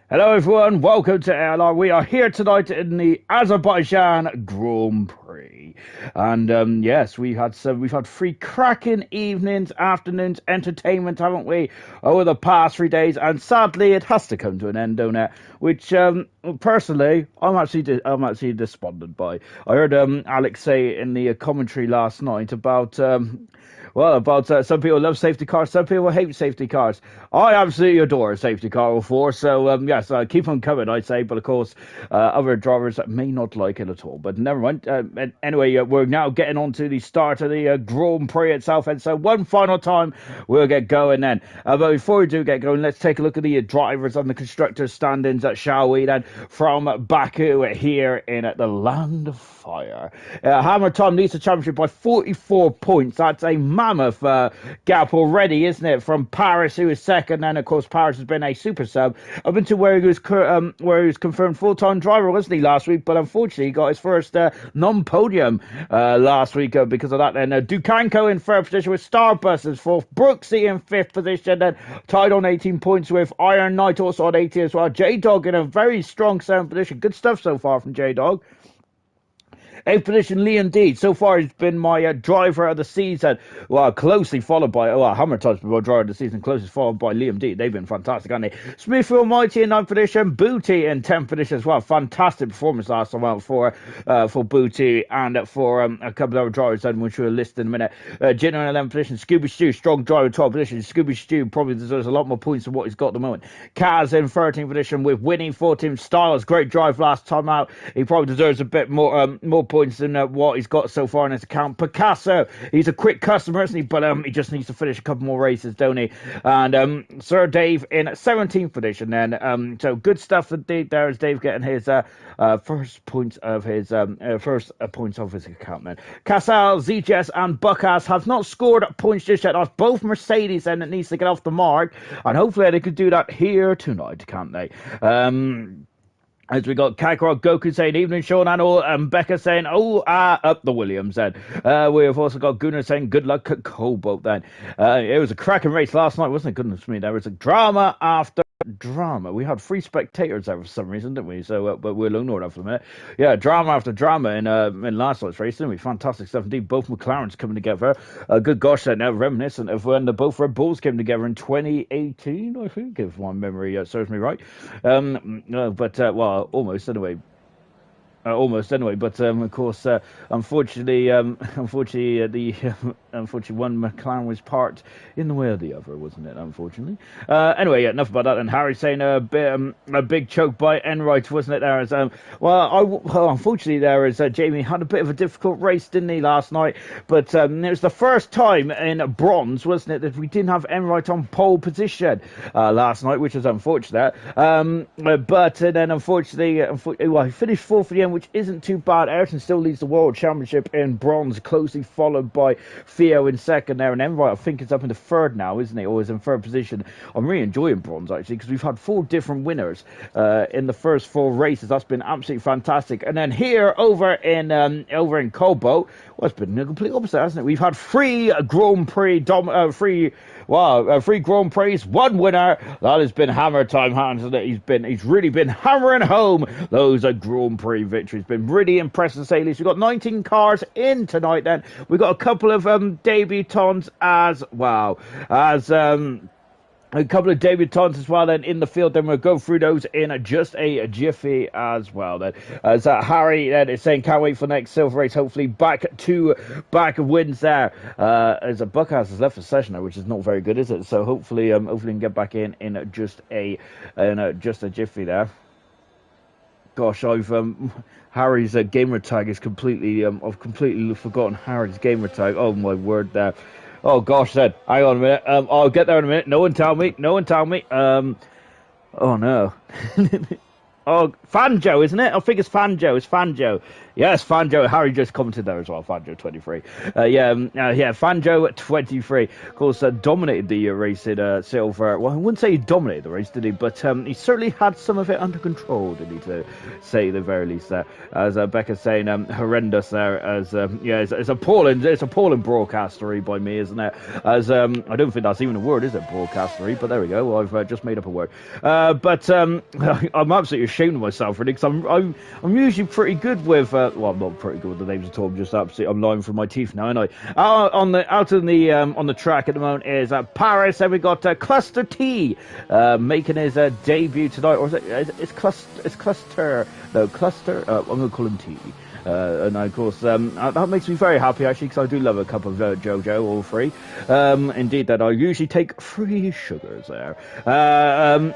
Hello everyone, welcome to Alr. We are here tonight in the Azerbaijan Grand Prix. And yes, we've had three cracking evenings, afternoons, entertainment, haven't we, over the past 3 days, and sadly it has to come to an end, don't it? Which personally I'm actually despondent by. I heard Alex say in the commentary last night about some people love safety cars, some people hate safety cars. I absolutely adore a safety car before, so yes, keep them coming, I'd say. But of course, other drivers may not like it at all. But never mind. Anyway, we're now getting on to the start of the Grand Prix itself, and so one final time we'll get going then. But before we do get going, let's take a look at the drivers and the constructors' standings, shall we? Then from Baku here in the Land of Fire, Hammer Time leads the championship by 44 points. That's a mammoth gap already, isn't it? From Paris, who is second, and of course Paris has been a super sub up until where he was confirmed full-time driver, wasn't he, last week? But unfortunately, he got his first non-podium last week because of that. Then Dukanko in third position with Starbus in fourth, Brooksy in fifth position, then tied on 18 points with Iron Knight also on 18 as well. J-Dog in a very strong seventh position. Good stuff so far from J-Dog. Eighth position, Liam D. So far, he's been my driver of the season. Well, closely followed by, Hammer Time's been my driver of the season, closely followed by Liam D. They've been fantastic, haven't they? Smithfield Mighty in ninth position, Booty in 10th position as well. Fantastic performance last time out for Booty and for a couple of other drivers, which we'll list in a minute. Jenna in 11th position, Scooby Stew, strong driver, 12th position. Scooby Stew probably deserves a lot more points than what he's got at the moment. Kaz in 13th position with winning 14th. Styles, great drive last time out. He probably deserves a bit more points than what he's got so far in his account. Picasso, he's a quick customer, isn't he? But he just needs to finish a couple more races, don't he? And Sir Dave in 17th position then. So good stuff for Dave there, as Dave getting his first points of his account then. Casal, ZJS and Buckas have not scored points just yet. That's both Mercedes then that needs to get off the mark, and hopefully they could do that here tonight, can't they? As we got Kakarot Goku saying evening, Sean and Becca saying up the Williams then. We have also got Gunnar saying good luck at Cobalt then. It was a cracking race last night, wasn't it? Goodness me, there was a drama after drama. We had 3 spectators there for some reason, didn't we? So, but we'll ignore that for a minute. Yeah, drama after drama in last night's race, didn't we? Fantastic stuff indeed. Both McLarens coming together. Good gosh, they're now reminiscent of when both Red Bulls came together in 2018, I think, if my memory serves me right. Well, almost anyway. But of course, unfortunately, one McLaren was parked in the way of the other, wasn't it? Unfortunately. Anyway, yeah, enough about that. And Harry saying a big choke by Enright, wasn't it? There is unfortunately, there is Jamie had a bit of a difficult race, didn't he, last night? But it was the first time in bronze, wasn't it, that we didn't have Enright on pole position last night, which was unfortunate. But then unfortunately, he finished fourth at the end, which isn't too bad. Ayrton still leads the World Championship in bronze, closely followed by Theo in second there, and Enright I think it's up into third now, isn't he? Or is in third position. I'm really enjoying bronze actually, because we've had 4 different winners in the first 4 races. That's been absolutely fantastic. And then here over in Cobalt, well, it's been the complete opposite, hasn't it? We've had 3 Grand Prix three Grand Prix, 1 winner. That has been Hammer Time, hasn't it? He's really been hammering home those Grand Prix victories. Been really impressive to say the least. We've got 19 cars in tonight then. We've got a couple of debutants as well. A couple of debutants as well then in the field. Then we'll go through those in just a jiffy as well then. As Harry then is saying can't wait for the next silver race. Hopefully back wins there. As a Buckhouse has left the session now, which is not very good, is it? So hopefully we can get back in just a jiffy there. Gosh, Harry's gamer tag is completely I've completely forgotten Harry's gamer tag. Oh my word there. Oh gosh, then hang on a minute. I'll get there in a minute. No one tell me. Oh no. Oh, Fanjo, isn't it? I think it's Fanjo. Yes, Fanjo. Harry just commented there as well. Fanjo 23. Yeah. Fanjo 23. Of course, dominated the race in silver. Well, I wouldn't say he dominated the race, did he? But he certainly had some of it under control, did he? To say the very least there. As Becca's saying, horrendous there. As it's appalling. It's appalling broadcastery by me, isn't it? As I don't think that's even a word, is it? Broadcastery. But there we go. I've just made up a word. But I'm absolutely ashamed of myself, really, because I'm usually pretty good with. Well, I'm not pretty good with the names at all. I'm just absolutely. I'm lying from my teeth now, aren't I? On the track at the moment is Paris, and we got Cluster T making his debut tonight, or is it? It's Cluster. No, Cluster. I'm going to call him T. And of course, that makes me very happy actually, because I do love a cup of JoJo, all free. Indeed, that I usually take free sugars there.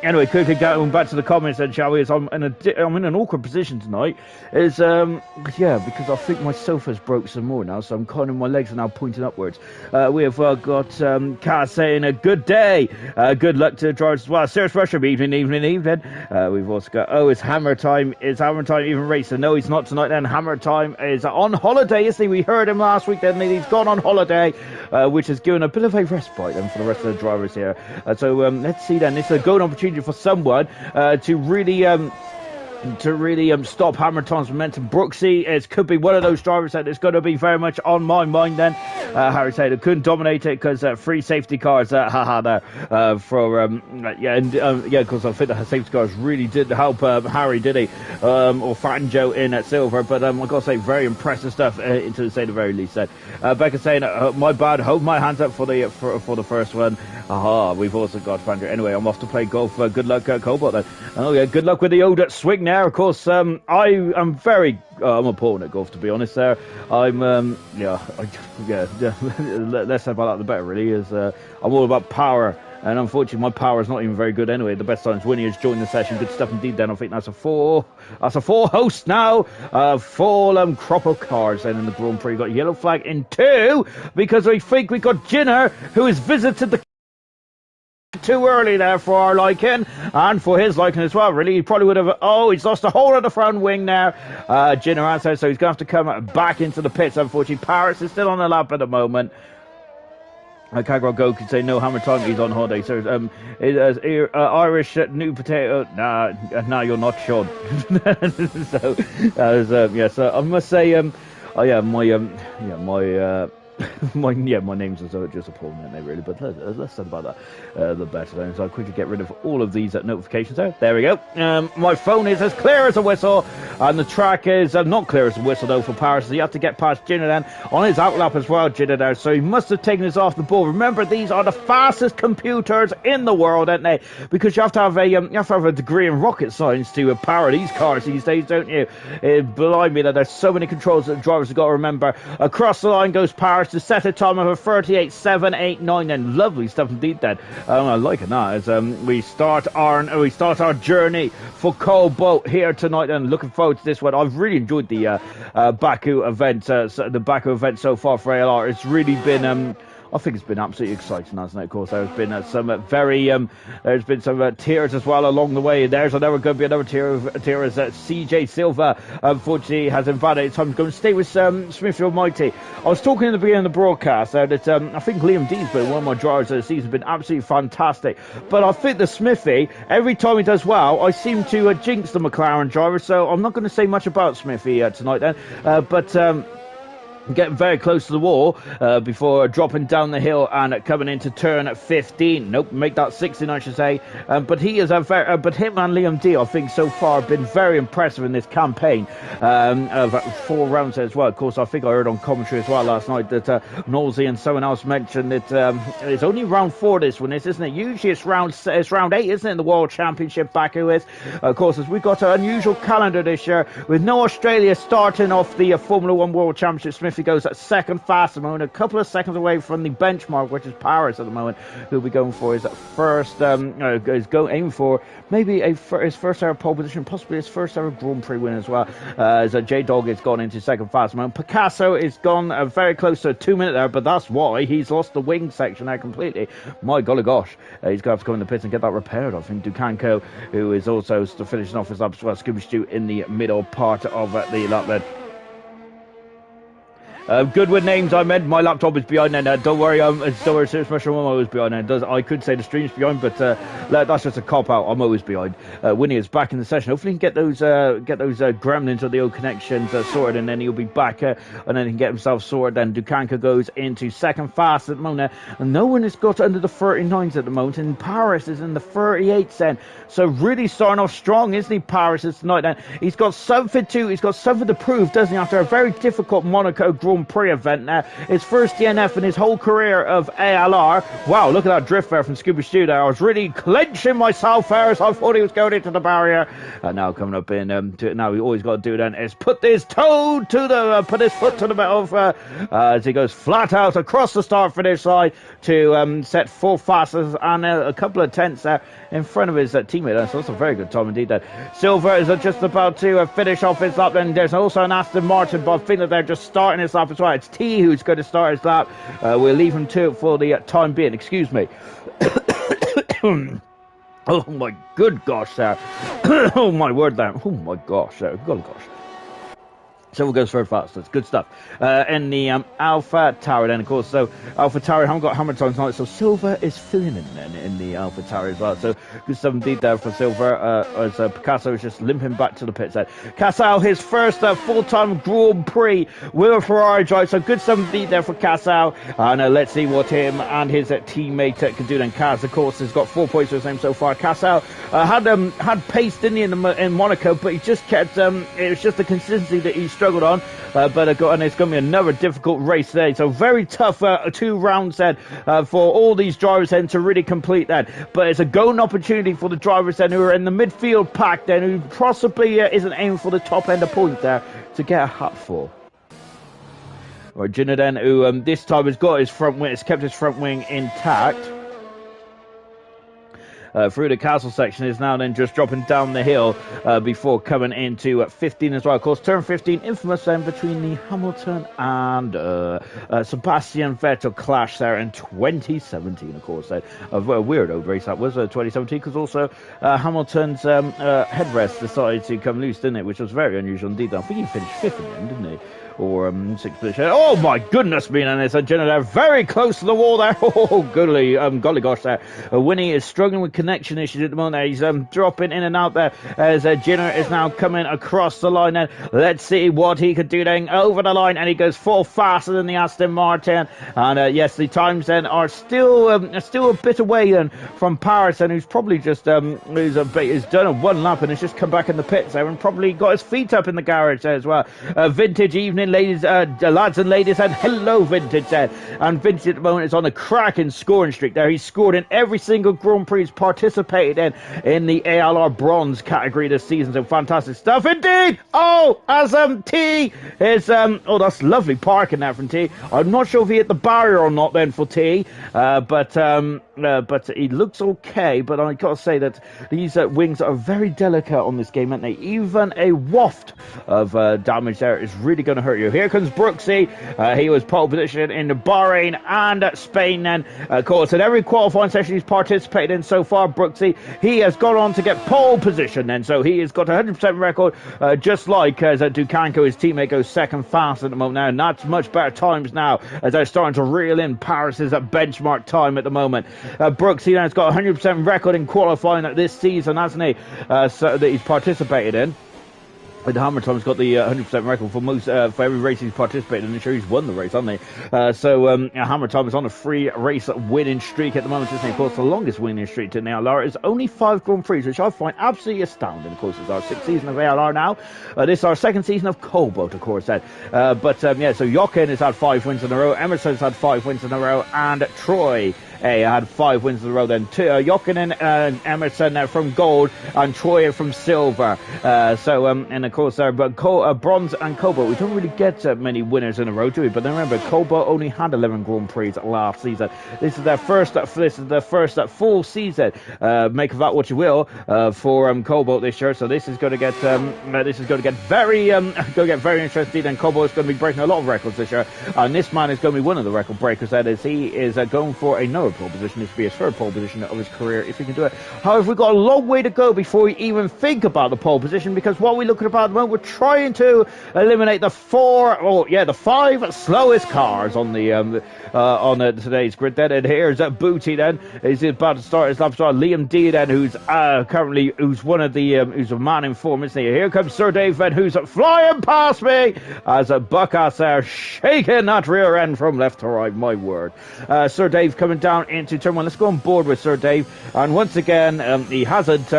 Anyway, quickly going back to the comments then, shall we? As I'm in an awkward position tonight. Because I think my sofa's broke some more now, so I'm kind of, my legs are now pointing upwards. We have got Cass saying a good day, good luck to the drivers as well. Serious Russia, evening. We've also got it's hammer time. Is hammer time even racing? No, he's not tonight. Then hammer time is on holiday, isn't he? We heard him last week, didn't he? He's gone on holiday, which has given a bit of a respite then for the rest of the drivers here. So let's see then. It's a golden opportunity for someone to really stop Hammer Time's momentum. Brooksy could be one of those drivers that is going to be very much on my mind then. Harry said it couldn't dominate it because free safety cars, because I think the safety cars really did help Harry, did he? Or Fanjo in silver, but I've got to say, very impressive stuff, to say the very least. Becca saying, my bad, hold my hands up for the first one. We've also got Fanjo. Anyway, I'm off to play golf. Good luck, Cobalt then. Oh yeah, good luck with the old swing now. Of course, I'm appalling at golf, to be honest. There, I'm less said about that the better. Really, is I'm all about power, and unfortunately, my power is not even very good anyway. The best times winning is joining the session. Good stuff indeed. Then I think that's a full host now. Full crop of cars. Then in the Grand Prix, got yellow flag in 2 because we think we got Jinner, who has visited the too early there for our liking, and for his liking as well, really. He probably would have. He's lost a whole of the front wing there. Jinner answer, so he's going to have to come back into the pits. Unfortunately, Paris is still on the lap at the moment. Kagro Go could say no hammer time. He's on holiday. So Irish new potato. Nah, you're not Sean. So I must say, my name's just appalling, aren't they, really? But less said about that, the better. Then, so I'll quickly get rid of all of these notifications there we go. My phone is as clear as a whistle, and the track is not clear as a whistle though for Paris. So you have to get past Jinner then on his outlap as well, Jinner there. So he must have taken this off the board. Remember, these are the fastest computers in the world, aren't they? Because you have to have a degree in rocket science to power these cars these days, don't you? Believe me, that there's so many controls that the drivers have got to remember. Across the line goes Paris to set a time of a 38.789, and lovely stuff indeed then. I like it now as we start our journey for Cobalt here tonight, and looking forward to this one. I've really enjoyed the Baku event, so far for ALR. It's really been I think it's been absolutely exciting, hasn't it? Of course, there's been some tears as well along the way. There's going to be another tear as CJ Silva, unfortunately, has invalidated. So I'm going to stay with Smithy Almighty. I was talking at the beginning of the broadcast that I think Liam D's been one of my drivers of the season, been absolutely fantastic. But I think the Smithy, every time he does well, I seem to jinx the McLaren driver. So I'm not going to say much about Smithy tonight then. But getting very close to the wall before dropping down the hill and coming into turn 15. Nope, make that 16, I should say. But he is but him and Liam D, I think, so far have been very impressive in this campaign of 4 rounds as well. Of course, I think I heard on commentary as well last night that Nosey and someone else mentioned that it's only round 4 this one is, isn't it? Usually it's round 8, isn't it, in the World Championship Baku is. Of course, as we've got an unusual calendar this year with no Australia starting off the Formula 1 World Championship. Smith goes at second fast at the moment, a couple of seconds away from the benchmark, which is Paris at the moment, who'll be going for his first, aiming for maybe his first ever pole position, possibly his first ever Grand Prix win as well. As J-Dog has gone into second fast at the moment. Picasso is gone very close to a 2 minute there, but that's why he's lost the wing section there completely. My golly gosh, he's going to have to go in the pits and get that repaired. I think Dukanko, who is also still finishing off his lap as well, Scooby Stew in the middle part of the lap there. Good with names, I meant. My laptop is behind, and don't worry, it's still a serious mushroom. I'm always behind. And I could say the stream's behind, but that's just a cop out. I'm always behind. Winnie is back in the session. Hopefully, he can get those gremlins or the old connections sorted, and then he'll be back, and then he can get himself sorted. Then Dukanka goes into second fast at the moment, and no one has got under the 39s at the moment. And Paris is in the 38s then, so really starting off strong, isn't he, Paris, tonight? Then he's got something to prove, doesn't he? After a very difficult Monaco Grand Prix event now, his first DNF in his whole career of ALR. Wow, look at that drift there from Scooby Stew there. I was really clenching myself there as I thought he was going into the barrier. Now coming up in, now we always got to do then is put his foot to the metal as he goes flat out across the start finish line to set 4 fastest and a couple of tenths there in front of his teammate. So that's a very good time indeed. That Silver is just about to finish off his lap. Then there's also an Aston Martin, but I think that they're just starting his lap as well. It's T who's going to start his lap. We'll leave him to it for the time being. Excuse me. Oh my good gosh, there. Oh my word, there. Oh my gosh, there. Good gosh. Silver goes third fastest. Good stuff. In the Alpha Tower then, of course. So Alpha Tower haven't got hammer times on it, so Silver is filling in then in the Alpha Tower as well. So good stuff indeed there for Silver as Picasso is just limping back to the pit side. Casal, his first full-time Grand Prix with a Ferrari drive. So good stuff indeed there for Casal. And let's see what him and his teammate can do then. Kaz, of course, has got 4 points for his name so far. Casal had pace, didn't he, in Monaco, but he just kept, it was just the consistency that he struggled on, and it's going to be another difficult race today. So very tough 2 rounds then for all these drivers then to really complete that. But it's a golden opportunity for the drivers then who are in the midfield pack then, who possibly isn't aiming for the top end of points there to get a hat for. Or Jenna then, who this time has got his front wing, has kept his front wing intact. Through the castle section, is now then just dropping down the hill before coming into 15 as well. Of course, turn 15, infamous then between the Hamilton and Sebastian Vettel clash there in 2017. Of course, a weird old race that was 2017, because also Hamilton's headrest decided to come loose, didn't it? Which was very unusual indeed. I think he finished 5th in the end, didn't he? Or 6th position. Oh my goodness me, and it's a Jenner there very close to the wall there. Oh golly gosh there. Winnie is struggling with connection issues at the moment. He's dropping in and out there as Jenner is now coming across the line. And let's see what he could do then over the line, and he goes 4 faster than the Aston Martin. And yes, the times then are still a bit away then from Paris, and who's probably just he's done a 1 lap and has just come back in the pits there and probably got his feet up in the garage there as well. Vintage evening, ladies, lads and ladies, and hello Vintage there. And Vintage at the moment is on a cracking scoring streak there. He's scored in every single Grand Prix he's participated in the ALR bronze category this season. So fantastic stuff indeed. Oh, as T is that's lovely parking there from T. I'm not sure if he hit the barrier or not then for T, but he looks okay. But I gotta say that these wings are very delicate on this game, aren't they? Even a waft of damage there is really going to hurt you. Here comes Brooksy. He was pole position in Bahrain and Spain then. Of course, in every qualifying session he's participated in so far, Brooksy, he has gone on to get pole position then. So he has got a 100% record, just like as Dukanko, his teammate, goes 2nd fast at the moment now. And that's much better times now as they're starting to reel in Paris's benchmark time at the moment. Brooksy now has got a 100% record in qualifying this season, hasn't he? So that he's participated in. The Hammer Time's got the 100% record for most for every race he's participated in. I'm sure he's won the race, hasn't he? So Hammer Time is on a 3 race winning streak at the moment, isn't he? Of course, the longest winning streak to ALR is only 5 Grand Prix, which I find absolutely astounding. Of course, it's our 6th season of ALR now. This is our 2nd season of Cobalt, of course. Yeah, so Jochen has had 5 wins in a row, Emerson's had 5 wins in a row, and Troy had 5 wins in a row then. Jochen and Emerson from gold, and Troy from silver. And of course, but bronze and Cobalt, we don't really get many winners in a row, do we? But then remember, Cobalt only had 11 Grand Prix last season. This is their first full season. Make of that what you will for Cobalt this year. So this is going to get very interesting. And Cobalt is going to be breaking a lot of records this year. And this man is going to be one of the record breakers. That is, he is going for another third pole position. This will be his third pole position of his career if he can do it. However, we've got a long way to go before we even think about the pole position, because what we're looking about at the moment, we're trying to eliminate the five slowest cars on the today's grid. Then, and here's Booty. Then he's about to start his lap start. Liam D. Then, who's one of the who's a man in form, isn't he? Here comes Sir Dave Then, who's flying past me as a Buckass there, shaking that rear end from left to right. My word, Sir Dave coming down into turn one. Let's go on board with Sir Dave, and once again he hasn't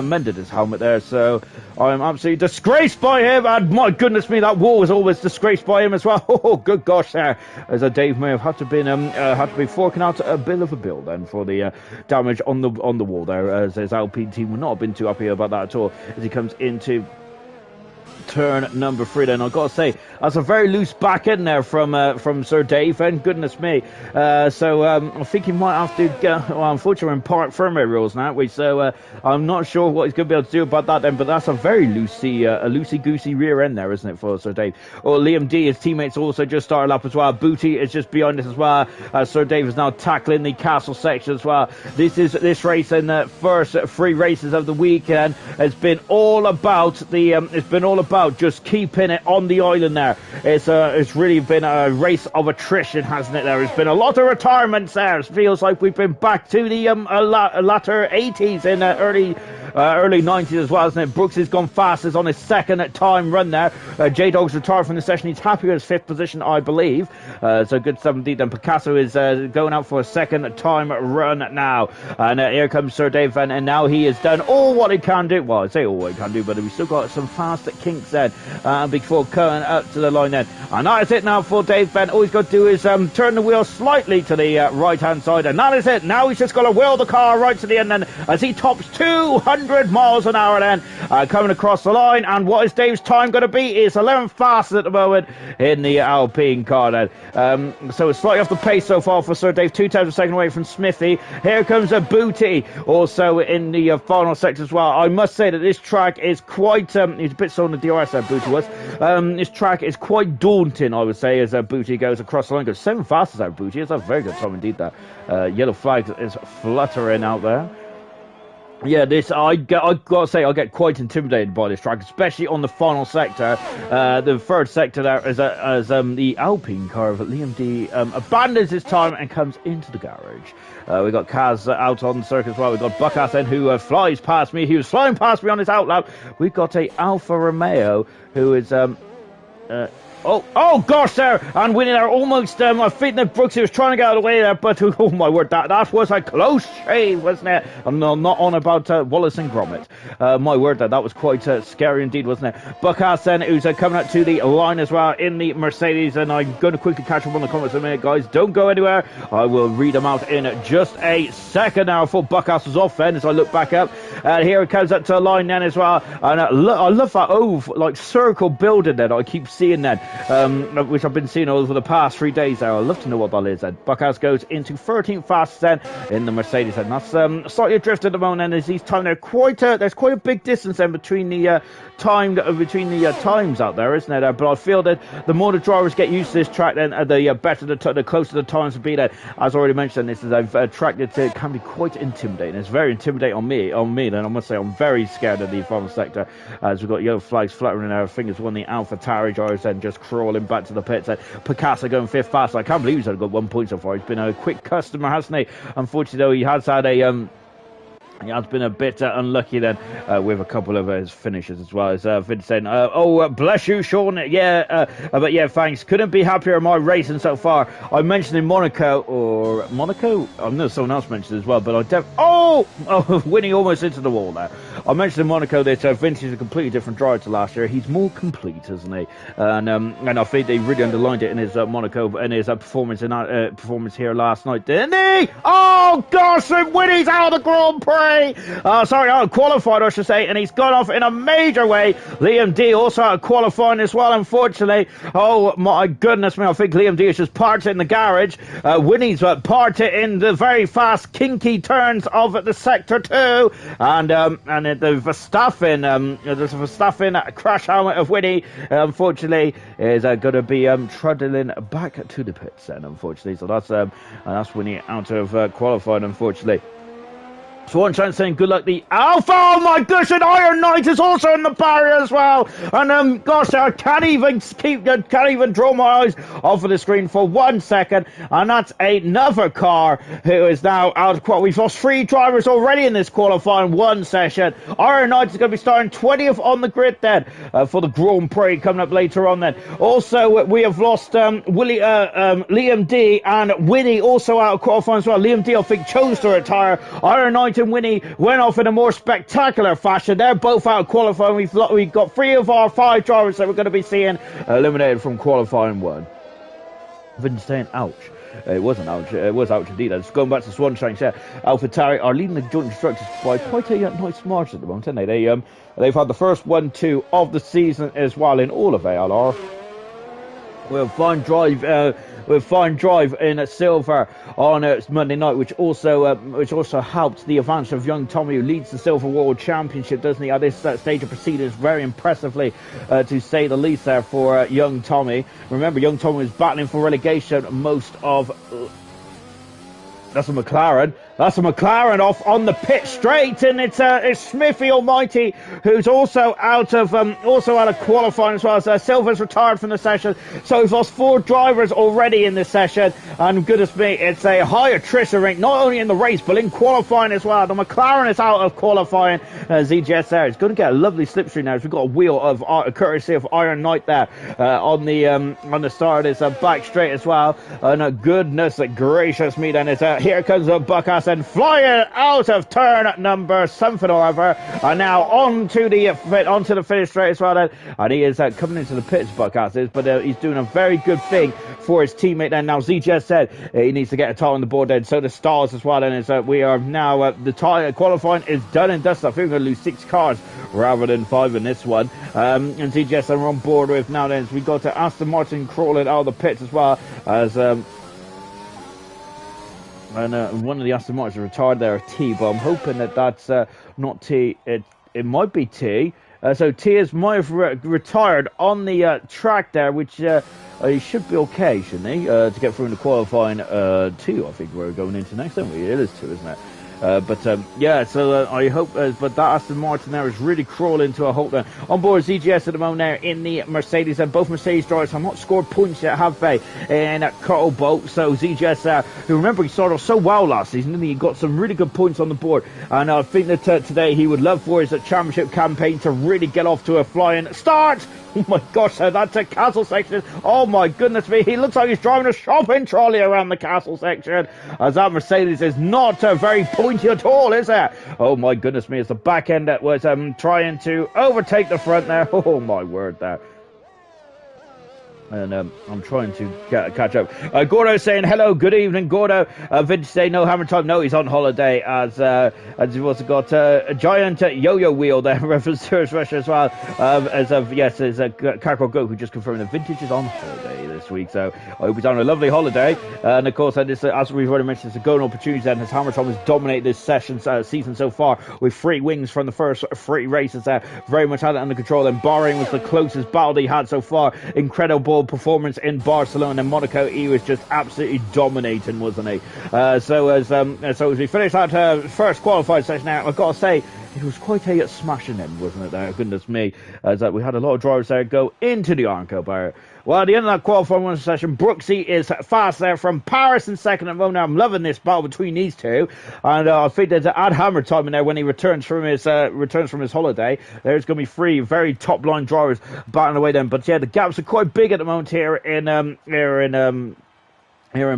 mended his helmet there, so I'm absolutely disgraced by him. And my goodness me, that wall was always disgraced by him as well. Oh, good gosh, there, as Dave may have had to be forking out a bit of a bill then for the damage on the wall there, as his Alpine team would not have been too happy about that at all as he comes into turn number 3. Then I've got to say, that's a very loose back end there from Sir Dave, and goodness me. So I think he might have to unfortunately we're in park firmware rules now, so I'm not sure what he's going to be able to do about that then, but that's a very loosey-goosey rear end there, isn't it, for Sir Dave? Liam D, his teammates also just started up as well. Booty is just behind us as well. Sir Dave is now tackling the castle section as well. This race in the first 3 races of the weekend has been all about just keeping it on the island there. It's really been a race of attrition, hasn't it? There has been a lot of retirements there. It feels like we've been back to the latter 80s and early 90s as well, isn't it? Brooks has gone fastest on his second time run there. J-Dog's retired from the session. He's happy with his 5th position, I believe. So good stuff indeed. Then Picasso is going out for a second time run now. And here comes Sir Dave Van, and now he has done all what he can do. Well, I say all what he can do, but we've still got some fast kinks then before coming up to the line then. And that is it now for Dave Van. All he's got to do is turn the wheel slightly to the right-hand side, and that is it. Now he's just got to wheel the car right to the end then as he tops 200 miles an hour then coming across the line. And what is Dave's time going to be? It's 11th fastest at the moment in the Alpine car then. So it's slightly off the pace so far for Sir Dave, 2 times a second away from Smithy. Here comes a Booty also in the final sector as well. I must say that this track is quite he's a bit slow on the DRS there, Booty was. This track is quite daunting, I would say, as Booty goes across the line. Goes 7 fastest out, Booty. It's a very good time indeed that. Yellow flag is fluttering out there. Yeah, I got to say, I get quite intimidated by this track, especially on the final sector. The third sector there is as the Alpine car of Liam D abandons his time and comes into the garage. We've got Kaz out on the circuit as well. We've got Buckassen who flies past me. He was flying past me on his outlap. We've got a Alfa Romeo who is Oh gosh, there, and winning there almost. I think that Brooksy was trying to get out of the way there, but oh my word, that was a close shave, wasn't it? I'm not on about Wallace and Gromit. My word, that was quite scary indeed, wasn't it? Buckass then, who's coming up to the line as well in the Mercedes, and I'm going to quickly catch up on the comments in a minute, guys. Don't go anywhere. I will read them out in just a second now. Before Buckass was off then, as I look back up, and here it comes up to the line then as well. And I love that circle building that I keep seeing then. Which I've been seeing over the past 3 days there. I'd love to know what that is then. Buckhouse goes into 13th fastest then in the Mercedes then. That's slightly adrift at the moment, and as he's time there, there's quite a big distance then between the times out there, isn't there? But I feel that the more the drivers get used to this track then, the better the closer the times will be then. As I already mentioned, this is a track that can be quite intimidating. It's very intimidating on me then. I must say I'm very scared of the final sector as we've got yellow flags fluttering in our fingers. One the Alpha Tauri drivers then just crawling back to the pits. Picasso going 5th fast. I can't believe he's only got 1 point so far. He's been a quick customer, hasn't he? Unfortunately, though, he has had he has been a bit unlucky then with a couple of his finishes as well. As Vince saying, bless you, Sean. But yeah, thanks. Couldn't be happier in my racing so far. I mentioned in Monaco. I know someone else mentioned as well, but winning almost into the wall there. I mentioned in Monaco that Vince is a completely different driver to last year. He's more complete, isn't he? And I think they really underlined it in his Monaco and his performance here last night, didn't he? Oh gosh, Winnie's out of the Grand Prix. Qualified, I should say, and he's gone off in a major way. Liam D also out of qualifying as well, unfortunately. Oh my goodness me, I think Liam D has just parked it in the garage. Winnie's parked it in the very fast, kinky turns of the sector 2, and the Verstappen, there's a Verstappen crash helmet of Winnie, unfortunately, is going to be trundling back to the pits then, unfortunately. So that's Winnie out of qualifying, unfortunately. Swanshine saying good luck the Alpha. Oh my gosh, and Iron Knight is also in the barrier as well. And gosh, I can't even draw my eyes off of the screen for 1 second. And that's another car who is now out of qual. We've lost 3 drivers already in this qualifying 1 session. Iron Knight is going to be starting 20th on the grid then for the Grand Prix coming up later on then. Also, we have lost Liam D and Winnie also out of qualifying as well. Liam D, I think, chose to retire. Iron Knight and Winnie went off in a more spectacular fashion. They're both out of qualifying. We've got 3 of our 5 drivers that we're going to be seeing eliminated from qualifying 1. Vince saying ouch. It wasn't ouch. It was ouch indeed. Just going back to Swanshine, AlphaTauri are leading the joint constructors by quite a nice margin at the moment, aren't they? They've had the first 1-2 of the season as well in all of ALR. We'll find drive in silver on Monday night, which also helped the advance of young Tommy, who leads the Silver World Championship, doesn't he? At this stage of proceedings, very impressively, to say the least, there for young Tommy. Remember, young Tommy was battling for relegation most of. That's a McLaren. That's a McLaren off on the pit straight, and it's Smithy Almighty who's also out of qualifying as well. So Silver's retired from the session, so we've lost 4 drivers already in this session. And goodness me, it's a high attrition rate, not only in the race but in qualifying as well. The McLaren is out of qualifying. ZGS there. It's going to get a lovely slipstream now. We've got a wheel of courtesy of Iron Knight there on the start. It's back straight as well. And goodness gracious me, then it's here comes the Buckass and flying out of turn number something or other, and now onto the finish straight as well then. And he is coming into the pits, Buckass is, but he's doing a very good thing for his teammate then. Now ZJ said he needs to get a tie on the board then, so the Stars as well then. Is we are now the tie qualifying is done and dusted. I think we're going to lose 6 cars rather than 5 in this one. And ZJ said we're on board with now then. So we got to Aston Martin crawling out of the pits as well as and one of the Aston Martins retired there, a T, but I'm hoping that that's not T. It might be T. So T might have retired on the track there, which he should be okay, shouldn't he? To get through in the qualifying 2, I think we're going into next, don't we? It is 2, isn't it? Yeah, so I hope, but that Aston Martin there is really crawling to a halt there. On board ZGS at the moment there in the Mercedes, and both Mercedes drivers have not scored points yet, have they, in Cobalt. So ZGS, who remember he started off so well last season, and he got some really good points on the board, and I think that today he would love for his championship campaign to really get off to a flying start. Oh my gosh, that's a castle section. Oh my goodness me, he looks like he's driving a shopping trolley around the castle section, as that Mercedes is not very pointy at all, is it? Oh my goodness me, it's the back end that was trying to overtake the front there. Oh my word there. And I'm trying to catch up. Gordo saying hello, good evening, Gordo. Vintage say no hammer time. No, he's on holiday as he's also got a giant yo-yo wheel there reference to Russia as well. As of yes, there's a Kakro Go who just confirmed that Vintage is on holiday this week. So I hope he's on a lovely holiday. And of course, this as we've already mentioned, it's a golden opportunity. And as Hammer Tom has dominated this season so far with 3 wins from the first 3 races there, very much had it under control. And Bahrain was the closest battle he had so far. Incredible performance in Barcelona and Monaco. He was just absolutely dominating, wasn't he? So as we finish that first qualified session out, I've got to say it was quite a smashing end, wasn't it there? Goodness me, as we had a lot of drivers there go into the Alr Cobalt. Well, at the end of that qualifying session, Brooksy is fast there from Paris in second at the moment. I'm loving this battle between these two, and I think there's add hammer time in there when he returns from his holiday. There's going to be 3 very top line drivers battling away then. But yeah, the gaps are quite big at the moment here in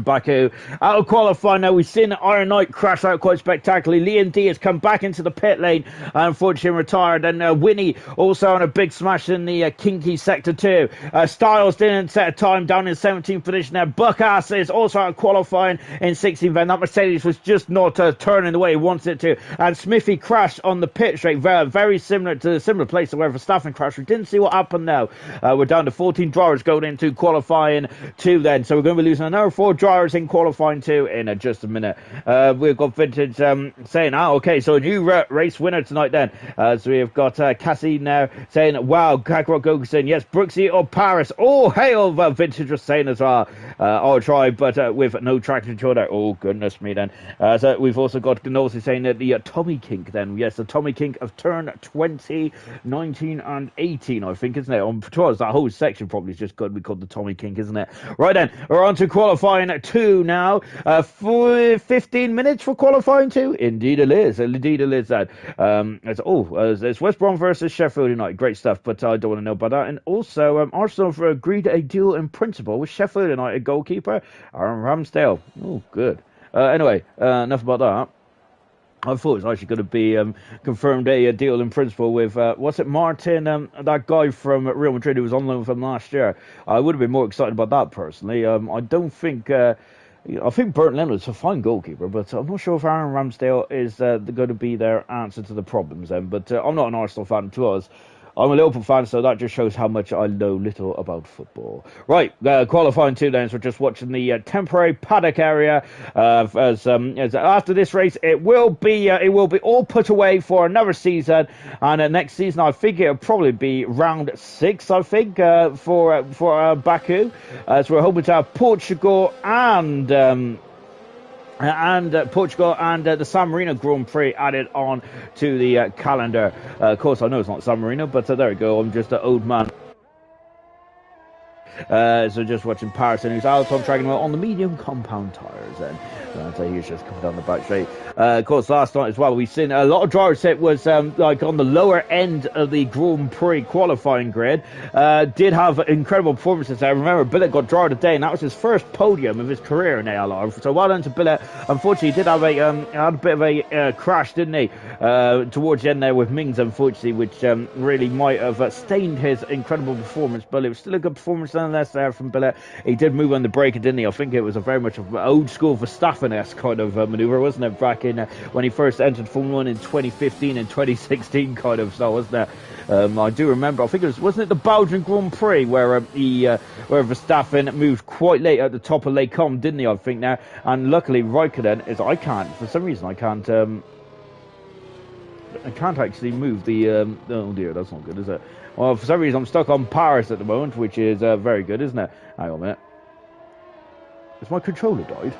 Baku. Out of qualifying now, we've seen Iron Knight crash out quite spectacularly. Liam D has come back into the pit lane and unfortunately retired. And Winnie also on a big smash in the kinky sector 2. Styles didn't set a time down in 17th position there. Buckass is also out of qualifying in 16th, and that Mercedes was just not turning the way he wanted it to. And Smithy crashed on the pit straight, very similar to the similar place to where Verstappen crashed. We didn't see what happened now. We're down to 14 drivers going into qualifying 2 then, so we're going to be losing another 4 4 drivers in qualifying 2 in just a minute. We've got Vintage saying, okay, so a new race winner tonight then. So we have got Cassie now saying, wow, Kakarot Gogerson, yes, Brooksy or Paris. Oh, hail, Vintage was saying as well. I'll try, but with no traction controller. Oh, goodness me then. So we've also got Gnolsey saying that the Tommy Kink then. Yes, the Tommy Kink of turn 20, 19 and 18, I think, isn't it? On patrols, that whole section probably is just going to be called the Tommy Kink, isn't it? Right then, we're on to qualifying 2 now. 15 minutes for qualifying 2. Indeed it is. Indeed it is that. It's West Brom versus Sheffield United. Great stuff, but I don't want to know about that. And also, Arsenal have agreed a deal in principle with Sheffield United goalkeeper Aaron Ramsdale. Oh, good. Anyway, enough about that. I thought it was actually going to be confirmed a deal in principle with, what's it, Martin, that guy from Real Madrid who was on loan from last year. I would have been more excited about that personally. I don't think, I think Bernd Leonard's a fine goalkeeper, but I'm not sure if Aaron Ramsdale is going to be their answer to the problems then. But I'm not an Arsenal fan to us. I'm a Liverpool fan, so that just shows how much I know little about football. Right, qualifying 2 then, so we're just watching the temporary paddock area. As after this race, it will be all put away for another season, and next season I think it'll probably be round 6. I think for Baku, so we're hoping to have Portugal and Portugal and the San Marino Grand Prix added on to the calendar. Of course, I know it's not San Marino, but there we go. I'm just an old man. So just watching Paris and who's out on tracking on the medium compound tyres then. So he's just coming down the back straight. Of course, last night as well, we've seen a lot of drivers that was like on the lower end of the Grand Prix qualifying grid. Did have incredible performances there. Remember, Billet got driver today, and that was his first podium of his career in ALR. So well done to Billet. Unfortunately, he did have had a bit of a crash, didn't he? Towards the end there with Mings, unfortunately, which really might have stained his incredible performance. But it was still a good performance nonetheless there from Billet. He did move on the break, didn't he? I think it was a very much of an old school Verstappen-esque kind of manoeuvre, wasn't it? Back in when he first entered Formula 1 in 2015 and 2016 kind of style, wasn't it? I do remember, I think wasn't it the Belgian Grand Prix where where Verstappen moved quite late at the top of Les Combes, didn't he, I think now? And luckily Raikkonen for some reason I can't actually move the oh dear, that's not good, is it? Well, for some reason I'm stuck on Paris at the moment, which is very good, isn't it? Hang on a minute. Has my controller died?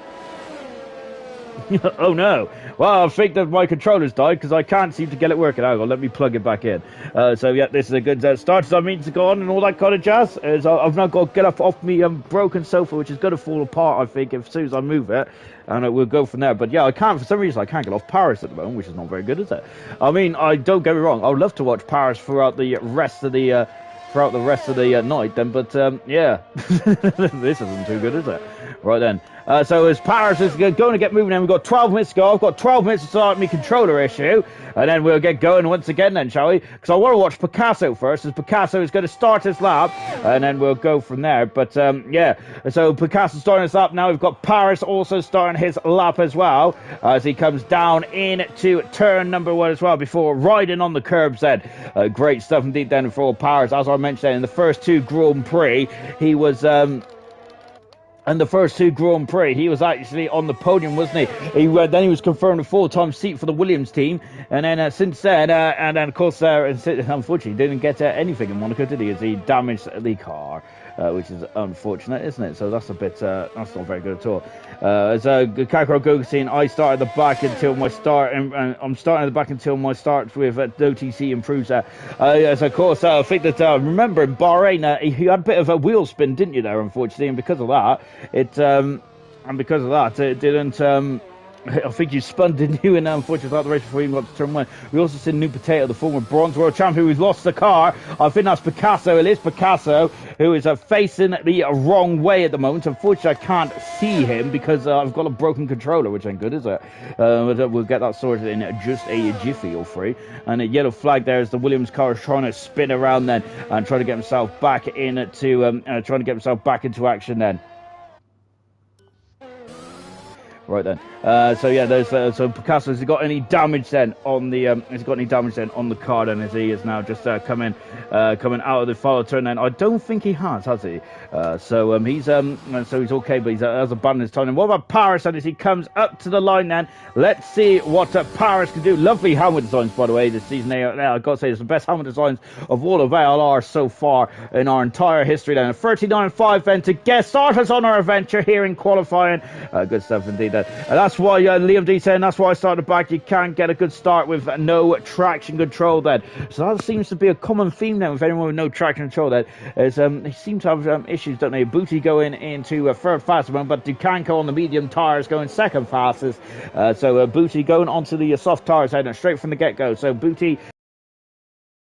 Oh no. Well, I think that my controller's died because I can't seem to get it working. Hang on, let me plug it back in. So yeah, this is a good start. So I mean to go on and all that kind of jazz. I've now got to get up off me broken sofa, which is going to fall apart, I think, as soon as I move it. And we'll go from there. But yeah, I can't, for some reason, I can't get off Paris at the moment, which is not very good, is it? I mean, I don't get me wrong. I would love to watch Paris throughout the rest of the night then, but yeah, this isn't too good, is it? Right then. So as Paris is going to get moving, then we've got 12 minutes to go. I've got 12 minutes to start my controller issue, and then we'll get going once again then, shall we? Because I want to watch Picasso first, as Picasso is going to start his lap, and then we'll go from there. But yeah, so Picasso starting his lap now. We've got Paris also starting his lap as well, as he comes down into turn number 1 as well, before riding on the curbs then. Great stuff indeed then for Paris. As I mentioned, in the first 2 Grand Prix, he was... And the first 2 Grand Prix, he was actually on the podium, wasn't he? Then he was confirmed a full-time seat for the Williams team. And then since then, and then of course, unfortunately, didn't get anything in Monaco, did he? As he damaged the car, which is unfortunate, isn't it? So that's a bit, that's not very good at all. As Kakarot Gogerson, I start at the back until my start, and I'm starting at the back until my start with OTC improves that. As of course, I think that, remember in Bahrain, he had a bit of a wheel spin, didn't you, there, unfortunately, and because of that, it didn't, I think you spun, didn't you? And unfortunately, throughout the race before you got to turn 1. We also see New Potato, the former bronze world champion, who's lost the car. I think that's Picasso. It is Picasso, who is facing the wrong way at the moment. Unfortunately, I can't see him because I've got a broken controller, which ain't good, is it? We'll get that sorted in just a jiffy or free. And a yellow flag there as the Williams car is trying to spin around then and trying to get himself back into action then. Right then. So yeah, there's so Picasso, has he got any damage then on the has he got any damage then on the car then, as he is now just coming out of the follow turn then? I don't think he has he? So he's okay, but he's has abandoned his time. And what about Paris then, as he comes up to the line then? Let's see what Paris can do. Lovely helmet designs, by the way, this season. I've got to say, it's the best helmet designs of all of ALR so far in our entire history then. 39.5 then to get starters on our adventure here in qualifying. Good stuff indeed then. And that's why Liam D saying that's why I started back. You can't get a good start with no traction control then. So that seems to be a common theme then with anyone with no traction control then. Is they seem to have issues, don't they? Booty going into third fastest one, but Ducanco on the medium tyres going second fastest. So Booty going onto the soft tyres heading straight from the get-go. So Booty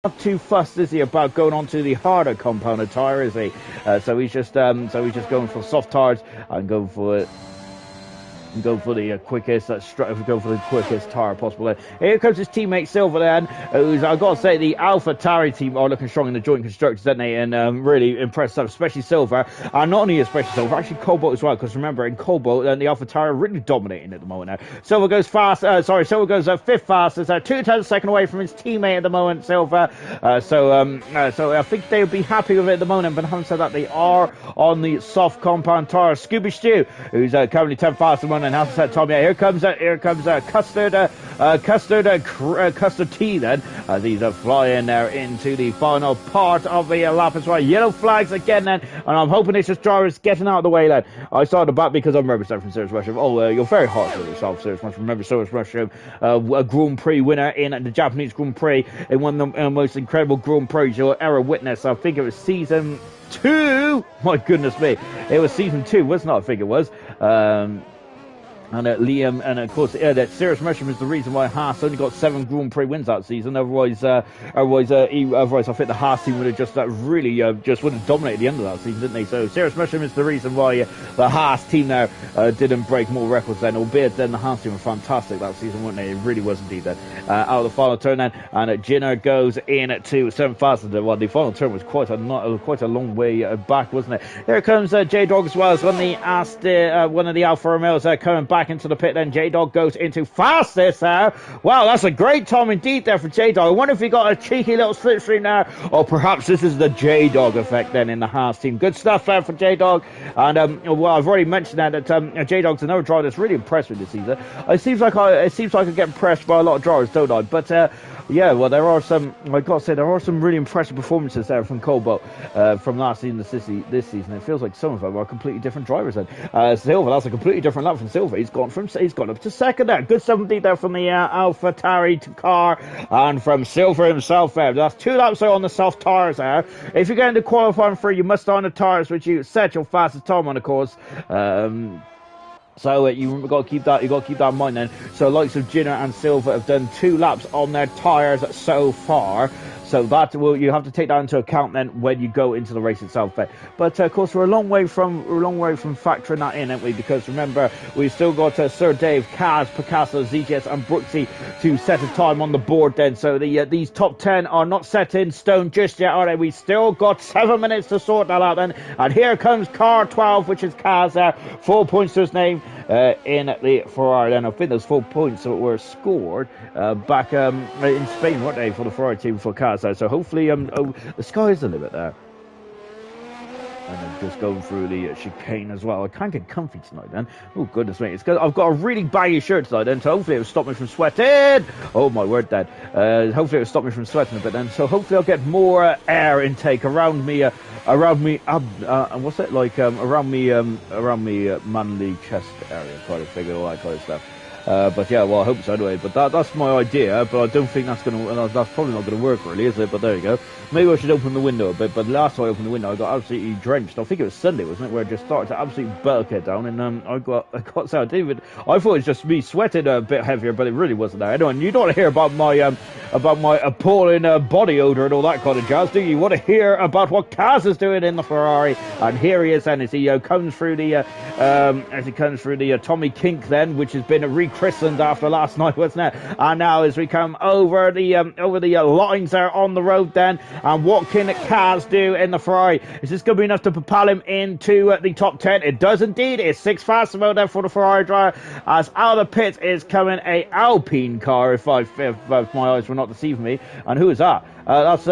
not too fussed, is he, about going onto the harder compounded tyre, is he? So he's just going for soft tyres and going for it. Go for the quickest, go for the quickest tyre possible. Here comes his teammate Silver then, who's, I've got to say, the Alpha Tauri team are looking strong in the joint constructors, don't they? And really impressive, especially Silver. And not only especially Silver, actually Cobalt as well, because remember, in Cobalt, the Alpha Tauri are really dominating at the moment now. Silver goes fast, Silver goes fifth fastest, 2/10 second away from his teammate at the moment, Silver. So I think they'll be happy with it at the moment, but having said that, they are on the soft compound tyre. Scooby Stew, who's currently 10th fastest one, and half that time. Yeah, here comes Custard Tea then, as he's flying there into the final part of the lap as well. Yellow flags again then, and I'm hoping it's just drivers getting out of the way then. I started back because I remember from Serious Mushroom. You're very harsh with yourself, Serious Mushroom. Remember Serious Mushroom, a Grand Prix winner in the Japanese Grand Prix, in one of the most incredible Grand Prix you'll ever witness. I think it was season 2. My goodness me, it was season 2, wasn't it? I think it was. And Liam, and of course, that Serious Mushroom is the reason why Haas only got 7 Grand Prix wins that season. Otherwise, I think the Haas team would have just really just would have dominated the end of that season, didn't they? So Serious Mushroom is the reason why the Haas team now didn't break more records then, albeit then the Haas team were fantastic that season, weren't they? It really was indeed then. Out of the final turn then, and Jinner goes in to 7th fastest. Well, the final turn was quite a long way back, wasn't it? Here comes J-Dog as well. So one of the Alfa Romeos coming back into the pit then. J-Dog goes into fastest there. Wow, that's a great time indeed there for J-Dog. I wonder if he got a cheeky little slipstream there, or perhaps this is the J-Dog effect then in the Haas team. Good stuff there for J-Dog. And well, I've already mentioned that J-Dog's another driver that's really impressed with this season. It seems like I get impressed by a lot of drivers, don't I? But yeah, well, there are some really impressive performances there from Cobalt from last season to this season. It feels like some of them are completely different drivers then. Silver, that's a completely different lap from Silver. He's gone up to second there. Good 70 there from the Alpha Tauri car, and from Silver himself there. That's 2 laps there on the soft tyres there. If you're going to qualifying for, you must on the tyres which you set your fastest time on, of course. So you've got to keep that in mind then. So likes of Jinner and Silver have done 2 laps on their tyres so far. So that you have to take that into account then when you go into the race itself. But of course we're a long way from factoring that in, aren't we? Because remember, we've still got Sir Dave, Kaz, Picasso, ZGS and Brooksy to set a time on the board then. So these top 10 are not set in stone just yet, are they? We still got 7 minutes to sort that out then. And here comes car 12, which is Kaz there. 4 points to his name in the Ferrari. Then I think those 4 points were scored back in Spain, weren't they, for the Ferrari team for Kaz. So hopefully the sky's the limit there. And then just going through the chicane as well. I can't get comfy tonight then. Oh goodness me, I've got a really baggy shirt tonight then, so hopefully it'll stop me from sweating. Oh my word then. Hopefully it'll stop me from sweating a bit then. So hopefully I'll get more air intake around me around me manly chest area kind of thing, all that kind of stuff. But yeah, well, I hope so anyway. But that's my idea. But I don't think that's probably not gonna work, really, is it? But there you go. Maybe I should open the window a bit. But last time I opened the window, I got absolutely drenched. I think it was Sunday, wasn't it, where it just started to absolutely bulkhead down, and I got so I thought it was just me sweating a bit heavier, but it really wasn't there. Anyway, you don't want to hear about my appalling body odor and all that kind of jazz, do you? You want to hear about what Kaz is doing in the Ferrari, and here he is then as he comes through the Tommy Kink then, which has been rechristened after last night, wasn't it? And now as we come over the lines there on the road then, And what can Kaz do in the Ferrari? Is this going to be enough to propel him into the top 10? It does indeed. It's 6 faster mode there for the Ferrari driver. As out of the pits is coming a Alpine car, if my eyes were not deceiving me. And who is that? That's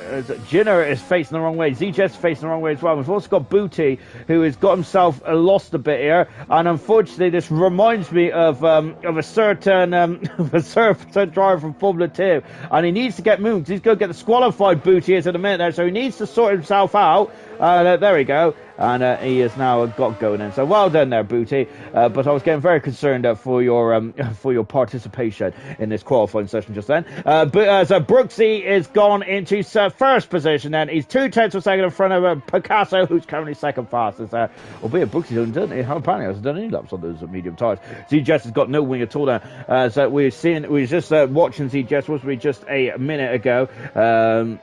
Jinner is facing the wrong way. ZJS is facing the wrong way as well. We've also got Booty, who has got himself lost a bit here, and unfortunately, this reminds me of a certain driver from Formula 2, and he needs to get moved because he's going to get disqualified. Booty is in a minute there, so he needs to sort himself out. There we go. And he has now got going in. So well done there, Booty. But I was getting very concerned for your participation in this qualifying session just then. But as Brooksy is gone into first position, then he's 2/10 of a second in front of Picasso, who's currently second fastest. Albeit Brooksy hasn't done any laps on those medium tyres. ZJS has got no wing at all there. So we were just watching ZJS, was we just a minute ago.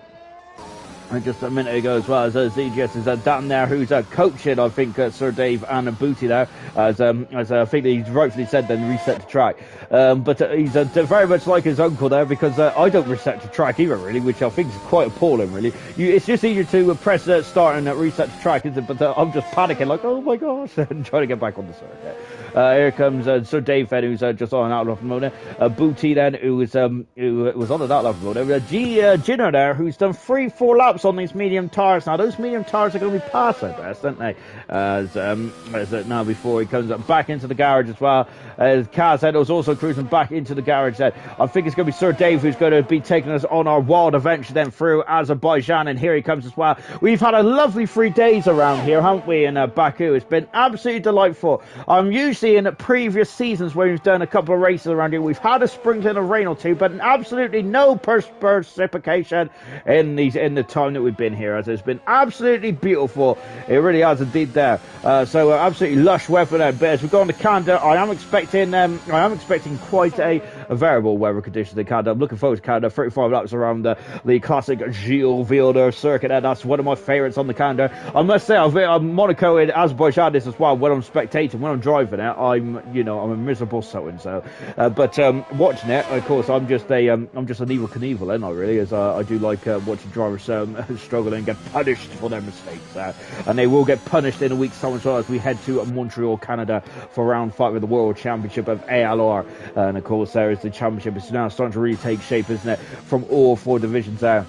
Just a minute ago as well, as ZGS is down there, who's coaching, I think, Sir Dave and Booty there, as I think he's rightfully said, then reset the track. But he's very much like his uncle there, because I don't reset the track either, really, which I think is quite appalling, really. It's just easier to press start and reset the track, isn't it? But I'm just panicking, like, oh my gosh, and trying to get back on the circuit. Here comes Sir Dave then, who's just on an out of mode. Booty then, who was on an out of mode. Jinner there, who's done 3-4 laps on these medium tires. Now those medium tires are going to be past their best, aren't they? As now before he comes back into the garage as well. As Kaz said, was also cruising back into the garage then. I think it's going to be Sir Dave who's going to be taking us on our wild adventure then through Azerbaijan, and here he comes as well. We've had a lovely 3 days around here, haven't we, in Baku? It's been absolutely delightful. I'm usually in previous seasons where we've done a couple of races around here, we've had a sprinkling of rain or two, but absolutely no precipitation in the time that we've been here, as it's been absolutely beautiful. It really has indeed there. So absolutely lush weather there. But as we go on to Canada, I am expecting quite a variable weather conditions in Canada. I'm looking forward to Canada. 35 laps around the classic Gilles Villeneuve circuit there. That's one of my favourites on the Canada. I must say, I'm Monaco in Azerbaijan this as well. When I'm spectating, when I'm driving it, I'm a miserable so-and-so. But watching it, of course, I'm just an evil Knievel, aren't I, really? As I do like watching drivers struggle and get punished for their mistakes. And they will get punished in a week's time as well, as we head to Montreal, Canada for round 5 of the World Championship of ALR. And of course, there is the championship. It's now starting to really take shape, isn't it? From all 4 divisions there.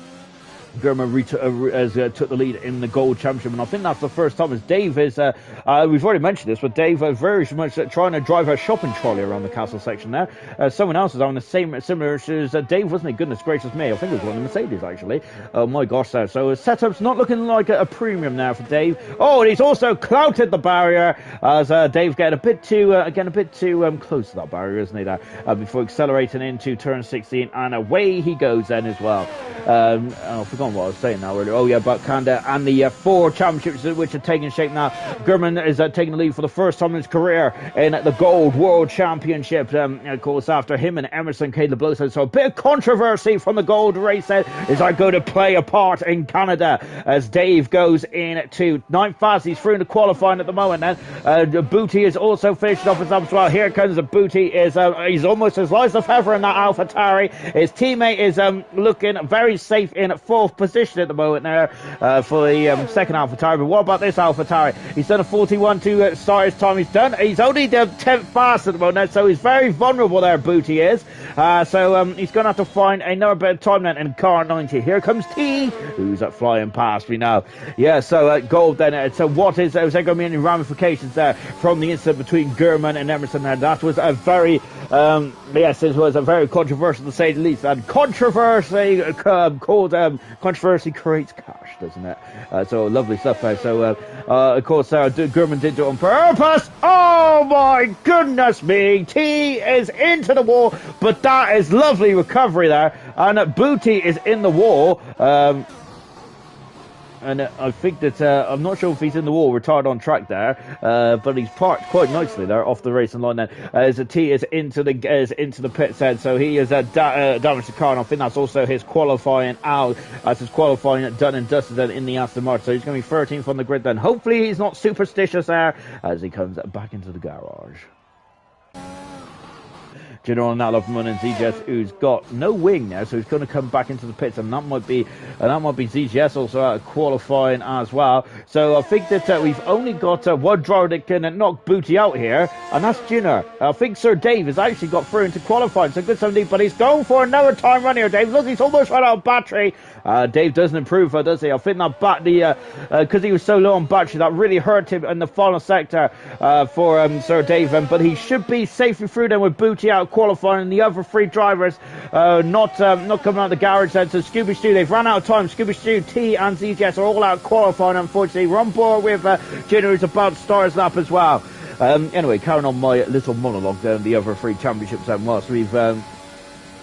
German took the lead in the Gold Championship, and I think that's the first time, as Dave is, we've already mentioned this, but Dave is very much trying to drive a shopping trolley around the castle section there. Someone else is on the similar issues. Dave, wasn't it? Goodness gracious me, I think it was one of the Mercedes, actually. Oh my gosh, so setup's not looking like a premium now for Dave. Oh, and he's also clouted the barrier, as Dave getting a bit too close to that barrier, isn't he, there, before accelerating into turn 16, and away he goes then as well. I forgot what I was saying now earlier. Oh yeah, about Canada and the 4 championships which are taking shape now. Gurman is taking the lead for the first time in his career in the Gold World Championship. Of course, after him and Emerson Caleb Blowson. So a bit of controversy from the Gold race then. Is that going to play a part in Canada, as Dave goes into 9th fast? He's through in the qualifying at the moment then. Booty is also finished off as well. Here comes the Booty. He's almost as light as a feather in that AlphaTauri. His teammate is looking very safe in 4th position at the moment there for the second AlphaTauri. But what about this AlphaTauri? He's done a 41 to start his time. He's only the 10th fast at the moment, so he's very vulnerable there, Booty is. So he's going to have to find another bit of time then in car 90. Here comes T, who's flying past me now. Yeah, so Gold then. So what is there going to be any ramifications there from the incident between Gurman and Emerson there? That was a very yes, it was a very controversial, to say the least. And controversy controversy creates cash, doesn't it? So lovely stuff there. So of course, Gurman did do it on purpose. Oh my goodness me! T is into the wall, but that is lovely recovery there, and Booty is in the wall. And I think that, I'm not sure if he's in the wall, retired on track there, but he's parked quite nicely there off the racing line then, as T is into the pit head, so he is damaged the car, and I think that's also his qualifying out, as his qualifying done and dusted then in the Aston Martin, so he's going to be 13th on the grid then. Hopefully he's not superstitious there, as he comes back into the garage. General on that love and ZGS, who's got no wing now, so he's going to come back into the pits, and that might be ZGS also out of qualifying as well. So I think that we've only got one driver that can knock Booty out here, and that's Jinner. I think Sir Dave has actually got through into qualifying, so good somebody, but he's going for another time run here, Dave. Look, he's almost run out of battery. Dave doesn't improve, does he? I think that because he was so low on battery, that really hurt him in the final sector for Sir Dave. But he should be safely through then with Booty out qualifying, and the other three drivers not coming out of the garage then. So Scooby Stew, they've run out of time. Scooby Stew, T and ZGS are all out qualifying, unfortunately. We're on board with Jinner, who's about to start his lap as well. Anyway, carrying on my little monologue there, the other three championships whilst we've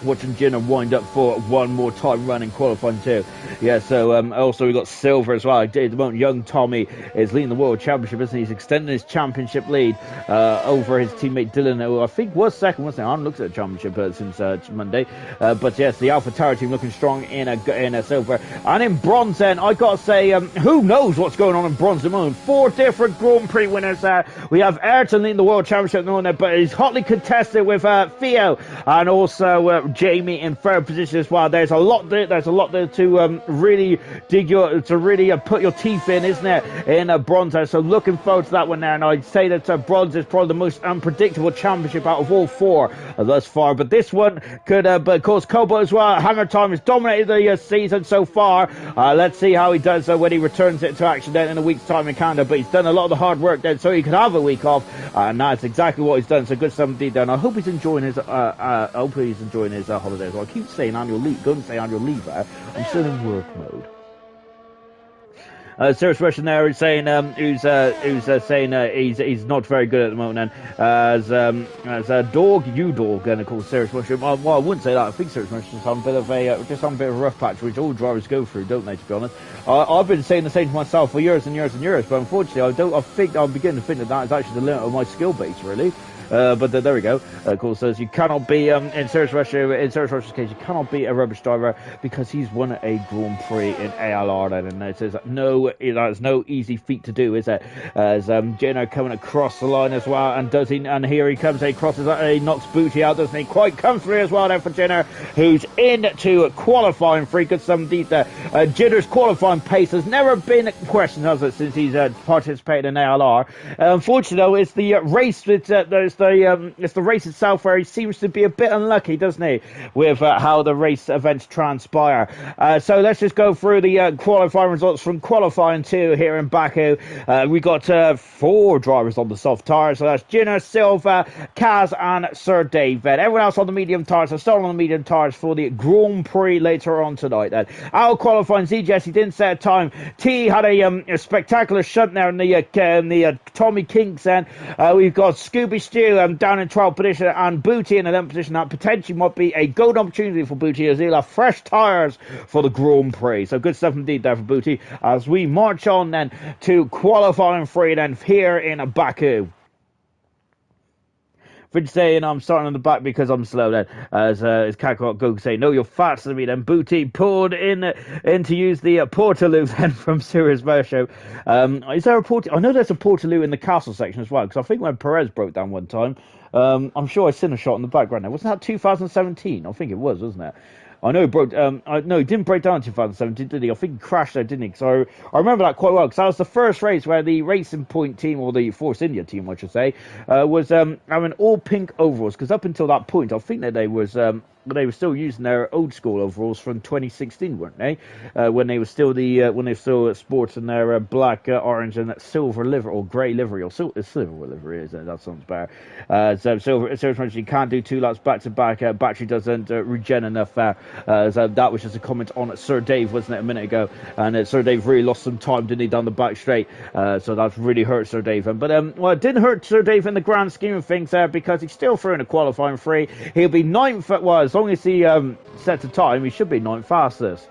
watching Jinner wind up for one more time running qualifying too. Yeah, so also we got silver as well. At the moment, young Tommy is leading the world championship, isn't he? He's extending his championship lead over his teammate Dylan, who I think was second, wasn't he? I haven't looked at the championship since Monday. But yes, the Alpha Tower team looking strong in a silver. And in bronze then, I got to say, who knows what's going on in bronze at the moment. 4 different Grand Prix winners there. We have Ayrton leading the world championship at the moment, but he's hotly contested with Theo and also Jamie in third position as well. There's a lot there to really put your teeth in, isn't it, in bronze there. So looking forward to that one there, and I'd say that bronze is probably the most unpredictable championship out of all 4 thus far, but this one could but of course Cobalt as well. Hammer Time has dominated the season so far. Let's see how he does when he returns it to action then in a week's time in Canada, but he's done a lot of the hard work then, so he could have a week off, and that's exactly what he's done. So good stuff indeed there, and I hope he's enjoying his holidays. Well, I keep saying annual leave. Go and say annual leave there. I'm still in work mode. Serious Russian there is saying he's not very good at the moment. And as a dog, and of course Serious Russian. Well, I wouldn't say that. I think Serious Russian is on a bit of a rough patch, which all drivers go through, don't they? To be honest, I've been saying the same to myself for years and years and years, but unfortunately, I'm beginning to think that is actually the limit of my skill base, really. But there we go. Of course, says you cannot be in Serious Russia's case, you cannot be a rubbish driver because he's won a Grand Prix in ALR. Then, and it says that's no easy feat to do, is it? As Jinner coming across the line as well, and here he comes. He crosses, he knocks Booty out, doesn't he? Quite comfortably as well. Then for Jinner, who's into qualifying free. Good some deep there. Jinner's qualifying pace has never been questioned, has it, since he's participated in ALR. Unfortunately, though, it's the race it's the race itself where he seems to be a bit unlucky, doesn't he, with how the race events transpire. So let's just go through the qualifying results from qualifying 2 here in Baku. We got 4 drivers on the soft tires, so that's Jinner, Silva, Kaz and Sir Dave. Everyone else on the medium tires, so still on the medium tires for the Grand Prix later on tonight then. Out qualifying, ZGS, he didn't set a time. T had a spectacular shunt there in the Tommy Kinks then. We've got Scooby Stew down in 12th position, and Booty in 11th position. That potentially might be a golden opportunity for Booty as he'll have fresh tyres for the Grand Prix. So good stuff indeed there for Booty as we march on then to qualifying 3 then here in Baku. Fridge saying I'm starting on the back because I'm slow then. As Kakarot Go saying, no, you're faster than me then. Booty pulled in to use the Portaloo then from Serious Show. Is there a I know there's a Portaloo in the castle section as well, because I think when Perez broke down one time, I'm sure I seen a shot in the background there. Wasn't that 2017? I think it was, wasn't it? I know he broke. No, he didn't break down in 2017, did he? I think he crashed there, didn't he? So I remember that quite well, because that was the first race where the Racing Point team, or the Force India team, I should say, was having all pink overalls. Because up until that point, I think that they were still using their old school overalls from 2016, weren't they? When they were still sporting their black, orange, and silver livery, or grey livery, or silver livery. That sounds better. So silver, you can't do 2 laps back to back. Battery doesn't regen enough. So that was just a comment on Sir Dave, wasn't it, a minute ago? And Sir Dave really lost some time, didn't he, down the back straight? So that's really hurt Sir Dave. But well, it didn't hurt Sir Dave in the grand scheme of things there, because he's still through in a qualifying 3. He'll be 9th. As long as he sets a time, he should be 9th fastest.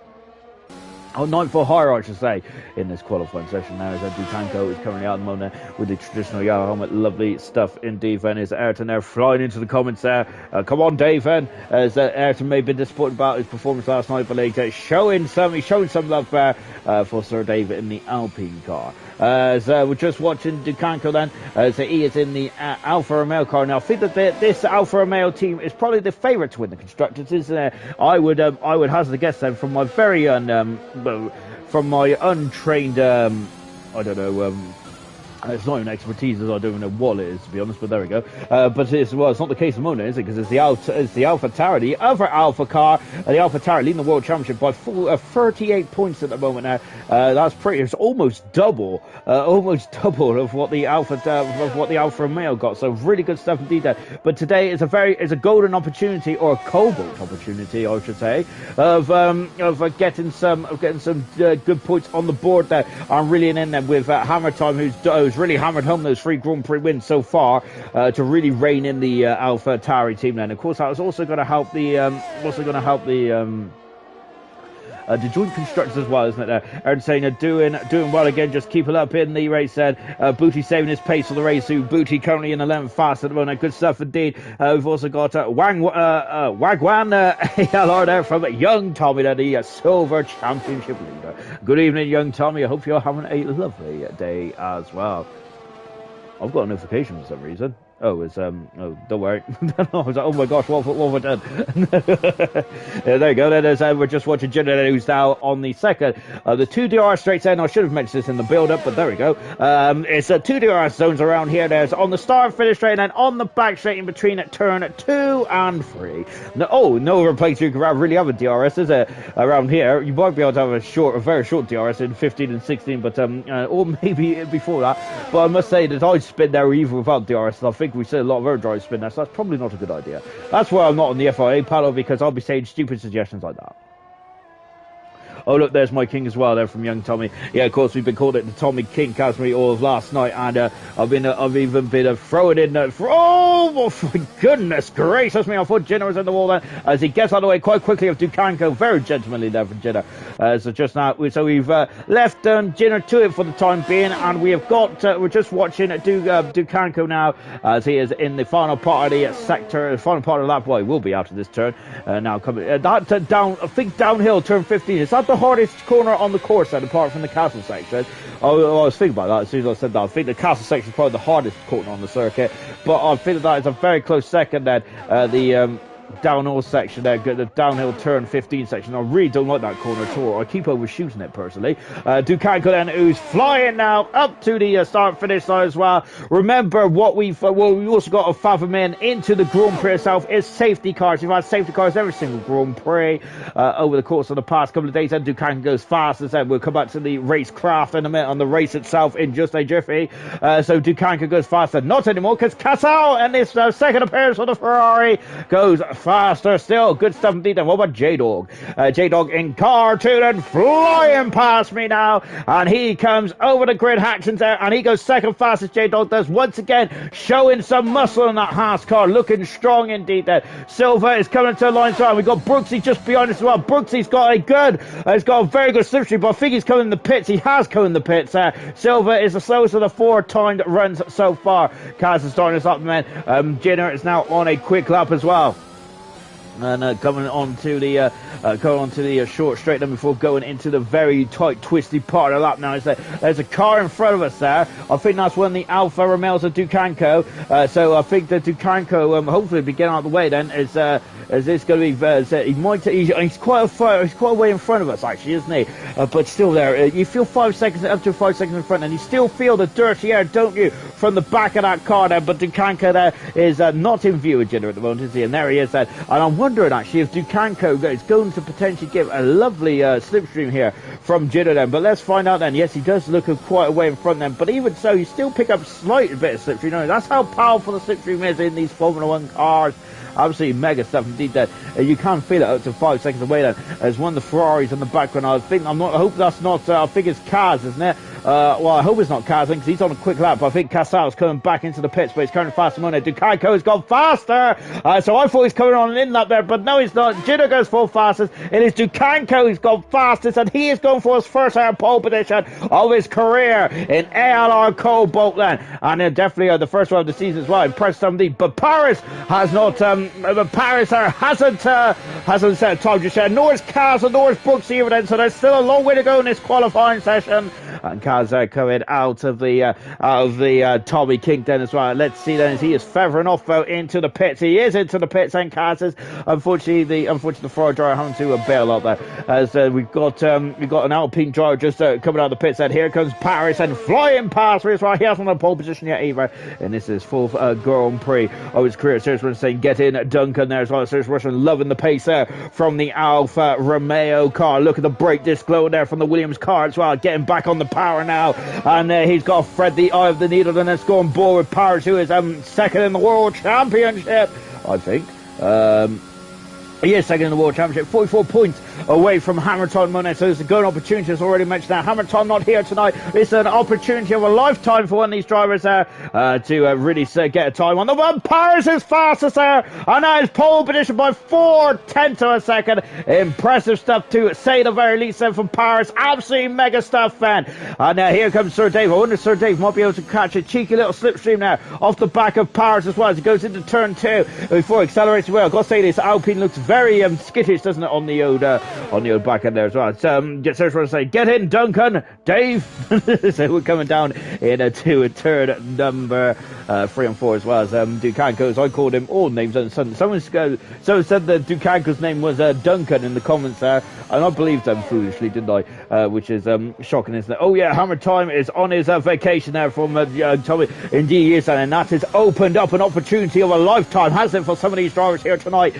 Oh, 9th or higher, I should say, in this qualifying session now, as Dutanko is currently out at the moment with the traditional yellow helmet. Lovely stuff indeed. Then is Ayrton there flying into the comments there. Come on, Dave, then, as Ayrton may have been disappointed about his performance last night, but he's showing some love there for Sir Dave in the Alpine car. So we're just watching Dukanko then. So he is in the Alfa Romeo car now. I think that this Alfa Romeo team is probably the favourite to win the constructors. Isn't it? I would hazard a guess then from my very from my untrained I don't know. It's not even expertise, as I don't even know what it is, to be honest, but there we go. But it's not the case at the moment, is it? Because it's the Alpha Tower, the other Alpha car, the Alpha Tower leading the World Championship by 38 points at the moment now. That's it's almost double of what the Alfa Romeo got. So really good stuff indeed there. But today is a golden opportunity, or a cobalt opportunity, I should say, of getting some good points on the board there. I'm really in there with Hammer Time, who's really hammered home those 3 Grand Prix wins so far to really rein in the Alpha Tauri team. Then, of course, that was also going to help the joint constructors as well, isn't it? Aaron saying doing well again, just keep it up in the race. Booty saving his pace for the race. Booty currently in 11th fast at the moment. Good stuff indeed. We've also got Wagwan Alr there from Young Tommy, the silver championship leader. Good evening, Young Tommy. I hope you're having a lovely day as well. I've got a notification for some reason. Oh, it's don't worry. I was like, oh my gosh, what have I done? Yeah, there you go. We're just watching Jenna, who's now on the second of the 2 DRS straights. And I should have mentioned this in the build-up, but there we go. It's 2 DRS zones around here. There's on the start and finish straight, and then on the back straight in between turn 2 and 3. No other place you can really have a DRS, is it? Around here, you might be able to have a very short DRS in 15 and 16, but or maybe before that. But I must say that I spin there even without DRS, and I think we see a lot of overdrive spin there, so that's probably not a good idea. That's why I'm not on the FIA panel, because I'll be saying stupid suggestions like that. Oh, look, there's my king as well there from Young Tommy. Yeah, of course, we've been calling it the Tommy King Casimir all of last night, and I've even been throwing in oh, for goodness gracious me, I thought Jenner was in the wall there, as he gets out of the way quite quickly of Dukanko. Very gentlemanly there from Jenner. So just now, we've left Jenner to it for the time being, and we have got, we're just watching Dukanko now, as he is in the final part of the sector, the final part of the lap. Well, he will be after this turn. Now coming, down, I think downhill, turn 15. Is that the hardest corner on the course then, apart from the castle section? I was thinking about that as soon as I said that. I think the castle section is probably the hardest corner on the circuit, but I feel that is a very close second then. The downhill section there, the downhill turn 15 section. I really don't like that corner at all. I keep overshooting it personally. Dukanko then, who's flying now up to the start finish line as well. Remember what we also got to fathom into the Grand Prix itself is safety cars. We've had safety cars every single Grand Prix over the course of the past couple of days, and Dukanko goes fast. As I said, we'll come back to the racecraft in a minute, on the race itself in just a jiffy. So Dukanko goes faster, not anymore, because Casal and this second appearance for the Ferrari goes faster still. Good stuff indeed. And what about J-Dog? J-Dog in car 2 and flying past me now, and he comes over the grid Haxton's there, and he goes second fastest. J-Dog does, once again showing some muscle in that Haas car, looking strong indeed there. Silver is coming to the line, so we've got Brooksy just behind us as well. Brooksy's got he's got a very good slipstream, but I think he's coming in the pits. He has come in the pits. Silver is the slowest of the 4 timed runs so far. Kaz is starting us up, man. Jenner is now on a quick lap as well. And coming on to the short straight then, before going into the very tight, twisty part of the lap now. There's a car in front of us there. I think that's one of the Alfa Romeos of Dukanko. So I think that Dukanko hopefully be getting out of the way then. Is this going to be? He's quite a way in front of us actually, isn't he? But still there, you feel 5 seconds, up to 5 seconds in front, and you still feel the dirty air, don't you, from the back of that car there? But Dukanko there is not in view of Jenner at the moment, is he? And there he is then. And I'm wondering actually if Dukanko is going to potentially give a lovely slipstream here from Jenner then. But let's find out then. Yes, he does look quite a way in front then, but even so, you still pick up slight bit of slipstream. That's how powerful the slipstream is in these Formula 1 cars. Absolutely mega stuff indeed that you can feel it up to 5 seconds away then. There's one of the Ferraris in the background. I hope that's not, I think it's Kaz, isn't it? Well, I hope it's not Kaz, because he's on a quick lap. But I think Casal's coming back into the pits, but he's coming faster than Dukanko has gone faster. So I thought he's coming on an in lap there, but no, he's not. Jenner goes full fastest. It is Dukanko who's gone fastest, and he is going for his first pole position of his career in Alr Cobalt then. And definitely the first one of the season as well. Impressed somebody, but Paris has not. Paris hasn't hasn't set a time just yet. Nor is Kaz and nor is Brooks either then, so there's still a long way to go in this qualifying session. And Kaz coming out of the Tommy King then as well. Let's see then as he is feathering off into the pits. He is into the pits, and Kaz is unfortunately the Ferrari driver having to bail out there. As we've got an Alpine driver just coming out of the pits. And here comes Paris and flying past me as well. He hasn't on pole position yet either. And this is full Grand Prix of his career. Serge Russian saying get in Duncan there as well. Serge Russian loving the pace there from the Alfa Romeo car. Look at the brake disc glow there from the Williams car as well. Getting back on the power now. And he's got to thread the eye of the needle. And let's go on board with Paris, who is second in the World Championship, I think. He is second in the World Championship, 44 points away from Hamilton Monet. So it's a good opportunity, as already mentioned now. Hamilton not here tonight. It's an opportunity of a lifetime for one of these drivers there to really get a time on the one. Paris is fastest there, and now is pole position by 4/10 of a second. Impressive stuff to say the very least then from Paris. Absolutely mega stuff, fan. And here comes Sir Dave. I wonder if Sir Dave might be able to catch a cheeky little slipstream there off the back of Paris as well as he goes into turn 2 before accelerating well. I've got to say this Alpine looks very skittish, doesn't it, on the old back end there as well. Serge to say, get in, Duncan, Dave. So we're coming down to a turn number 3 and 4 as well as Ducanco's. I called him all names on Sunday. Someone said that Ducanco's name was Duncan in the comments there, and I believed them foolishly, didn't I? Which is shocking, isn't it? Oh yeah, Hammer Time is on his vacation there from Tommy. Indeed he is, and that has opened up an opportunity of a lifetime, hasn't it, for some of these drivers here tonight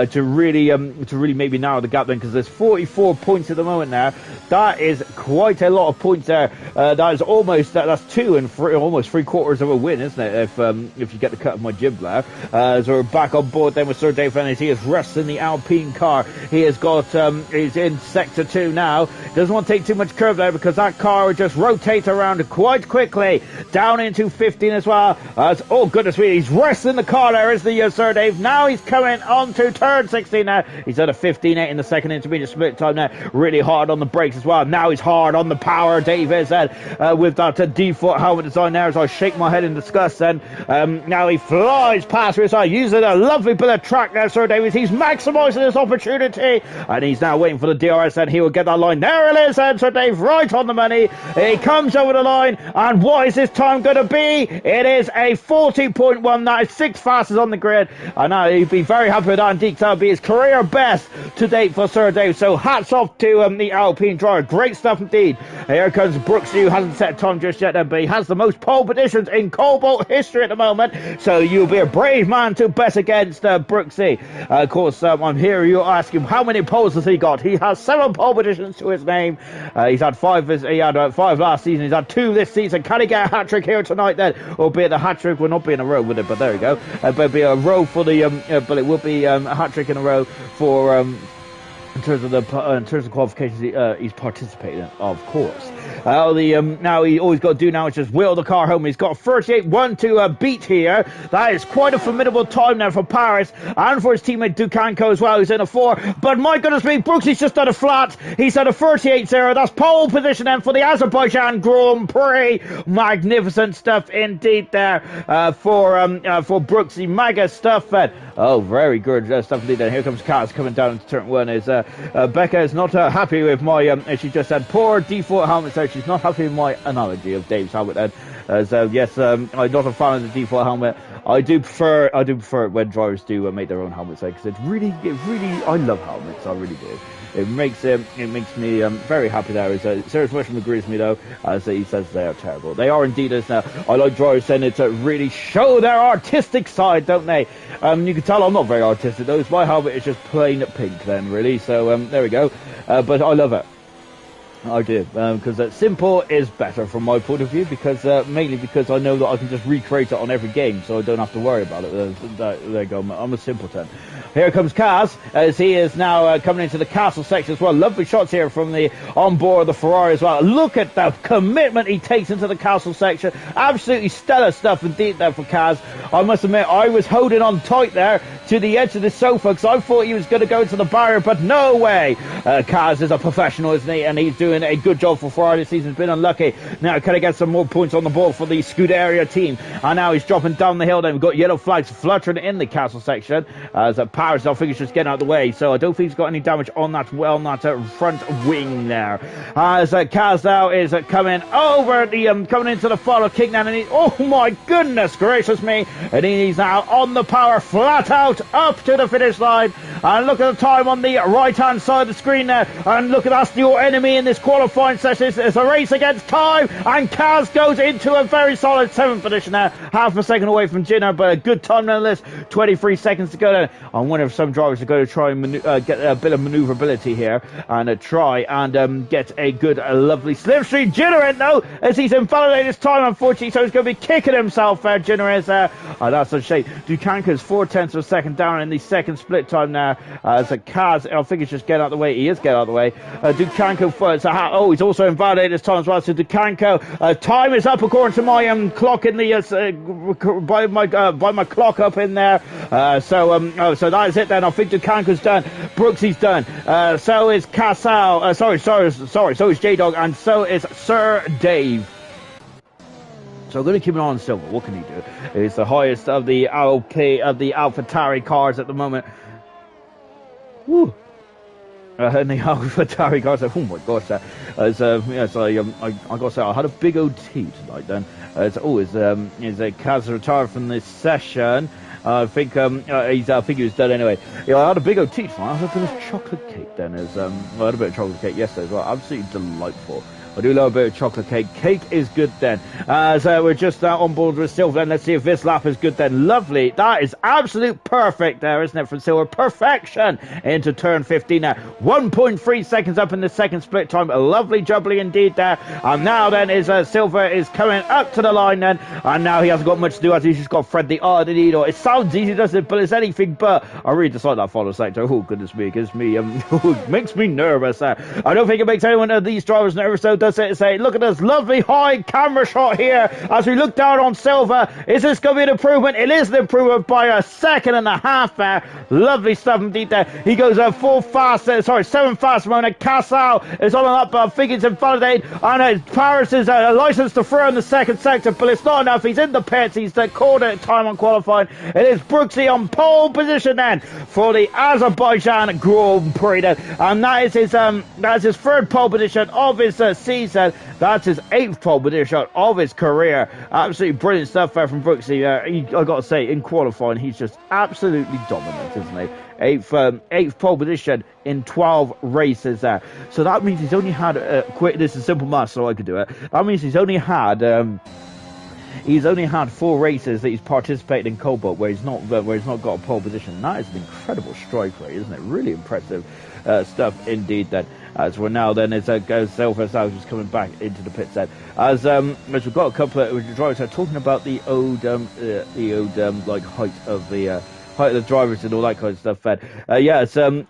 to really maybe narrow the gap then, because there's 44 points at the moment now. That is quite a lot of points there. That is almost that's 2 and 3, almost 3/4 of a win, isn't it? If you get the cut of my jib there. So we're back on board then with Sir Dave Fennis. He is resting the Alpine car. He has got he's in sector 2 now. Doesn't want to take too much curve there because that car would just rotate around quite quickly down into 15 as well. Oh goodness me, he's resting the car there, is the Sir Dave. Now he's coming on to turn 16 now. He's at a 15.8 in the second intermediate split time now. Really hard on the brakes as well. Now he's hard on the power, Dave is with that default helmet design there as I shake my head in disgust then. Now he flies past his eye, using a lovely bit of track there, Sir Davis. He's maximising this opportunity, and he's now waiting for the DRS, and he will get that line. There it is, and Sir Dave right on the money. He comes over the line, and what is this time going to be? It is a 40.1. That is 6 fastest on the grid, and now he'd be very happy with that. Indeed, that would be his career best to date for Sir Dave. So hats off to the Alpine driver. Great stuff indeed. Here comes Brooks, who hasn't set a time just yet, but he has the most pole positions in Cobalt history at the moment. So you'll be a brave man to bet against Brooksy. Of course, I'm here. You ask him how many poles has he got? He has 7 pole positions to his name. He's had 5. He had 5 last season. He's had 2 this season. Can he get a hat trick here tonight? Then, albeit the hat trick will not be in a row with it, but there you go. But it'll be a row for the. But it will be a hat trick in a row for. In terms of qualifications, he's participating, of course. Now all he's got to do now is just wheel the car home. He's got 38.1 to beat here. That is quite a formidable time now for Paris and for his teammate Ducanco as well, who's in a 4. But my goodness me, Brooks is just at a flat. He's at a 38.0. That's pole position then for the Azerbaijan Grand Prix. Magnificent stuff indeed there for Brooksy. Mega stuff. Oh, very good stuff indeed. Then here comes Kaz coming down into turn 1. Is Becca is not happy with my. She just said poor default helmet. So she's not happy with my analogy of Dave's helmet. Then, yes, I'm not a fan of the default helmet. I do prefer it when drivers do make their own helmets, because it really. I love helmets. I really do. It makes me very happy there. Serious Russian agrees with me though, as he says they are terrible. They are indeed. As now, I like drivers saying it to really show their artistic side, don't they? You can tell I'm not very artistic though. My helmet is just plain pink then, really. So there we go. But I love it. I do, because simple is better from my point of view, because mainly because I know that I can just recreate it on every game, so I don't have to worry about it. There you go, I'm a simpleton. Here comes Kaz, as he is now coming into the castle section as well. Lovely shots here from the onboard of the Ferrari as well. Look at the commitment he takes into the castle section. Absolutely stellar stuff indeed there for Kaz. I must admit, I was holding on tight there to the edge of the sofa because I thought he was going to go into the barrier, but no way. Kaz is a professional, isn't he? And he's doing a good job for Ferrari this season. He's been unlucky. Now, can I get some more points on the board for the Scuderia team? And now he's dropping down the hill. Then we've got yellow flags fluttering in the castle section. As Paris, I think he's just getting out of the way. So I don't think he's got any damage on that front wing there. As Kaz now is coming over the coming into the final kick now, and oh my goodness gracious me! And he's now on the power, flat out up to the finish line. And look at the time on the right hand side of the screen there. And look at that's your enemy in this qualifying session. It's a race against time, and Kaz goes into a very solid 7th position there, half a second away from Jinner, but a good time nonetheless. 23 seconds to go there. I wonder if some drivers are going to try and get a bit of maneuverability here and try and get a good, lovely slipstream. Jinner in though, as he's invalidated his time, unfortunately, so he's going to be kicking himself there. Jinner is there. Oh, that's a shame. Dukanka's 4/10 of a second down in the second split time now. As Kaz, I think he's just getting out of the way. He is getting out of the way. Dukanko first. Oh, he's also invalidated his time as well. So Dukanko, time is up according to my clock in the by my clock up in there. So that is it then. I think Dukanko's done. Brooksy's done. So is Casal. Sorry. So is J-Dog, and so is Sir Dave. So I'm going to keep an eye on Silver. What can he do? He's the highest of the AlphaTauri cars at the moment. Woo. And the AlphaTauri cars. Oh my gosh! I got to say I had a big OT tonight. Then is Kaz retired from this session. I think he was done anyway. Yeah, I had a big OT tonight. I had a bit of chocolate cake then. I had a bit of chocolate cake yesterday as well. Absolutely delightful. I do love a bit of chocolate cake. Cake is good then. So we're just on board with Silver then. Let's see if this lap is good then. Lovely. That is absolute perfect there, isn't it, from Silver? Perfection into turn 15 now. 1.3 seconds up in the second split time. A lovely jubbly indeed there. And now then is Silver is coming up to the line then. And now he hasn't got much to do as he's just got to thread the odd needle. It sounds easy, doesn't it? But it's anything but. I really dislike that follow sector. Oh, goodness me. It gives me, it makes me nervous. I don't think it makes anyone of these drivers nervous, though. Does it say, look at this lovely high camera shot here as we look down on Silver. Is this going to be an improvement? It is an improvement by a second and a half there. Lovely stuff indeed there. He goes 7 fast moment. Casal is on and up, but I think it's invalidated. And Paris is licensed to throw in the second sector, but it's not enough. He's in the pits. He's called it time on qualifying. It is Brooksy on pole position then for the Azerbaijan Grand Prix then. And that is his third pole position of his season. That's his 8th pole position of his career. Absolutely brilliant stuff there from Brooksy. I got to say, in qualifying, he's just absolutely dominant, isn't he? 8th pole position in 12 races there. So that means he's only had this is simple maths, so I could do it. That means he's only had 4 races that he's participated in Cobalt where he's not got a pole position. That is an incredible strike rate, isn't it? Really impressive stuff indeed. Then as we're now then as Silver just coming back into the pit set as we've got a couple of drivers talking about the old like height of the drivers and all that kind of stuff.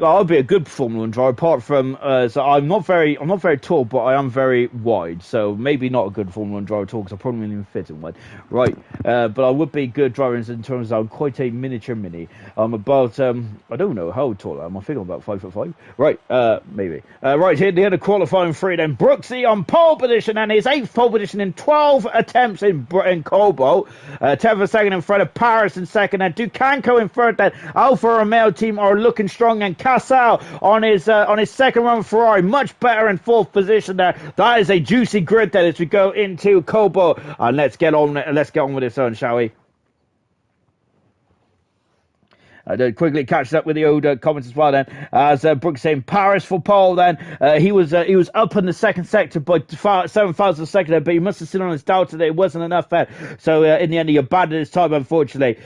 I'll be a good Formula 1 driver. Apart from, so I'm not very tall, but I am very wide. So maybe not a good Formula 1 driver at all, because I probably wouldn't even fit in one. Right, but I would be good drivers in terms of I'm quite a miniature mini. I'm about, I don't know how tall I am. I think I'm about 5'5". Right, maybe. Right here, the end of qualifying 3. Then Brooksy on pole position and his 8th pole position in 12 attempts in Cobalt. 10th of a second in front of Paris in second, and Dukanko in third. That Alfa Romeo team are looking strong, and Casal on his second run Ferrari much better in 4th position there. That is a juicy grid then as we go into Cobalt, and let's get on with this one, shall we? I quickly catch up with the old comments as well then. As Brooks saying Paris for pole then. He was up in the second sector by 7 thousandths of a second, but he must have seen on his delta that it wasn't enough there. So in the end he abandoned his time, unfortunately.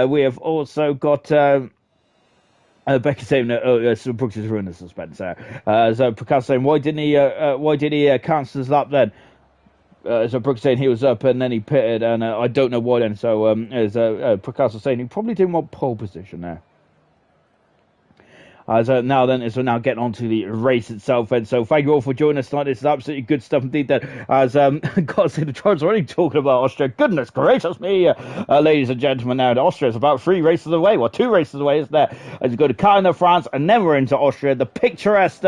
We have also got Becky saying so Brooks is ruining the suspense there. So Picasso saying why did he cancel his lap then? So Brooks saying he was up and then he pitted, and I don't know why then. So as Picasso saying he probably didn't want pole position there. Now then, as we're now getting on to the race itself. And so thank you all for joining us tonight. This is absolutely good stuff indeed. Then, as got to say, the Trojans are already talking about Austria. Goodness gracious me, ladies and gentlemen. Now, Austria is about 3 races away. Well, 2 races away, isn't there? As we go to Canada, France, and then we're into Austria. The picturesque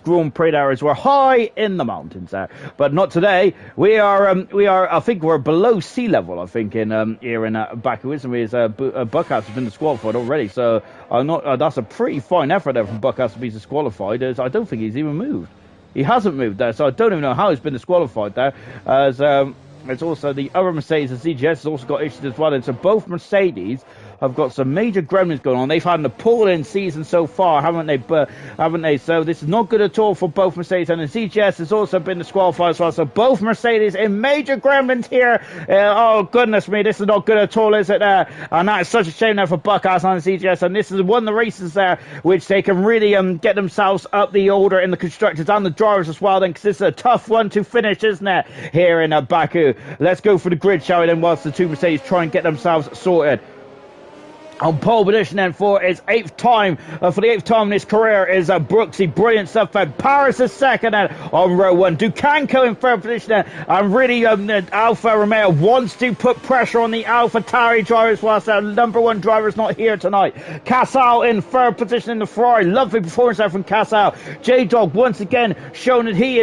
Grand Prix there is we're high in the mountains there, but not today. We are. I think we're below sea level. I think in here in Baku, isn't we? Buckhouse has been disqualified already, so I'm not. That's a pretty fine effort there from Buckhouse to be disqualified. As I don't think he's even moved. He hasn't moved there, so I don't even know how he's been disqualified there. As it's also the other Mercedes, the ZGS has also got issues as well, and so both Mercedes have got some major gremlins going on. They've had an appalling season so far, haven't they? So this is not good at all for both Mercedes, and the ZGS has also been disqualified as well. So both Mercedes in major gremlins here. Oh goodness me, this is not good at all, is it? And that is such a shame now for Buckhouse and the ZGS. And this is one of the races there which they can really get themselves up the order in the constructors and the drivers as well. Then, because this is a tough one to finish, isn't it? Here in Baku. Let's go for the grid, shall we? Then, whilst the 2 Mercedes try and get themselves sorted. On pole position then for his 8th time, for the 8th time in his career is Brooksy. Brilliant stuff there. Paris is second then on row 1. Dukanko in 3rd position then. And really Alfa Romeo wants to put pressure on the AlphaTauri drivers whilst their number 1 driver is not here tonight. Casal in 3rd position in the Ferrari. Lovely performance there from Casal. J-Dog once again showing that he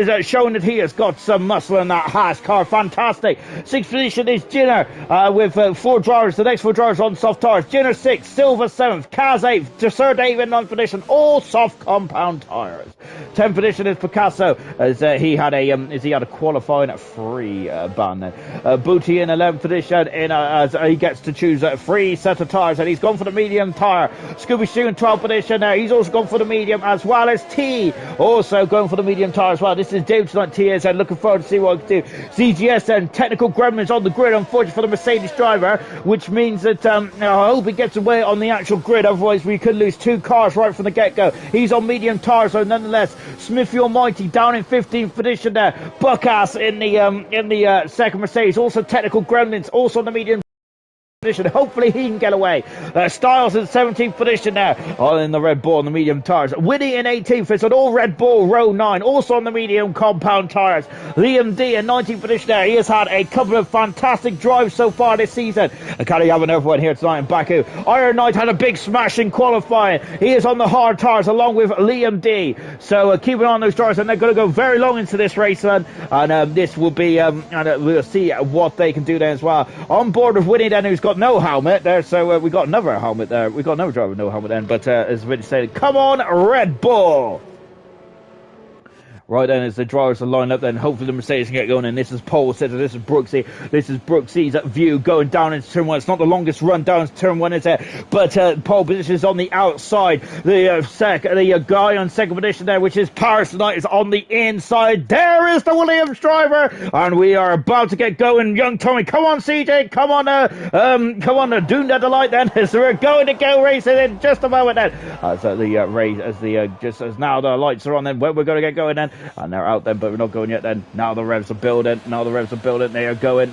has got some muscle in that Haas car. Fantastic. 6th position is Ginner with 4 drivers. The next 4 drivers on soft tires. Ginner 6th, Silver 7th, Kaz 8th, Sir David 9th position, all soft compound tyres. 10th position is Picasso, as he had a qualifying free ban then. Booty in 11th position as he gets to choose a free set of tyres, and he's gone for the medium tyre. Scooby Shoo in 12th position there, he's also gone for the medium, as well as T also going for the medium tyre as well. This is David tonight, T is looking forward to see what he can do. ZGS and technical gremlins on the grid, unfortunately for the Mercedes driver, which means that I hope he gets away on the actual grid, otherwise we could lose 2 cars right from the get-go. He's on medium tyres, so nonetheless, Smithy Almighty down in 15th position there. Buckass in the second Mercedes, also technical gremlins, also on the medium position. Hopefully he can get away. Styles in 17th position there, all in the Red Bull on the medium tyres. Winnie in 18th, it's an all Red Bull row 9, also on the medium compound tyres. Liam D in 19th position there. He has had a couple of fantastic drives so far this season. And can he have another one here tonight in Baku? Iron Knight had a big smash in qualifying. He is on the hard tyres along with Liam D. So keep an eye on those tyres, and they're going to go very long into this race, and this will be and we'll see what they can do there as well. On board with Winnie then, who's got no helmet there, so we got another helmet there. We got another driver with no helmet then, but as Vinny said, come on Red Bull! Right then, as the drivers are lined up, then hopefully the Mercedes can get going. And this is Paul said, this is Brooksy. This is Brooksy's view going down into turn 1. It's not the longest run down to turn 1, is it? But pole position is on the outside. The guy on second position there, which is Paris tonight, is on the inside. There is the Williams driver, and we are about to get going. Young Tommy, come on, CJ, come on, Doon that delight then, as we're going to go racing in just a moment then. So the race, just as now the lights are on, then we're going to get going then. And they're out then, but we're not going yet then. Now the revs are building. They are going.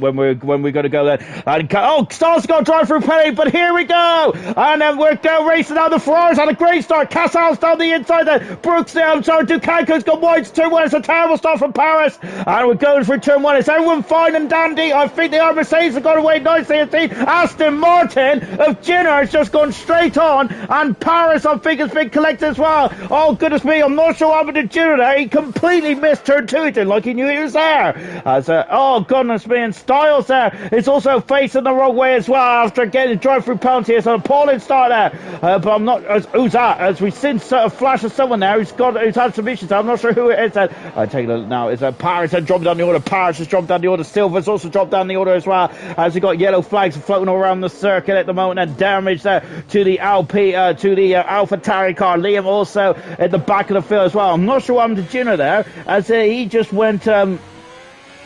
When we're going to go then. And Star's got to drive through Penny, but here we go. And then we're going racing down. The Ferrari's had a great start. Cassal's down the inside then. Brooks down. So Dukanko's got wide to turn 1. It's a terrible start from Paris. And we're going for turn 1. Is everyone fine and dandy? I think they are. Mercedes have got away nicely. Aston Martin of Ginner has just gone straight on. And Paris, I think, has been collected as well. Oh, goodness me. I'm not sure what happened to Ginner. He completely missed turn 2. He didn't like he knew he was there. Oh goodness me, and Styles there is also facing the wrong way as well after getting a drive-through penalty. It's an appalling start there. But I'm not. Who's that? As we've seen a flash of someone there who's had some issues. I'm not sure who it is. I take a look now. It's Paris has dropped down the order. Paris has dropped down the order. Silver's also dropped down the order as well. As we got yellow flags floating all around the circuit at the moment, and damage there to the AlphaTauri car. Liam also at the back of the field as well. I'm not sure what happened to Ginner there, as he just went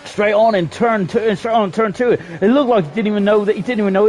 straight on in turn two. It looked like he didn't even know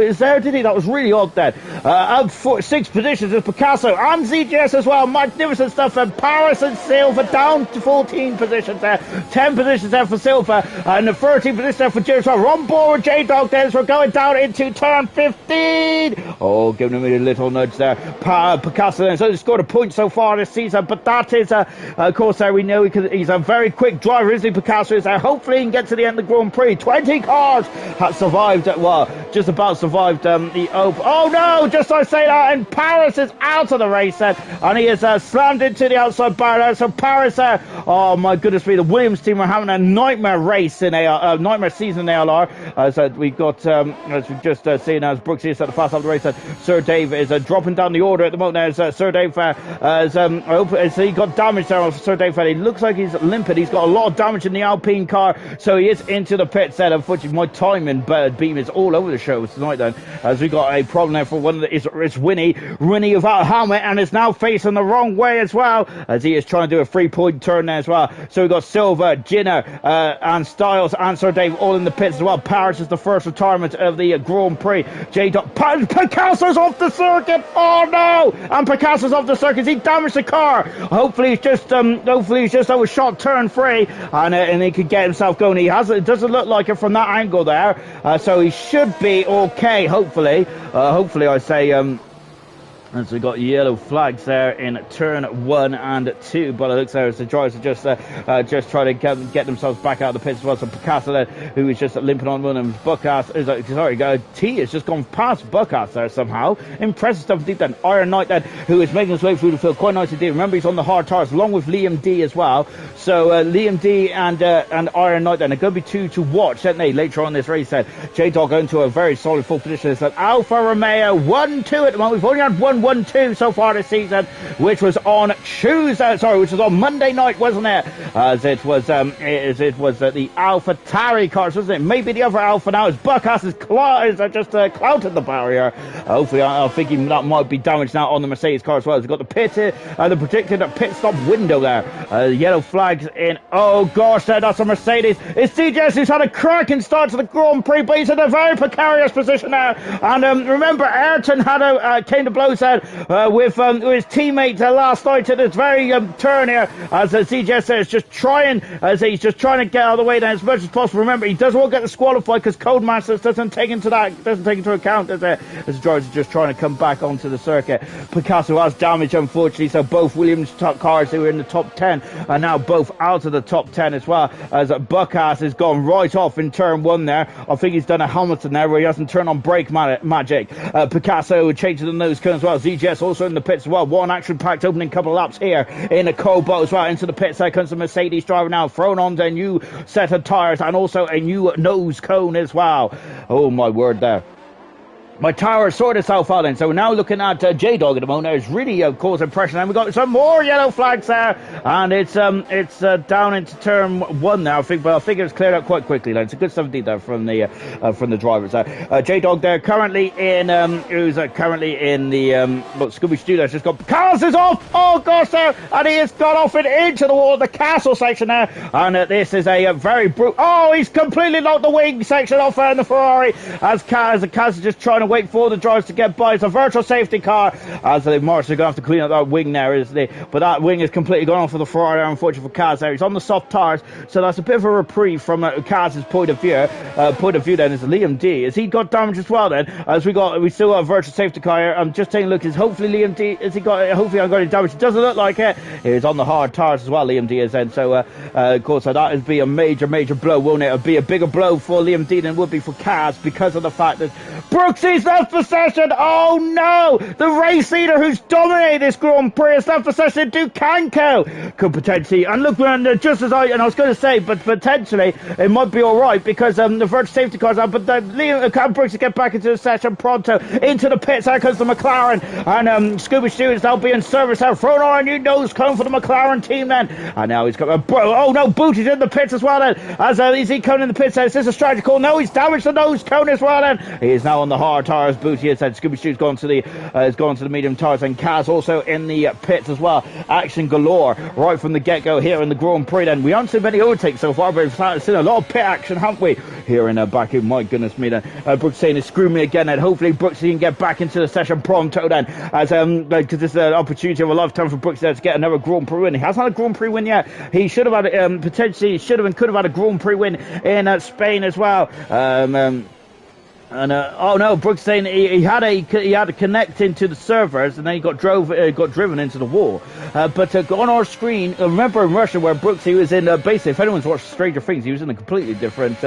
it was there, did he? That was really odd then. Up 6 positions is Picasso and ZGS as well. Magnificent stuff. And Paris and Silva down to 14 positions there. 10 positions there for Silva. And the 13 positions there for James. We're on board with J-Dog there as we're going down into turn 15. Oh, giving him a little nudge there. Picasso then. So he scored a point so far this season. But that is, of course, there we know he's a very quick driver, isn't he? Picasso is there. Hopefully he can get to the end of the Grand Prix. 20 cars have survived, just about survived the Open. Oh no, just I say that, and Paris is out of the race then, and he is slammed into the outside barrier. So Paris there, oh my goodness me, the Williams team are having a nightmare race in nightmare season in ALR. As we got, as we just seen, as Brooks is at the fast half of the race, Sir Dave is dropping down the order at the moment. As Sir Dave, as he got damaged there, Sir Dave, he looks like he's limping. He's got a lot of damage in the Alpine car, so he is into the pits there. Unfortunately, my timing beam is all over the show tonight then, as we got a problem there for one of the, it's Winnie without a helmet, and is now facing the wrong way as well, as he is trying to do a 3-point turn there as well. So we got Silva, Jenner, and Styles and Sir Dave all in the pits as well. Paris is the first retirement of the Grand Prix. Picasso's off the circuit. Oh no! And Picasso's off the circuit. He damaged the car. Hopefully he's just overshot turn 3, and he could get himself going. It doesn't look like it from that angle there, so he should be okay. Hopefully I say. As we got yellow flags there in turn 1 and 2, but it looks like the drivers are just trying to get themselves back out of the pits as well. So Picasso there, who is just limping on one of them. Buckas is T has just gone past Buckas there somehow. Impressive stuff deep then. Iron Knight then, who is making his way through the field quite nicely deep. Remember, he's on the hard tires along with Liam D as well. So Liam D and Iron Knight then are going to be two to watch, aren't they, later on this race then. J-Dog going to a very solid full position. It's Alfa Romeo 1-2 at the moment. We've only had 1-1-2 so far this season, which was on Monday night, wasn't it? As it was the Alpha Tari cars, wasn't it? Maybe the other Alpha now is Buckas is just clouted the barrier. Hopefully, I'm thinking that might be damaged now on the Mercedes car as well. We've got the the predicted pit stop window there. Yellow flags in. Oh gosh, that's a Mercedes. It's DJS who's had a cracking start to the Grand Prix, but he's in a very precarious position now. And remember, Ayrton had came to blows out with his teammate last night at this very turn here, as CJ says, he's just trying to get out of the way then as much as possible. Remember, he doesn't want to get disqualified because Codemasters doesn't take into account as the drivers are just trying to come back onto the circuit. Picasso has damage, unfortunately, so both Williams cars who were in the top 10 are now both out of the top 10 as well, as Buckas has gone right off in turn 1 there. I think he's done a Hamilton there where he hasn't turned on brake magic. Picasso changing the nose cone as well. ZGS also in the pits as well. One action-packed opening couple of laps here in a Cobalt as well. Into the pits there comes the Mercedes driver now, thrown on a new set of tyres and also a new nose cone as well. Oh my word there. My tower sorted itself out then. So we're now looking at J-Dog at the moment. It's really causing pressure. And we've got some more yellow flags there. And it's down into turn 1 now. I think it's cleared out quite quickly. Like, it's a good stuff indeed there from the drivers. J-Dog there currently in who's currently in the Scooby Stew there's just got cars is off. Oh gosh there, and he has gone off and into the wall of the castle section there. And this is a very brutal. Oh, he's completely knocked the wing section off there in the Ferrari as the Kaz is just trying to wait for the drivers to get by. It's a virtual safety car as the Marshals are going to have to clean up that wing there, isn't they? But that wing is completely gone off for the Ferrari, unfortunately for Kaz there. He's on the soft tires, so that's a bit of a reprieve from Kaz's point of view then is Liam D. Has he got damage as well then? As we still got a virtual safety car here. I'm just taking a look. Hopefully Liam D, hopefully I've got any damage. It doesn't look like it. He's on the hard tires as well, Liam D is then. So of course that would be a major blow, won't it? It would be a bigger blow for Liam D than it would be for Kaz, because of the fact that Brooksy's left possession. Oh no! The race leader who's dominated this Grand Prix has left possession to Kanko. Could potentially, and look, just as I was going to say, but potentially it might be alright because the virtual safety car's out, but Liam Brooks to get back into the session pronto, into the pits. There comes the McLaren, and Scuba Stewart's now being serviced out, thrown on a new nose cone for the McLaren team then, and now he's got oh no, Booty's in the pits as well then, as is he coming in the pits? Is this a strategy call? No, he's damaged the nose cone as well then. He is now on the hard tires. Booty has said Scooby-Stoo's gone to the medium tires, and Kaz also in the pits as well. Action galore right from the get-go here in the Grand Prix. Then we haven't seen many overtakes so far, but we've seen a lot of pit action, haven't we? Here in Baku, my goodness me. Then Brooks saying it's screw me again, and hopefully Brooks can get back into the session pronto. Then as because this is an opportunity of a lifetime for Brooks there to get another Grand Prix win. He hasn't had a Grand Prix win yet. He should have had potentially should have and could have had a Grand Prix win in Spain as well. Oh no, Brooks saying he had to connect into the servers, and then he got driven into the wall. But on our screen, remember in Russia where Brooks, he was in basically, if anyone's watched Stranger Things, he was in a completely different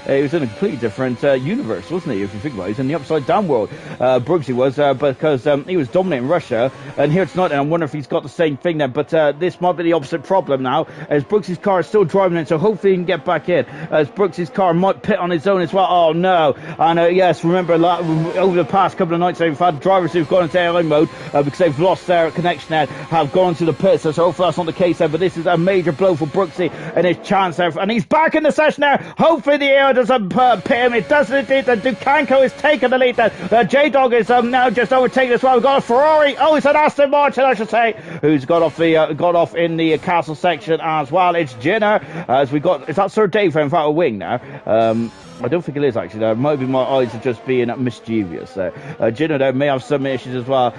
universe, wasn't he? If you think about it, he's in the upside down world. Brooksy was because he was dominating Russia, and here tonight, and I wonder if he's got the same thing then. But this might be the opposite problem now, as Brooksy's car is still driving in, so hopefully he can get back in. As Brooksy's car might pit on his own as well. Oh no! And yes, remember over the past couple of nights, we've had drivers who've gone into airline mode because they've lost their connection there, have gone to the pits. So hopefully that's not the case there. But this is a major blow for Brooksy and his chance there, and he's back in the session now. Hopefully the air doesn't pit him. It doesn't indeed. Dukanko is taking the lead. J-Dog is now just overtaken as well. We've got a Ferrari. Oh, it's an Aston Martin, I should say, who's got off in the castle section as well. It's Jenner. As we got, is that Sir Dave in front of wing now? I don't think it is actually. Maybe my eyes are just being mischievous. Jenner there may have some issues as well.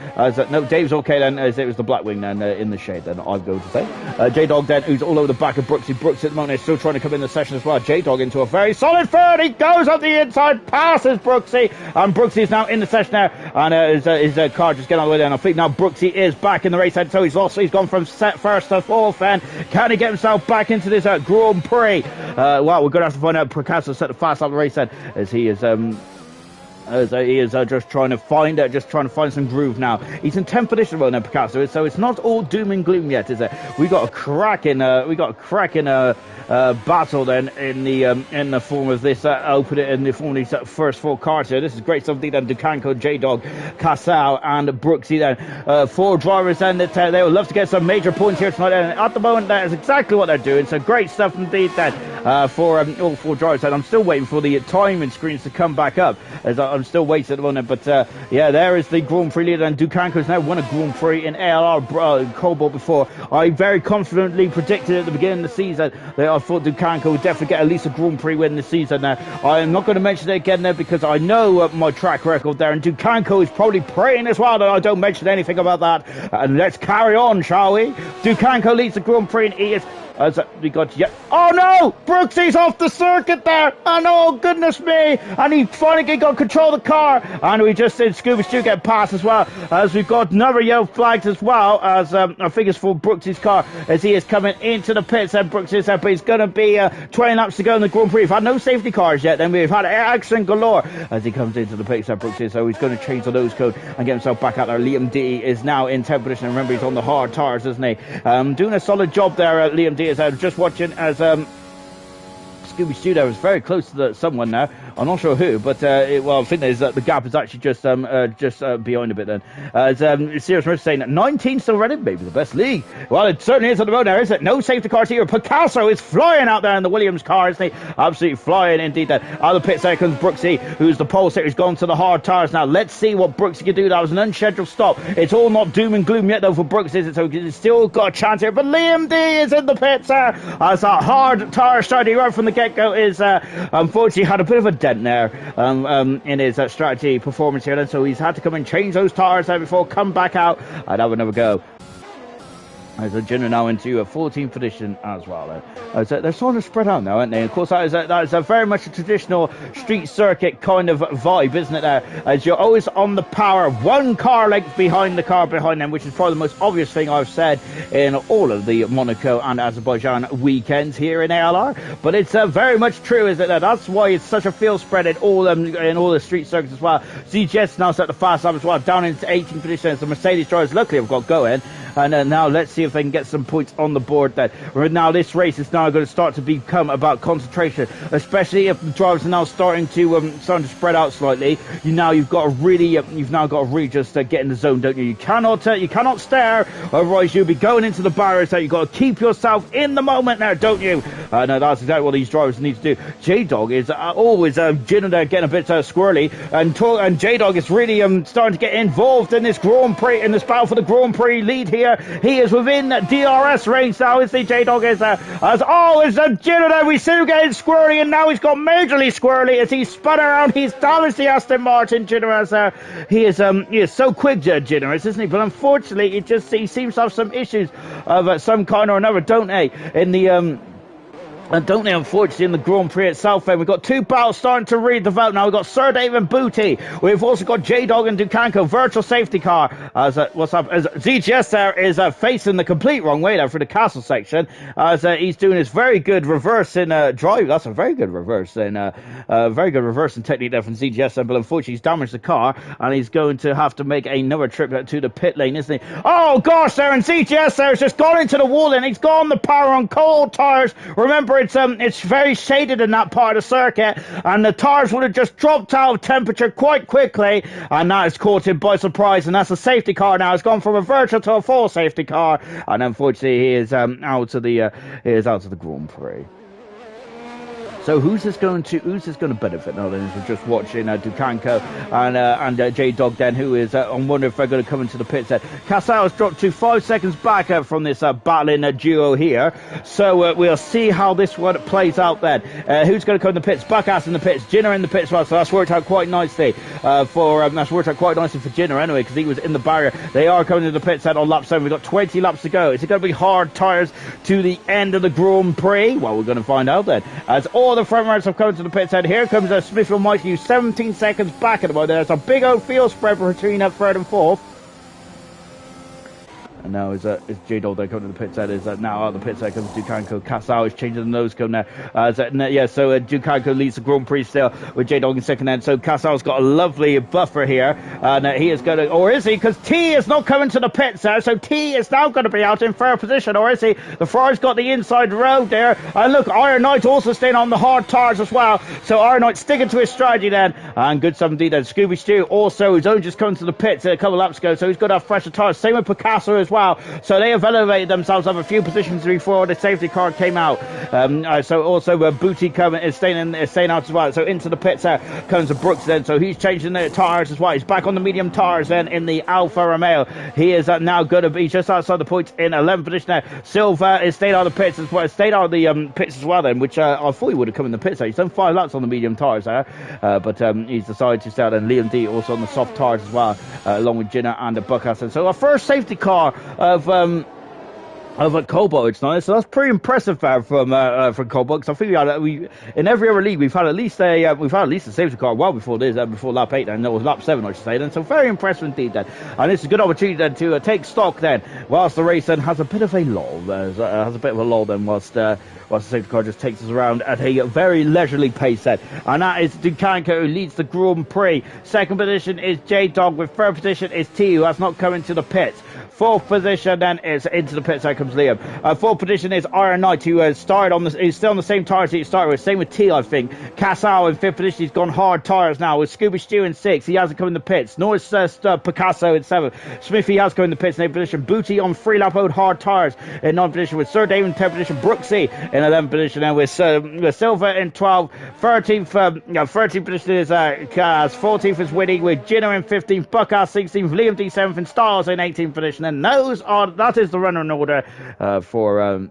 No, Dave's okay then. As it was the black wing then in the shade. Then I'm going to say J-Dog then, who's all over the back of Brooksy. Brooks at the moment is still trying to come in the session as well. J-Dog into a very solid third. He goes up the inside, passes Brooksy, and Brooksy is now in the session now, and his car just getting all the way down. I think now Brooksy is back in the race, and so he's lost. So he's gone from first to fourth, and can he get himself back into this Grand Prix? Well, we're going to have to find out. Picasso set the fast up the race then, as he is just trying to find some groove now. He's in 10th position right now, Picasso, so it's not all doom and gloom yet, is it? We got a cracking battle then in the form of this in the form of these first four cars here. This is great stuff. Then Dukanko, J-Dog, Casal, and Brooksy then. Four drivers then that they would love to get some major points here tonight, and at the moment that is exactly what they're doing. So great stuff indeed then for all four drivers. And I'm still waiting for the timing screens to come back up, as I'm still waiting at the moment. But yeah, there is the Grand Prix leader, and Dukanko's now won a Grand Prix in Alr Cobalt before. I very confidently predicted at the beginning of the season that I thought Dukanko would definitely get at least a Grand Prix win this season. I am not going to mention it again there because I know my track record there, and Dukanko is probably praying as well that I don't mention anything about that. And let's carry on, shall we? Dukanko leads the Grand Prix, and he is we got oh no, Brooksy's off the circuit there, and oh goodness me, and he finally got control of the car, and we just did Scooby-Stu get past as well, as we've got another yellow flags as well, as I think it's for Brooksy's car, as he is coming into the pits, and Brooks is there, but he's going to be 20 laps to go in the Grand Prix. We've had no safety cars yet, then we've had action galore as he comes into the pits, Brooks, so he's going to change the nose code and get himself back out there. Liam D is now in 10th position, remember he's on the hard tires, isn't he? Doing a solid job there, Liam D. I was just watching as Scooby-Stu there was very close to someone now. I'm not sure who, but well, I think there's the gap is actually just behind a bit then. Serious Rich saying that 19 still running, maybe the best league. Well, it certainly is on the road now, isn't it? No safety cars here. Picasso is flying out there in the Williams car, isn't he? Absolutely flying indeed. Out of the pit seconds, Brooksy, who's the pole sitter, has gone to the hard tires now. Let's see what Brooksy can do. That was an unscheduled stop. It's all not doom and gloom yet though for Brooks, is it? So he's still got a chance here. But Liam D is in the pits as that hard tire strategy right from the get-go is unfortunately had a bit of a dent there in his strategy performance here, and so he's had to come and change those tires there before come back out and have another go. As a Jenner now into a 14th position as well. So they're sort of spread out now, aren't they? Of course, that is a very much a traditional street circuit kind of vibe, isn't it? As you're always on the power, one car length behind the car behind them, which is probably the most obvious thing I've said in all of the Monaco and Azerbaijan weekends here in ALR. But it's very much true, isn't it? That's why it's such a field spread in all the street circuits as well. ZGS now set the fast lap as well, down into 18th position. As the Mercedes drivers luckily have got going. And now let's see if they can get some points on the board then. Now this race is now going to start to become about concentration, especially if the drivers are now starting to spread out slightly. You've now got to really just get in the zone, don't you? You cannot stare, otherwise you'll be going into the barriers. So you've got to keep yourself in the moment now, don't you? No, that's exactly what these drivers need to do. J-Dog is always getting a bit squirrely, and J-Dog is really starting to get involved in this Grand Prix, in this battle for the Grand Prix lead here. He is within DRS range now, is the J-Dog is J-Dog, we see him getting squirrely, and now he's got majorly squirrely as he's spun around. He's damaged the Aston Martin. Generous, he is so quick, Generous, isn't he? But unfortunately, he seems to have some issues of some kind or another, don't they? In the unfortunately, in the Grand Prix itself, then we've got two battles starting to read the vote now. We've got Sir Dave and Booty. We've also got J-Dog and Dukanko, virtual safety car. As ZGS there is facing the complete wrong way there for the castle section, as he's doing his very good reverse in drive. That's a very good reverse in technique there from ZGS there, but unfortunately he's damaged the car, and he's going to have to make another trip to the pit lane, isn't he? Oh gosh, there, and ZGS there has just gone into the wall, and he's gone the power on cold tires. Remember, it's very shaded in that part of the circuit, and the tires would have just dropped out of temperature quite quickly, and that has caught him by surprise, and that's a safety car now. It's gone from a virtual to a full safety car, and unfortunately he is out of the Grand Prix. So who's this going to benefit now then? We're just watching Dukanko and J-Dog then, who is I wonder if they're going to come into the pits then. Casal has dropped to 5 seconds back from this battling duo here. So we'll see how this one plays out then. Who's going to come in the pits? Buckass in the pits, Jinner in the pits as well. So that's worked out quite nicely for Jinner anyway, because he was in the barrier. They are coming into the pits then on lap 7. We've got 20 laps to go. Is it going to be hard tyres to the end of the Grand Prix? Well, we're going to find out then. As all the front runners have come to the pits head. Here comes Smithfield Mikey, 17 seconds back at the moment. There's a big old field spread between third and fourth. And now is J-Dog there coming to the pits head. Is now out of the pits head comes Dukanko. Casal is changing the nose cone there. So Dukanko leads the Grand Prix still with J-Dog in second end. So Casal's got a lovely buffer here. And he is going to, or is he? Because T is not coming to the pits there. So T is now going to be out in third position, or is he? The Fry's got the inside road there. And look, Iron Knight also staying on the hard tires as well. So Iron Knight sticking to his strategy then. And good 7D then. Scooby Stew also, who's only just come to the pits a couple of laps ago. So he's got to have fresher tires. Same with Picasso as well. So they have elevated themselves up a few positions before the safety car came out. So also Booty is staying out as well. So into the pits comes Brooks then. So he's changing the tires as well. He's back on the medium tires then in the Alfa Romeo. He is now going to be just outside the points in 11th position there. Silva is staying out of the pits as well. Stayed out of the pits as well then, which I thought he would have come in the pits. He's done 5 laps on the medium tires there, but he's decided to stay out. And Liam D also on the soft tires as well, along with Jinner and the Buckhassan. So our first safety car of Cobalt tonight, so that's pretty impressive from Cobalt. Because I think we in every other league we've had at least a safety car well before this, before lap 8, and it was lap 7 I should say. Then so very impressive indeed then, and it's a good opportunity then to take stock then whilst the race then has a bit of a lull. Whilst the safety car just takes us around at a very leisurely pace then, and that is Dukanko who leads the Grand Prix. Second position is J-Dog, with third position is T, who has not come into the pits. Fourth position then is into the pits. There comes Liam. Fourth position is Iron Knight, who is still on the same tires that he started with. Same with T, I think. Casal in fifth position. He's gone hard tires now with Scooby Stew in sixth. He hasn't come in the pits. Nor is Picasso in seventh. Smithy has come in the pits in eighth position. Booty on 3 lap old hard tires in ninth position, with Sir Dave in 10th position. Brooksy in 11th position, and with Silva in 12th. 13th position is Kaz. 14th is Winnie, with Jinner in 15th. Buckass 16th. Liam D 7th, and Stars in 18th position. And that is the runner in order for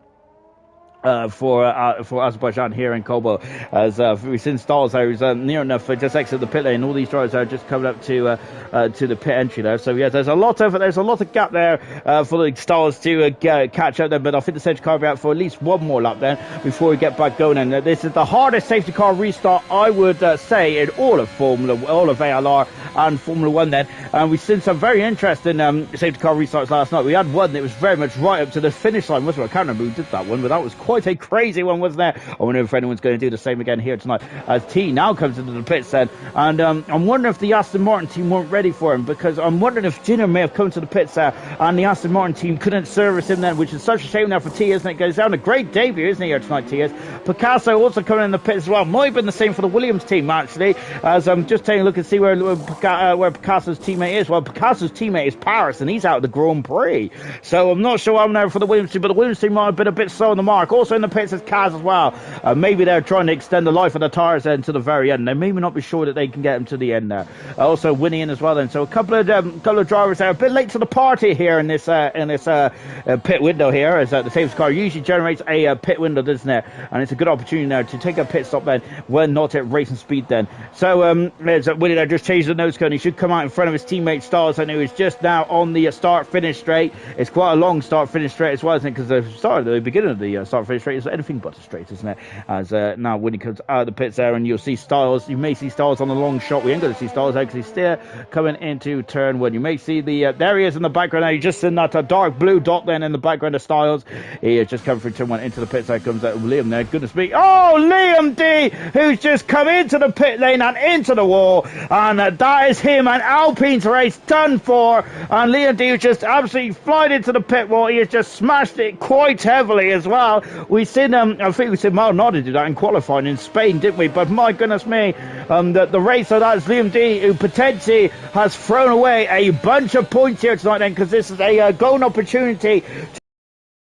Azerbaijan here in Cobalt, as we've seen Stars there who's near enough just exit the pit lane. All these drivers are just coming up to the pit entry there. So yeah, there's a lot of gap there for the Stars to catch up there. But I think the safety car will be out for at least one more lap then before we get back going. And this is the hardest safety car restart I would say in all of ALR, and Formula One then. And we've seen some very interesting safety car restarts last night. We had one that was very much right up to the finish line, wasn't it? I can't remember who did that one, but that was quite a crazy one, wasn't there? I wonder if anyone's going to do the same again here tonight, as T now comes into the pits then. And I'm wondering if the Aston Martin team weren't ready for him, because I'm wondering if Gino may have come to the pits there and the Aston Martin team couldn't service him then, which is such a shame now for T, isn't it? Goes down a great debut, isn't he, here tonight, T is. Picasso also coming in the pits as well. Might have been the same for the Williams team, actually, as I'm just taking a look and see where Picasso's teammate is. Well, Picasso's teammate is Paris, and he's out of the Grand Prix. So I'm not sure I'm there for the Williams team, but the Williams team might have been a bit slow on the mark. Also in the pits is Kaz as well. Maybe they're trying to extend the life of the tyres then to the very end. They may not be sure that they can get him to the end there. Also Winnie in as well then. So a couple of drivers there, a bit late to the party here in this pit window here, as the safety car usually generates a pit window, doesn't it? And it's a good opportunity now to take a pit stop then when not at racing speed then. So there's Winnie there, just changed the nose cone. He should come out in front of his teammate Stars, and he was just now on the start-finish straight. It's quite a long start-finish straight as well, isn't it? Because the beginning of the start-finish straight is anything but a straight, isn't it? As now Winnie comes out of the pits there, and you'll see Styles. You may see Styles on the long shot. We ain't going to see Styles actually still coming into turn one. You may see there he is in the background now. You just seen that dark blue dot then in the background of Styles. He has just come through turn one into the pits. There comes Liam there. Goodness me. Oh, Liam D, who's just come into the pit lane and into the wall. And that is him, and Alpine's race done for. And Liam D just absolutely flied into the pit wall. He has just smashed it quite heavily as well. We've seen, I think we said Maldonado do that in qualifying in Spain, didn't we? But my goodness me, the race of that is Liam D, who potentially has thrown away a bunch of points here tonight then, because this is a golden opportunity to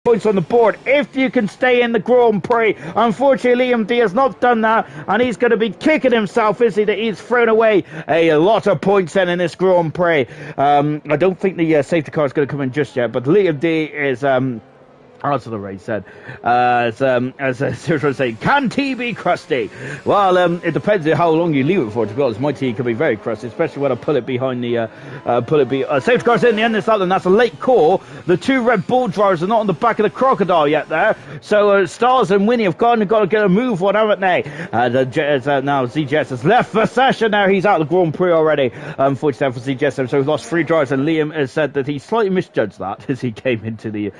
points on the board if you can stay in the Grand Prix. Unfortunately, Liam D has not done that, and he's going to be kicking himself, is he, that he's thrown away a lot of points then in this Grand Prix. I don't think the safety car is going to come in just yet, but Liam D is answer the race then. As Cyril say, can tea be crusty? Well, it depends on how long you leave it for, to be honest. My tea can be very crusty, especially when I pull it behind the safety car's in the end of this lap, and that's a late call. The two Red Bull drivers are not on the back of the crocodile yet there, so Stars and Winnie have got to get a move on, haven't they? Now ZJS has left the session now. He's out of the Grand Prix already, unfortunately for ZJS, so we've lost 3 drivers, and Liam has said that he slightly misjudged that as he came into the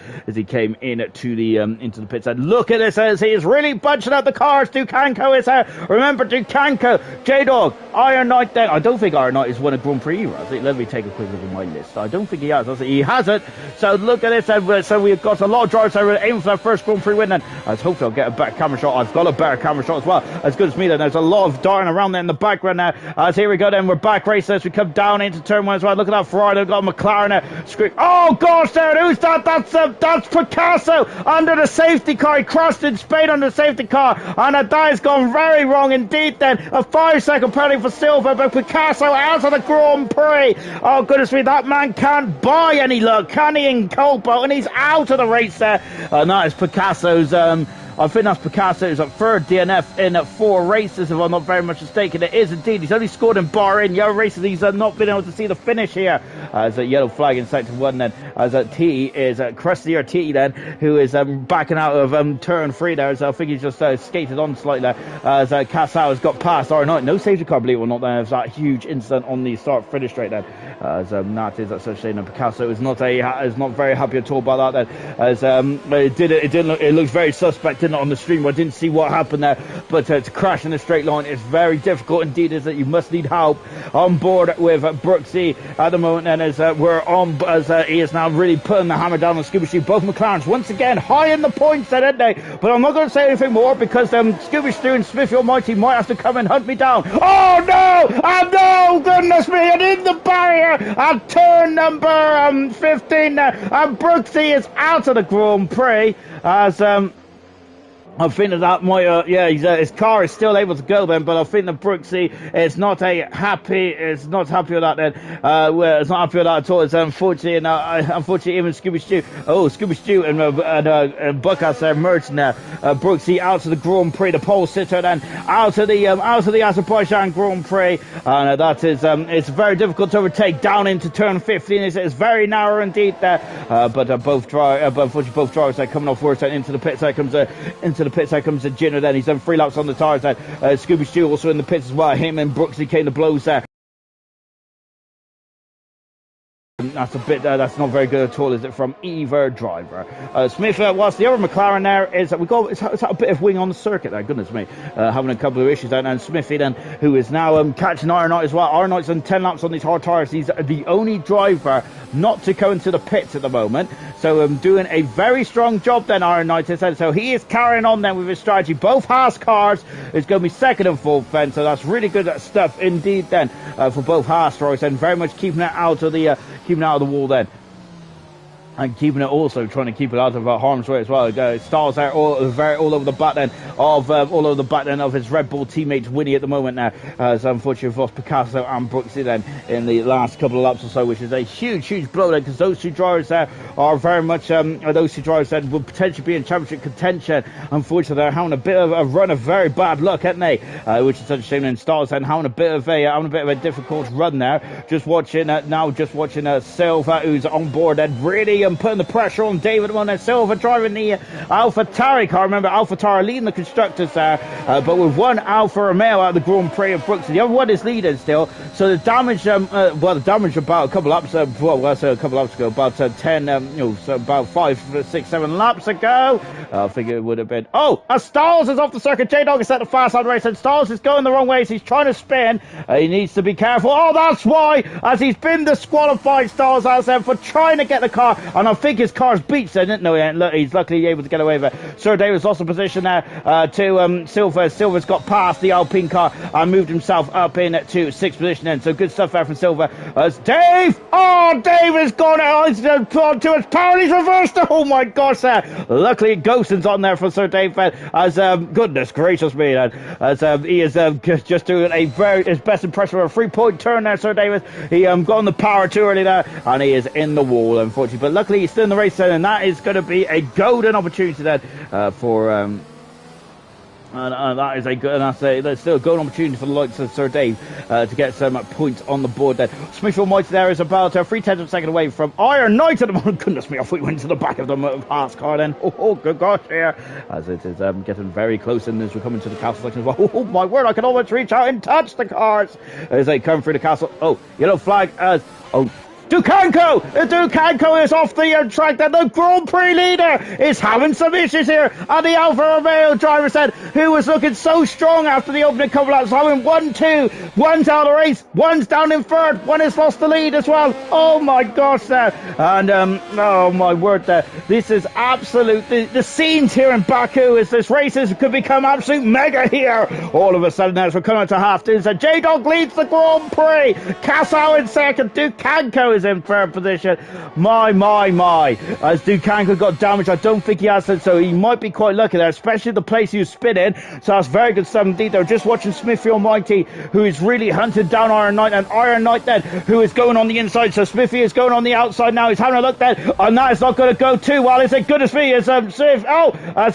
into the pits. And look at this, as he is really bunching up the cars. Ducanco is out. Remember Ducanco, J-Dog, Iron Knight then. I don't think Iron Knight has won a Grand Prix either. Let me take a quick look at my list. I don't think he has. He hasn't. So look at this. So we've got a lot of drivers that are aiming for that first Grand Prix win then. I hope I'll get a better camera shot. I've got a better camera shot as well. As good as me then. There's a lot of darting around there in the background now. As here we go then. We're back racing as we come down into turn one as well. Look at that Ferrari. They've got McLaren there. Scream. Oh gosh there. Who's that? That's Picasso under the safety car. He crossed in Spain under the safety car, and that has gone very wrong indeed then. A 5-second penalty for Silva, but Picasso out of the Grand Prix. Oh goodness me, that man can't buy any luck, can he, in Cobalt? And he's out of the race there. And that is Picasso's I think that's Picasso's third DNF in 4 races, if I'm not very much mistaken. It is indeed. He's only scored in Bahrain. Yellow races, he's not been able to see the finish here. As a yellow flag in sector 1 then. As T is Crusty or T then, who is backing out of turn 3 there. So I think he's just skated on slightly there. As Cassau has got past. Or not, no safety car, believe it or not. There's that huge incident on the start finish straight then. As that is such a shame. And Picasso is not very happy at all about that then. As it looks very suspect, didn't it, on the stream? I didn't see what happened there, but to crash in a straight line is very difficult indeed. Is that you must need help on board with Brooksy at the moment, and as he is now really putting the hammer down on Scooby Stew. Both McLarens once again high in the points then, aren't they? But I'm not going to say anything more, because Scooby Stew and Smithy Almighty might have to come and hunt me down. Oh no! Oh no! Goodness me! And in the barrier at turn number 15 and Brooksy is out of the Grand Prix as I think that might, his car is still able to go then, but I think that Brooksy is not happy with that then. It's not happy with that at all. It's unfortunately even Scooby Stew and Buckhouse are merging there. Brooksy out of the Grand Prix, the pole sitter then out of the Azerbaijan Grand Prix, and that is it's very difficult to overtake down into turn 15. It's very narrow indeed there, but both drivers are coming off worse into the pits. There comes Jinner then. He's done 3 laps on the tyres then. Scooby Stew also in the pits as well. Him and Brooksy came to blows there. that's a bit, that's not very good at all, is it, from either driver. Smith, whilst the other McLaren there is that we got, it's a bit of wing on the circuit there, goodness me, having a couple of issues there. And Smithy then, who is now catching Iron Knight as well. Iron Knight's on 10 laps on these hard tyres. He's the only driver not to go into the pits at the moment. So doing a very strong job then, Iron Knight has said. So he is carrying on then with his strategy. Both Haas cars is going to be second and fourth then. So that's really good stuff indeed then for both Haas drivers, and very much keeping it out of the wall then. And keeping it also, trying to keep it out of harm's way as well. Styles there all over the back end of his Red Bull teammates Winnie at the moment now. So unfortunately for Picasso and Brooksy then in the last couple of laps or so, which is a huge blow there, because those two drivers there are very much those two drivers that will potentially be in championship contention. Unfortunately, they're having a bit of a run of very bad luck, aren't they? Which is such a shame. And Styles then having a bit of a difficult run there. Just watching Silva, who's on board and really putting the pressure on David Monet. Silva driving the Alpha Tauri car. Remember, Alpha Tauri leading the constructors there, but with one Alfa Romeo out of the Grand Prix of Brooks. The other one is leading still. So the damage, the damage about a couple laps, a couple laps ago, about 10, so about 5, 6, 7 laps ago. I think it would have been. Oh, Styles is off the circuit. J-Dog is set the fast line race, and Styles is going the wrong way. So he's trying to spin. He needs to be careful. Oh, that's why, as he's been disqualified, Styles has there for trying to get the car, and I think his car's beats there, didn't know. He's luckily able to get away with it. Sir Davis lost the position there to Silva. Silva's got past the Alpine car and moved himself up into 6th position then. So good stuff there from Silva. As Dave has gone out to his power. He's reversed it. Oh my gosh there. Luckily Ghostin's on there for Sir Dave as goodness gracious me, as he is just doing his best impression of a 3-point turn there, Sir Davis. He got on the power too early there, and he is in the wall, unfortunately. But luckily he's still in the race then, and that is going to be a golden opportunity then for and that is a good, and that's still a golden opportunity for the likes of Sir Dave to get some points on the board there. Smithfield Mighty there is about 3/10 of a second away from Iron Knight at the moment. Goodness me, off we went to the back of the Haas car then. Oh good gosh, here, as it is getting very close, and as we're coming to the castle section as well. Oh my word, I can almost reach out and touch the cars as they come through the castle. Oh, yellow flag as Ducanco is off the track. Then the Grand Prix leader is having some issues here. And the Alfa Romeo driver said, who was looking so strong after the opening couple laps, having 1-2, one's out of the race, one's down in third, one has lost the lead as well. Oh my gosh there. And oh my word there. This is absolute, the scenes here in Baku as this races could become absolute mega here. All of a sudden as we're coming to half two, so J-Dog leads the Grand Prix. Cassau in second, Ducanco is in third position. My. As Ducanco got damaged, I don't think he has it, so he might be quite lucky there, especially the place he was spinning. So that's very good stuff indeed. They're just watching Smithy Almighty, who is really hunted down Iron Knight, and Iron Knight then, who is going on the inside. So Smithy is going on the outside now. He's having a look there, and that is not going to go too well. Is it? Goodness me, as as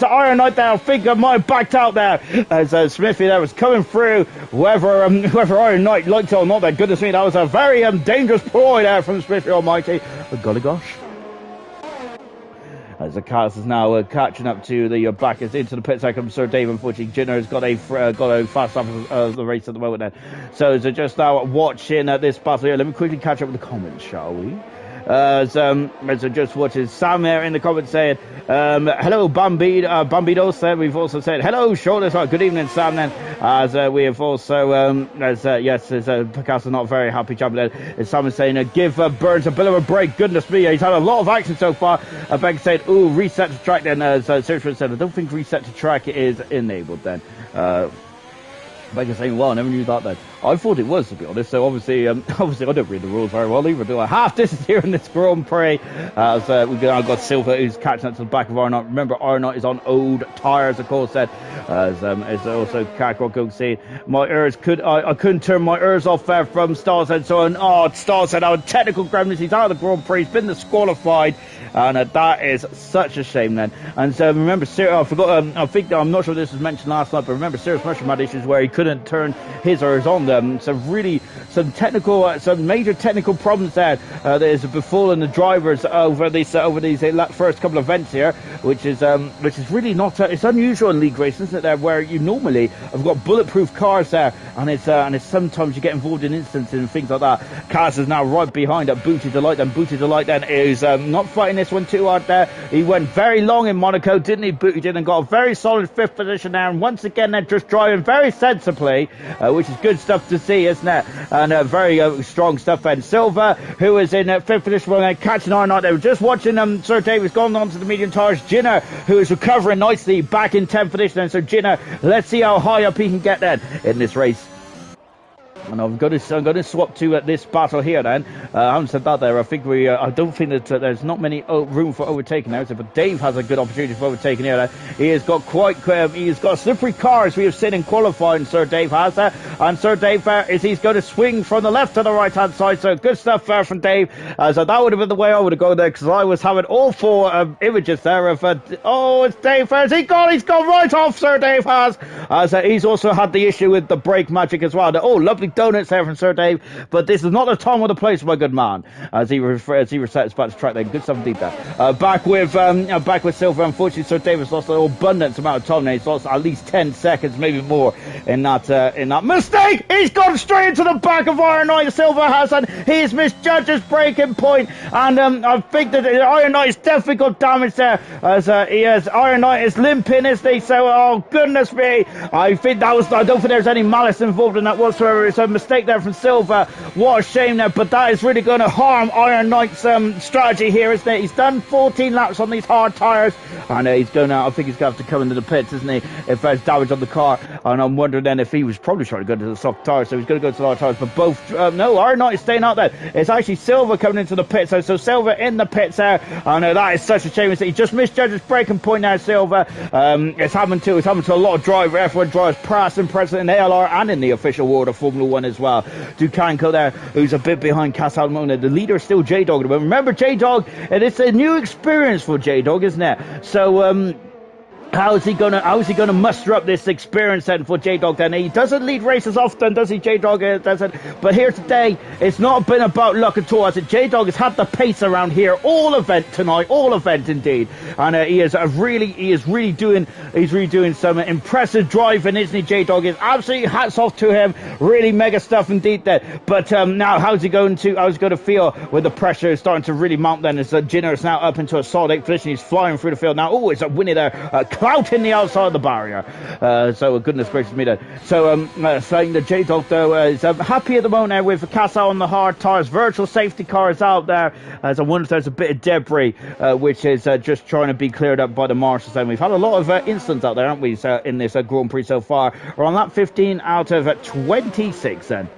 Iron Knight there, I think I might have backed out there, as Smithy there was coming through. Whether Iron Knight liked it or not, there, goodness me, that was a very dangerous ploy there from Smithy Almighty. But golly gosh. As the cars is now catching up to the backers into the pit second. Sir Dave, unfortunately, Jinner has got a fast off of the race at the moment then. So just now watching this battle here. Let me quickly catch up with the comments, shall we? As just watching Sam there in the comments saying, hello Bambido said. We've also said hello Shoulders. Good evening Sam then, as we have also Picasso not very happy jumping there. As Sam is saying, give Burns a bit of a break. Goodness me, he's had a lot of action so far. Beck said, ooh, reset to track then. Sergio said, I don't think reset to track is enabled then. Becker saying, well, I never knew that then. I thought it was, to be honest. So obviously I don't read the rules very well either, do I? Half distance here in this Grand Prix. As we've now got Silva, who's catching up to the back of Iron Knight. Remember, Iron Knight is on old tyres, of course. Said as also Kakrok saying, my ears I couldn't turn my ears off there from Stars and so on. Oh, Stars said, our technical gremlins. He's out of the Grand Prix. He's been disqualified. And that is such a shame then. And so remember, I forgot, I'm not sure if this was mentioned last night, but remember, Sirius Mushroom had issues where he couldn't turn his or his on some major technical problems there that is befallen the drivers over these first couple of events here, which is really not it's unusual in league races, isn't it? There where you normally have got bulletproof cars there, and it's sometimes you get involved in instances and things like that. Cass is now right behind at Booty Delight, and Booty Delight then is not fighting this one too hard there. He went very long in Monaco, didn't he? Booty did, and got a very solid 5th position there, and once again they're just driving very sensibly, which is good stuff to see, isn't it? And very strong stuff. And Silva, who is in 5th position, catching on. They were just watching Sir Davis going on to the medium tires. Jinner, who is recovering nicely, back in 10th position, and so Jinner, let's see how high up he can get then in this race. And I'm going to swap to this battle here then. I haven't said that there. I think I don't think that there's not many room for overtaking now. But Dave has a good opportunity for overtaking here. He has got he's got slippery cars we have seen in qualifying. Sir Dave has that, and Sir Dave he's going to swing from the left to the right hand side. So good stuff from Dave. So that would have been the way I would have gone there, because I was having all 4 images there of it's Dave. He's gone right off. Sir Dave has. He's also had the issue with the brake magic as well. Lovely donuts there from Sir Dave, but this is not the time or the place, my good man. As he resets back to track there. Good stuff indeed there. Back with Silver. Unfortunately, Sir Dave has lost an abundance amount of time now. He's lost at least 10 seconds, maybe more, in that mistake. He's gone straight into the back of Iron Knight. Silver has, and he's misjudged his braking point, and I think that Iron Knight has definitely got damage there, as Iron Knight is limping, isn't he? So, oh goodness me, I don't think there's any malice involved in that whatsoever. It's a mistake there from Silva. What a shame there, but that is really going to harm Iron Knight's strategy here, isn't it? He's done 14 laps on these hard tyres, and he's going out. I think he's going to have to come into the pits, isn't he, if there's damage on the car. And I'm wondering then if he was probably trying to go to the soft tyres, so he's going to go to the hard tyres. But both no, Iron Knight is staying out there. It's actually Silva coming into the pits, so Silva in the pits there, and that is such a shame. He just misjudged his braking point now, Silva. It's happened to a lot of F1 drivers, past and present in ALR and in the official world of Formula 1 as well. Dukanko there, who's a bit behind Cas Almona. The leader is still J-Dog. But remember, J-Dog, and it's a new experience for J-Dog, isn't it? So, how is he gonna muster up this experience then for J-Dog then? He doesn't lead races often, does he, J-Dog? Doesn't. But here today, it's not been about luck at all. As J-Dog has had the pace around here all event tonight, all event indeed. And he is really doing some impressive driving, isn't he, J-Dog? Is absolutely hats off to him. Really mega stuff indeed there. But now how's he going to feel with the pressure starting to really mount then, as Jinner is now up into a solid 8th position. He's flying through the field now. Oh, it's a winner there. Clouting the outside of the barrier. So goodness gracious me then. So saying that J-Dog though is happy at the moment with Casa on the hard tyres. Virtual safety car is out there. As I wonder if there's a bit of debris which is just trying to be cleared up by the marshals. And we've had a lot of incidents out there, haven't we, in this Grand Prix so far. We're on lap 15 out of 26 then.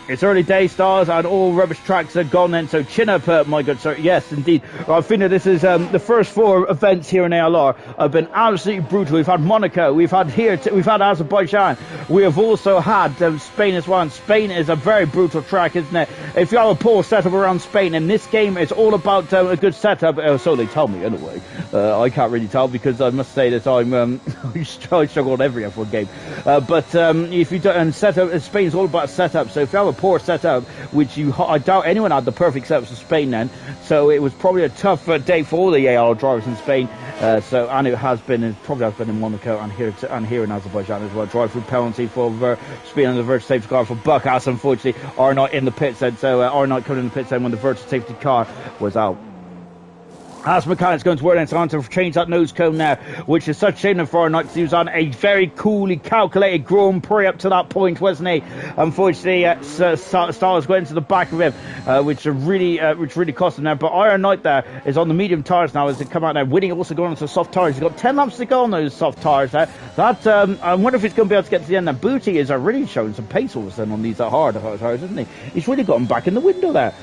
It's early day, stars, and all rubbish tracks are gone then, so chin up, my good sir. Yes, indeed. I think that this is the first 4 events here in ALR have been absolutely brutal. We've had Monaco, we've had Azerbaijan, we have also had Spain as well, and Spain is a very brutal track, isn't it? If you have a poor setup around Spain, and this game is all about a good setup, so they tell me anyway. I can't really tell, because I must say that I struggle on every F1 game. But if you don't, and setup, Spain's all about setup, so if you have a poor setup, which I doubt anyone had the perfect setups for Spain then, so it was probably a tough day for all the AR drivers in Spain. And it probably has been in Monaco and here in Azerbaijan as well. Drive-through penalty for speed on the virtual safety car for Buckas, unfortunately. Arnott in the pits then, so Arnott coming in the pits then when the virtual safety car was out. As Mechanic's going to work, and it's on to change that nose cone now, which is such a shame for our night, because he was on a very coolly calculated Grand Prix up to that point, wasn't he? Unfortunately, Stars went into the back of him, which really cost him now. But Iron Knight there is on the medium tyres now as they come out now, winning, also going onto soft tyres. He's got 10 laps to go on those soft tyres there. I wonder if he's going to be able to get to the end. Now, Booty is really showing some pace all of a sudden on these hard tyres, isn't he? He's really got him back in the window there.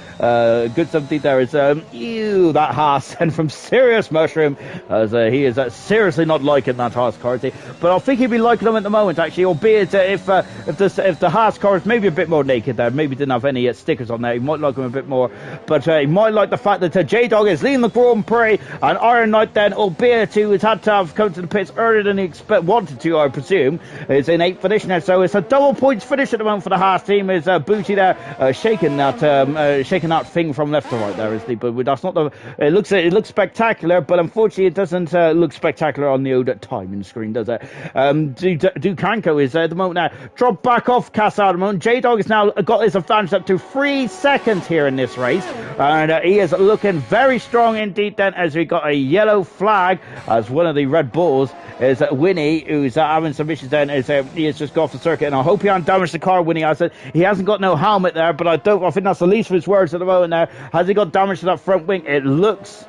Good something there is, that Haas again from Serious Mushroom, as he is seriously not liking that Haas car. But I think he'd be liking them at the moment, actually, albeit if the Haas car is maybe a bit more naked there, maybe didn't have any stickers on there, he might like them a bit more. But he might like the fact that J-Dog is leading the Grand Prix, and Iron Knight then, albeit who has had to have come to the pits earlier than he wanted to, I presume, is in 8th finish now. So it's a double points finish at the moment for the Haas team. Is Booty there shaking that thing from left to right there, isn't he? But that's not the. It looks spectacular, but unfortunately it doesn't look spectacular on the old timing screen, does it? Dukanko is at the moment now dropped back off Casa at the moment. J-Dog has now got his advantage up to 3 seconds here in this race, and he is looking very strong indeed then, as we got a yellow flag as one of the Red Bulls is Winnie, who's having some issues then, he has just got off the circuit, and I hope he hasn't damaged the car. Winnie has it. He hasn't got no helmet there, but I think that's the least of his words at the moment now. Has he got damage to that front wing? It looks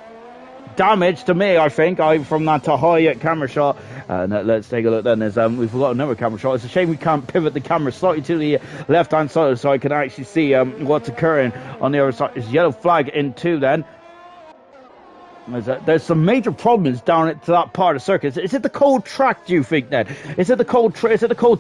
damage to me, I think, from that high camera shot. And let's take a look then. We've got another camera shot. It's a shame we can't pivot the camera slightly to the left hand side so I can actually see what's occurring on the other side. It's yellow flag in 2 then. There's some major problems down to that part of the circuit. Is it the cold track, do you think, then? Is it the cold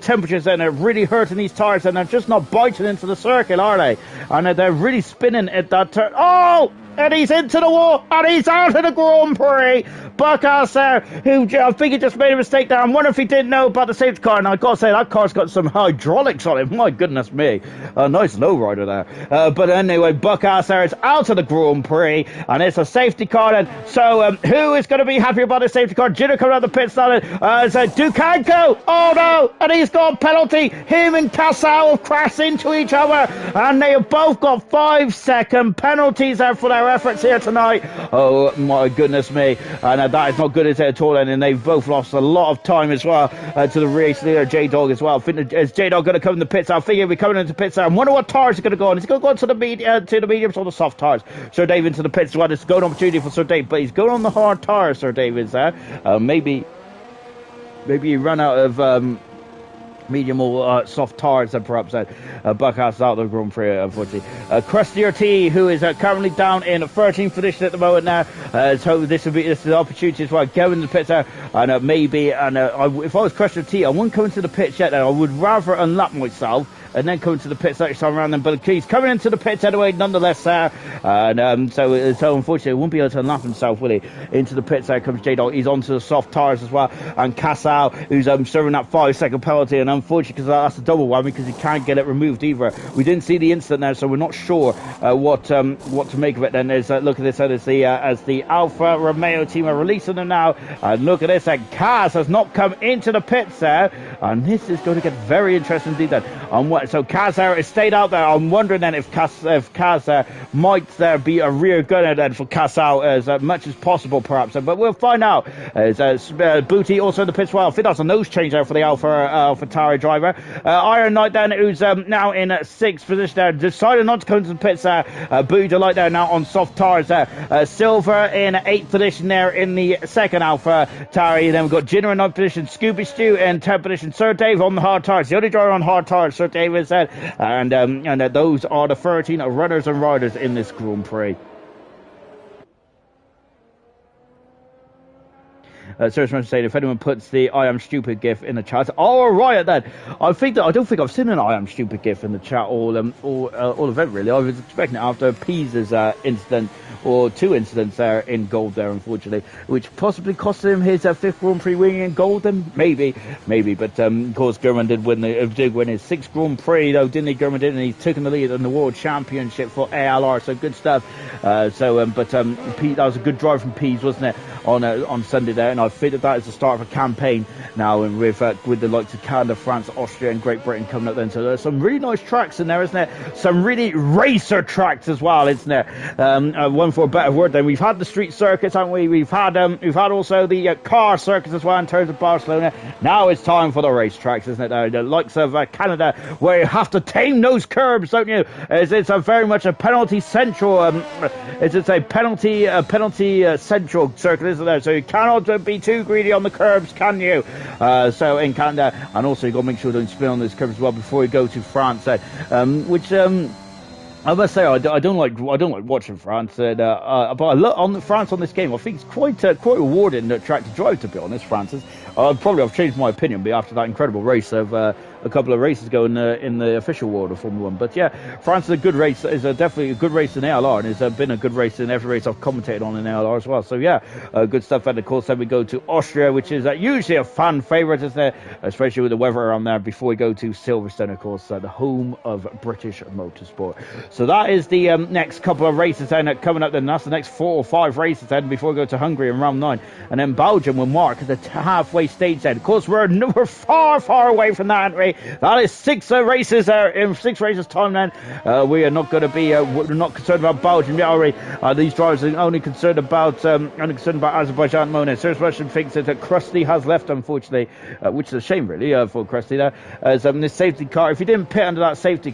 temperatures then that are really hurting these tires, and they're just not biting into the circuit, are they? And they're really spinning at that turn. Oh! And he's into the wall, and he's out of the Grand Prix. Buckhouse there, who I think he just made a mistake there. I wonder if he didn't know about the safety car. And I've got to say, that car's got some hydraulics on it. My goodness me. A nice lowrider there. But anyway, Buckhouse there is out of the Grand Prix, and it's a safety car then. So who is going to be happy about the safety car? Junior coming out of the pit stop. Dukanko. Oh no, and he's got a penalty. Him and Casal have crashed into each other, and they have both got 5-second penalties there for their efforts here tonight. Oh my goodness me. And that is not good at all, and they've both lost a lot of time as well to the race leader J-Dog as well. Is J-Dog going to come in the pits? I think he'll be coming into the pits there. I wonder what tires are going to go on. Is he going to go on to the mediums or the soft tires? Sir Dave into the pits as well. It's a good opportunity for Sir Dave, but he's going on the hard tires. Sir Dave is there. Maybe he ran out of medium or soft tires, and perhaps Buckhouse is out of the Grand Prix, unfortunately. Krusty RT, who is currently down in 13th position at the moment now, so this is the opportunity as well. Go in the pits there, and if I was Krusty RT, I wouldn't come into the pits yet. I would rather unlap myself and then come into the pits next time around. But he's coming into the pits anyway, nonetheless, there. And so unfortunately, he won't be able to unlap himself, will he? Into the pits there comes J-Dog. He's onto the soft tires as well. And Casal, who's serving that 5-second penalty, and unfortunately, because that's a double whammy, because he can't get it removed either. We didn't see the incident now, so we're not sure what to make of it. Then there's look at this, as the Alfa Romeo team are releasing them now. And look at this, and Kaz has not come into the pits there, and this is going to get very interesting indeed then. So Kaz there has stayed out there. I'm wondering then if Kaz might there be a rear gunner then for Casal as much as possible, perhaps. But we'll find out. Booty also in the pits. Well, I think that's a nose change there for the AlphaTauri driver. Iron Knight then, who's now in 6th position there, decided not to come to the pits there. Booty Delight there now on soft tires there. Silver in 8th position there in the 2nd AlphaTauri. Then we've got Jinner in 9th position, Scooby Stew in 10th position, Sir Dave on the hard tires. The only driver on hard tires, Sir Dave is said. And those are the 13 runners and riders in this Grand Prix. Seriously, saying if anyone puts the "I am stupid" gif in the chat, all right then. I don't think I've seen an "I am stupid" gif in the chat all event really. I was expecting it after Pease's incident, or 2 incidents there in gold there, unfortunately, which possibly cost him his 5th Grand Prix win in gold. Then maybe. But of course, German did win his 6th Grand Prix though, didn't he? German did, and he's taken the lead in the World Championship for ALR. So good stuff. Pete, that was a good drive from Pease, wasn't it, on Sunday there? And I think that is the start of a campaign now, and with the likes of Canada, France, Austria, and Great Britain coming up then. So there's some really nice tracks in there, isn't there? Some really racer tracks as well, isn't there? One for a better word. Then we've had the street circuits, haven't we? We've had also the car circuits as well in terms of Barcelona. Now it's time for the race tracks, isn't it? The likes of Canada, where you have to tame those curbs, don't you? It's a very much a penalty central. It's a penalty central circuit, isn't there? So you cannot be too greedy on the curbs, can you? So in Canada, and also you've got to make sure you don't spin on those curbs as well before you go to France, which I must say I don't like watching France, and but I look on France on this game. I think it's quite rewarding track to drive. To be honest, Francis. I've changed my opinion, but after that incredible race of a couple of races ago in the official world of Formula One. But yeah, France is a good race. Is definitely a good race in ALR, and it's been a good race in every race I've commentated on in ALR as well. So yeah, good stuff. And of course, then we go to Austria, which is usually a fan favourite, isn't it? Especially with the weather around there. Before we go to Silverstone, of course, the home of British motorsport. So that is the next couple of races then coming up. Then that's the next 4 or 5 races then before we go to Hungary in round 9, and then Belgium will mark the halfway stage then. Of course, we're far away from that, aren't we? That is 6 races in 6 races time. Then we are not going to be we're not concerned about Belgium yet, are we? These drivers are only concerned about Azerbaijan at the moment. Serge Russian thinks that Krusty has left, unfortunately, which is a shame really for Krusty there. As this safety car, if he didn't pit under that safety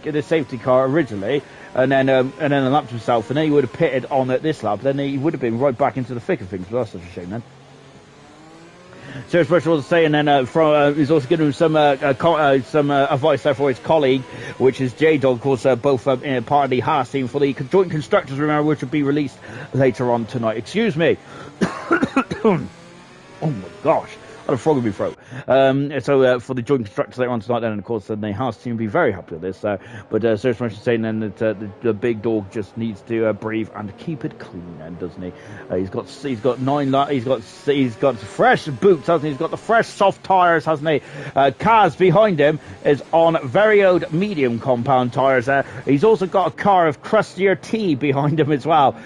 car originally, and then lapped himself, and then he would have pitted on at this lap, then he would have been right back into the thick of things. But that's such a shame then. Serge Russian was saying then he's also giving him some advice there for his colleague, which is J-Dog, of course, both part of the Haas team for the joint constructors, remember, which will be released later on tonight. Excuse me. Oh my gosh. I had a frog in my throat. So for the joint constructors later on tonight, then, and of course, the Haas team will be very happy with this. But Serge Russian saying then that the big dog just needs to breathe and keep it clean, then, doesn't he? He's got fresh boots, hasn't he? He's got the fresh soft tyres, hasn't he? Kaz behind him is on very old medium compound tyres. He's also got a car of crustier tea behind him as well.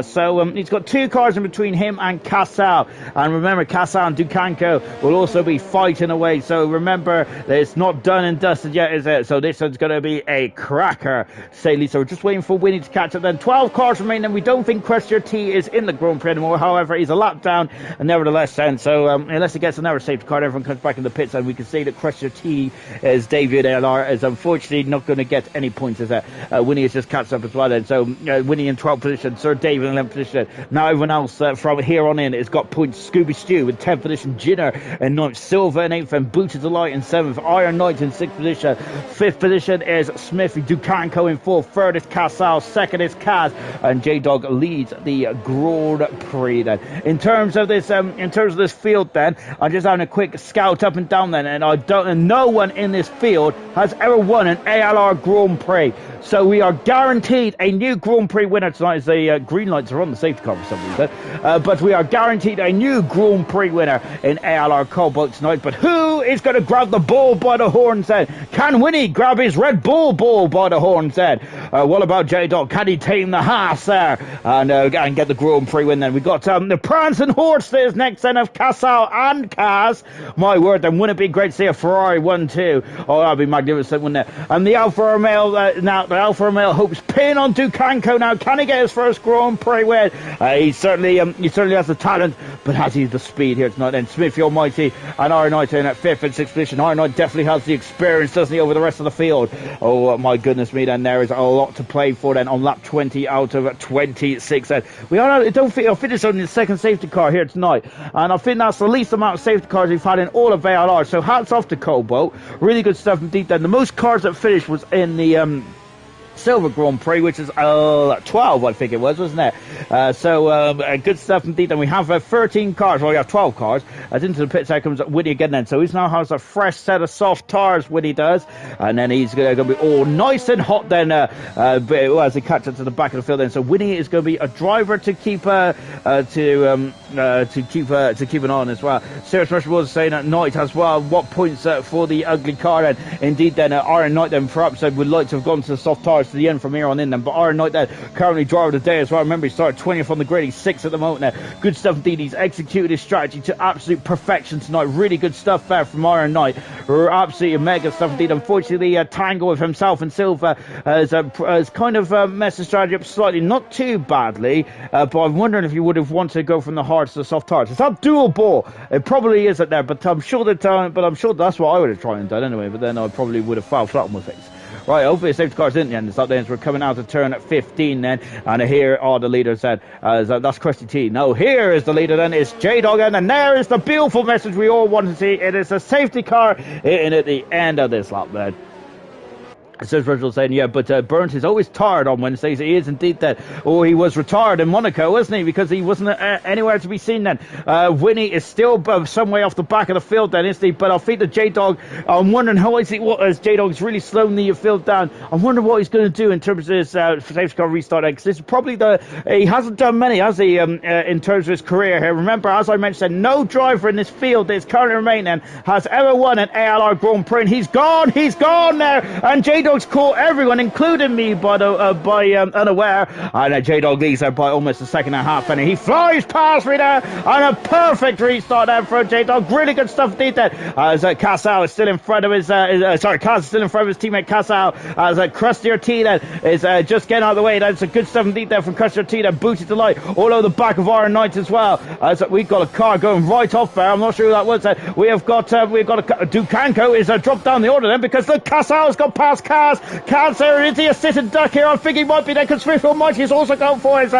So he's got 2 cars in between him and Kassel. And remember, Kassel and Dukanko will also be fighting away. So remember, it's not done and dusted yet, is it? So this one's going to be a cracker, say Lisa. We're just waiting for Winnie to catch up then. 12 cars remain, and we don't think Crusher T is in the Grand Prix anymore. However, he's a lap down, and nevertheless then. So unless he gets another safety car, everyone comes back in the pits, and we can see that Crusher T is David LR is unfortunately not going to get any points as Winnie has just catched up as well then. So Winnie in 12th position, Sir David in 11th position. Now everyone else from here on in has got points. Scooby Stew in 10th position, Jinner in 9th, Silver in 8th, and Booted Delight in 7th, Iron Knight in 6th position. 5th position is Smithy, Dukanko in 4th, 3rd is Kassel, 2nd is Kaz, and J-Dog leads the Grand Prix then. In terms of this field then, I'm just having a quick scout up and down then, and no one in this field has ever won an ALR Grand Prix. So we are guaranteed a new Grand Prix winner tonight, as the green lights are on the safety car for some reason. But we are guaranteed a new Grand Prix winner in Alr Cobalt tonight. But who is going to grab the bull by the horns then? Can Winnie grab his Red Bull ball by the horns then? What about J-Dog? Can he tame the Haas there and get the Grand Prix win then? We got the Prancing Horses next then of Kassel and Kaz. My word, then wouldn't it be great to see a Ferrari 1-2? Oh, that'd be magnificent, wouldn't it? And the Alfa Romeo the Alfa Romeo hopes pin on Dukanko now. Can he get his first Grand Prix win? He certainly has the talent, but has he the speed here tonight then? Smith, the Almighty, and Iron Knight in at 5th and 6th position. Iron Knight definitely has the experience, doesn't he, over the rest of the field? Oh my goodness me, then there is a lot to play for then on lap 20 out of 26 then. I'll finish on the second safety car here tonight, and I think that's the least amount of safety cars we've had in all of ALR, so hats off to Cobalt. Really good stuff indeed then. The most cars that finished was in the Silver Grand Prix, which is 12, I think it was, wasn't it? So good stuff indeed. And we have 13 cars. Well, we have 12 cars. As into the pits, there comes Winnie again then. So he now has a fresh set of soft tyres, Winnie does. And then he's going to be all nice and hot then as he catches to the back of the field then. So Winnie is going to be a driver to keep keep an eye on as well. Serge Rush was saying at night as well. What points for the ugly car then? Indeed then Iron Knight then perhaps would like to have gone to the soft tyres to the end from here on in then, but Iron Knight then currently driver of the day as well. Remember, he started 20th on the grid, he's 6th at the moment now. Good stuff indeed. He's executed his strategy to absolute perfection tonight. Really good stuff there from Iron Knight. Absolutely mega stuff indeed. Unfortunately, tango with himself and Silva has kind of messed the strategy up slightly, not too badly, but I'm wondering if you would have wanted to go from the hard to the soft tyres. It's not doable. It probably isn't there, but I'm sure that's what I would have tried and done anyway, but then I probably would have fell flat on my face. Right, hopefully the safety car's in the end. It's up there. We're coming out of turn at 15 then. And here are the leaders then. That's Krusty T. No, here is the leader then. It's J-Dog. And there is the beautiful message we all want to see. It is a safety car in at the end of this lap then. Says Virgil saying, yeah, but Burnt is always tired on Wednesdays. He is indeed that. Oh, he was retired in Monaco, wasn't he? Because he wasn't anywhere to be seen then. Winnie is still some way off the back of the field then, isn't he? But I'll feed the J-Dog. I'm wondering how is he, as J-Dog's really slowing the field down. I'm wondering what he's going to do in terms of his safety car restart. Because this is probably he hasn't done many, has he, in terms of his career here. Remember, as I mentioned, no driver in this field that is currently remaining has ever won an ALR Grand Prix. And he's gone now. And J-Dog's caught everyone, including me, by unaware. And J-Dog leads there by almost a second and a half. And he flies past me there. And a perfect restart there for J-Dog. Really good stuff indeed there. As Casal is still in front of his, Kaz is still in front of his teammate Casal. As Crustier T then is just getting out of the way. That's a good stuff indeed there from Crustier T. Then booted the light all over the back of Iron Knight as well. As we've got a car going right off there. I'm not sure who that was. We've got Dukanko is dropped down the order then, because look, Casal's got past Kaz. Kaz there is the assistant duck here. I think he might be there, because Smithfield Mighty's also going for his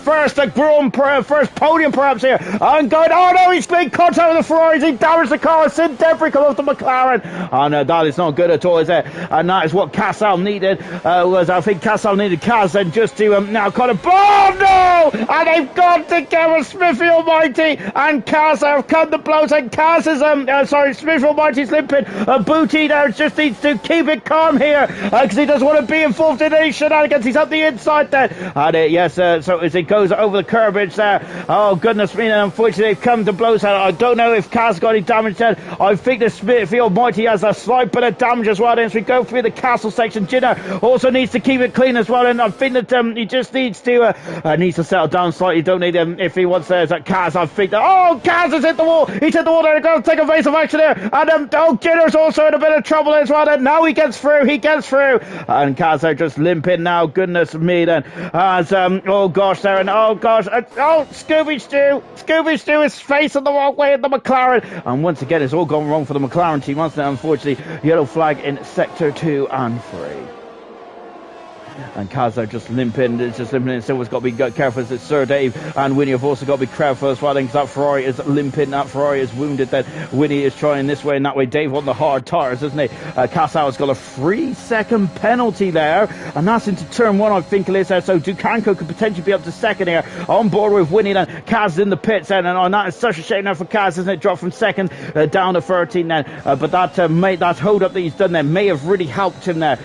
first podium perhaps here. And going, oh no, he's made contact with the Ferraris. He damaged the car. Sid Debris come off the McLaren. And that is not good at all, is it? And that is what Casal needed. I think Casal needed Kaz and just to now kind of, oh no! And they've gone together, Smithfield Mighty and Kaz have come to blows, and Kaz is, Smithfield Mighty's limping. Booty there just needs to keep it calm here, because he doesn't want to be involved in any shenanigans. He's up the inside there. And so as it goes over the curbage there, oh goodness me, and unfortunately they've come to blows. I don't know if Kaz got any damage there. I think the Smithfield Mighty has a slight bit of damage as well. As we go through the castle section, Jinner also needs to keep it clean as well, and I think that he just needs to settle down slightly. Don't need him if he wants Kaz. I think that, oh, Kaz has hit the wall. He's hit the wall there. He's going to take a face of action there, and Jinner's also in a bit of trouble as well. And now he gets through, and Kaz are just limping now. Goodness me, then as oh gosh there, and oh gosh, Scooby Stew is facing the wrong way at the McLaren, and once again it's all gone wrong for the McLaren team, hasn't it? Unfortunately, yellow flag in sector 2 and 3. And Kaz are just limping. Silver's got to be careful as it's Sir Dave and Winnie have also got to be careful as well, because that Ferrari is limping, that Ferrari is wounded, then Winnie is trying this way and that way. Dave on the hard tires, isn't he? Cassal's got a 3-second penalty there, and that's into turn 1, I think it is there. So Dukanko could potentially be up to second here, on board with Winnie. Then Kaz in the pits, and that is such a shame now for Kaz, isn't it? Dropped from second down to 13 then, but that hold up that he's done there may have really helped him there.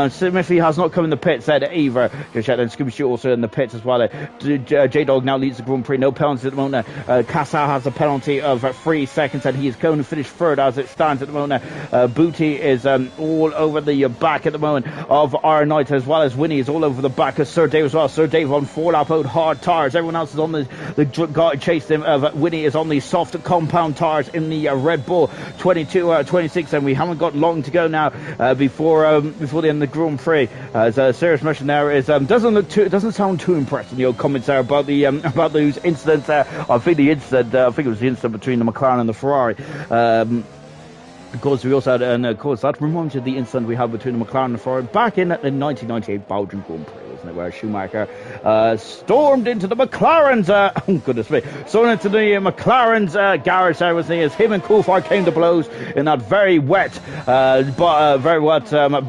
Smithy has not come in the pits there either. Just then Scooby Stew also in the pits as well. J-Dog now leads the Grand Prix. No penalties at the moment. Cassel has a penalty of 3 seconds, and he is going to finish third as it stands at the moment. Booty is all over the back at the moment of Iron Knight, as well as Winnie is all over the back of Sir Dave as well. Sir Dave on 4-lap old hard tires. Everyone else is on the guy chased him. Winnie is on the soft compound tires in the Red Bull 22-26, and we haven't got long to go now before the end of the Grand Prix. As Serious Mission there is doesn't sound too impressed in the old comments there about those incidents there. I think it was the incident between the McLaren and the Ferrari. Of course, we also had, and of course, that reminds you of the incident we had between the McLaren and the Ferrari back in the 1998 Belgian Grand Prix, wasn't it, where Schumacher stormed into the McLaren's, oh goodness me, stormed into the McLaren's garage there, wasn't he, as him and Coulthard came to blows in that very wet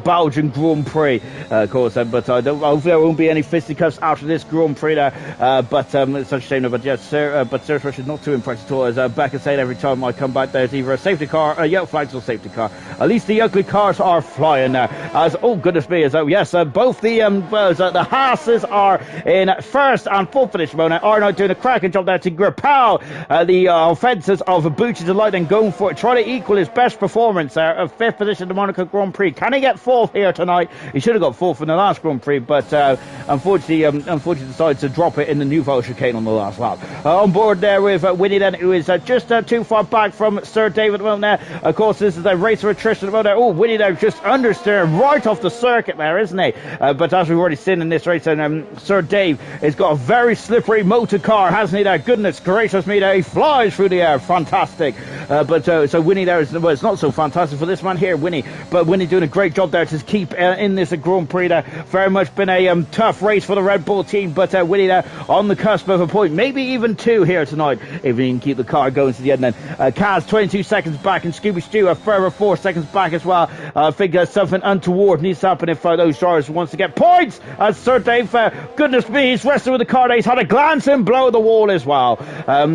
Belgian Grand Prix, of course, but hopefully there won't be any fisticuffs after this Grand Prix there, but it's such a shame, but yes, but Sarah Rush is not too impressed at all, as Becca said, every time I come back there's either a safety car, a yellow flag, safety car. At least the ugly cars are flying now. As oh goodness me, as yes, both the Haas's are in first and full finish mode. Are now doing a cracking job there to repel the offences of Bucci Delight and going for it, trying to equal his best performance there of 5th position in the Monaco Grand Prix. Can he get 4th here tonight? He should have got 4th in the last Grand Prix, but unfortunately decided to drop it in the Nouveau chicane on the last lap. On board there with Winnie then, who is just too far back from Sir David at the moment there. Of course, this is a race for attrition about there. Oh, Winnie there just understeer right off the circuit there, isn't he? But as we've already seen in this race, and Sir Dave has got a very slippery motor car, hasn't he there? Goodness gracious me there, he flies through the air, fantastic. So Winnie there is, well, it's not so fantastic for this man here, Winnie, but Winnie doing a great job there to keep in this Grand Prix there. Very much been a tough race for the Red Bull team, but Winnie there on the cusp of a point, maybe even two here tonight, if he can keep the car going to the end then. Kaz 22 seconds back, and Scooby Stew a further 4 seconds back as well. I think something untoward needs to happen if those drivers wants to get points. As Sir Dave, goodness me, he's wrestling with the car. He's had a glance and blow the wall as well.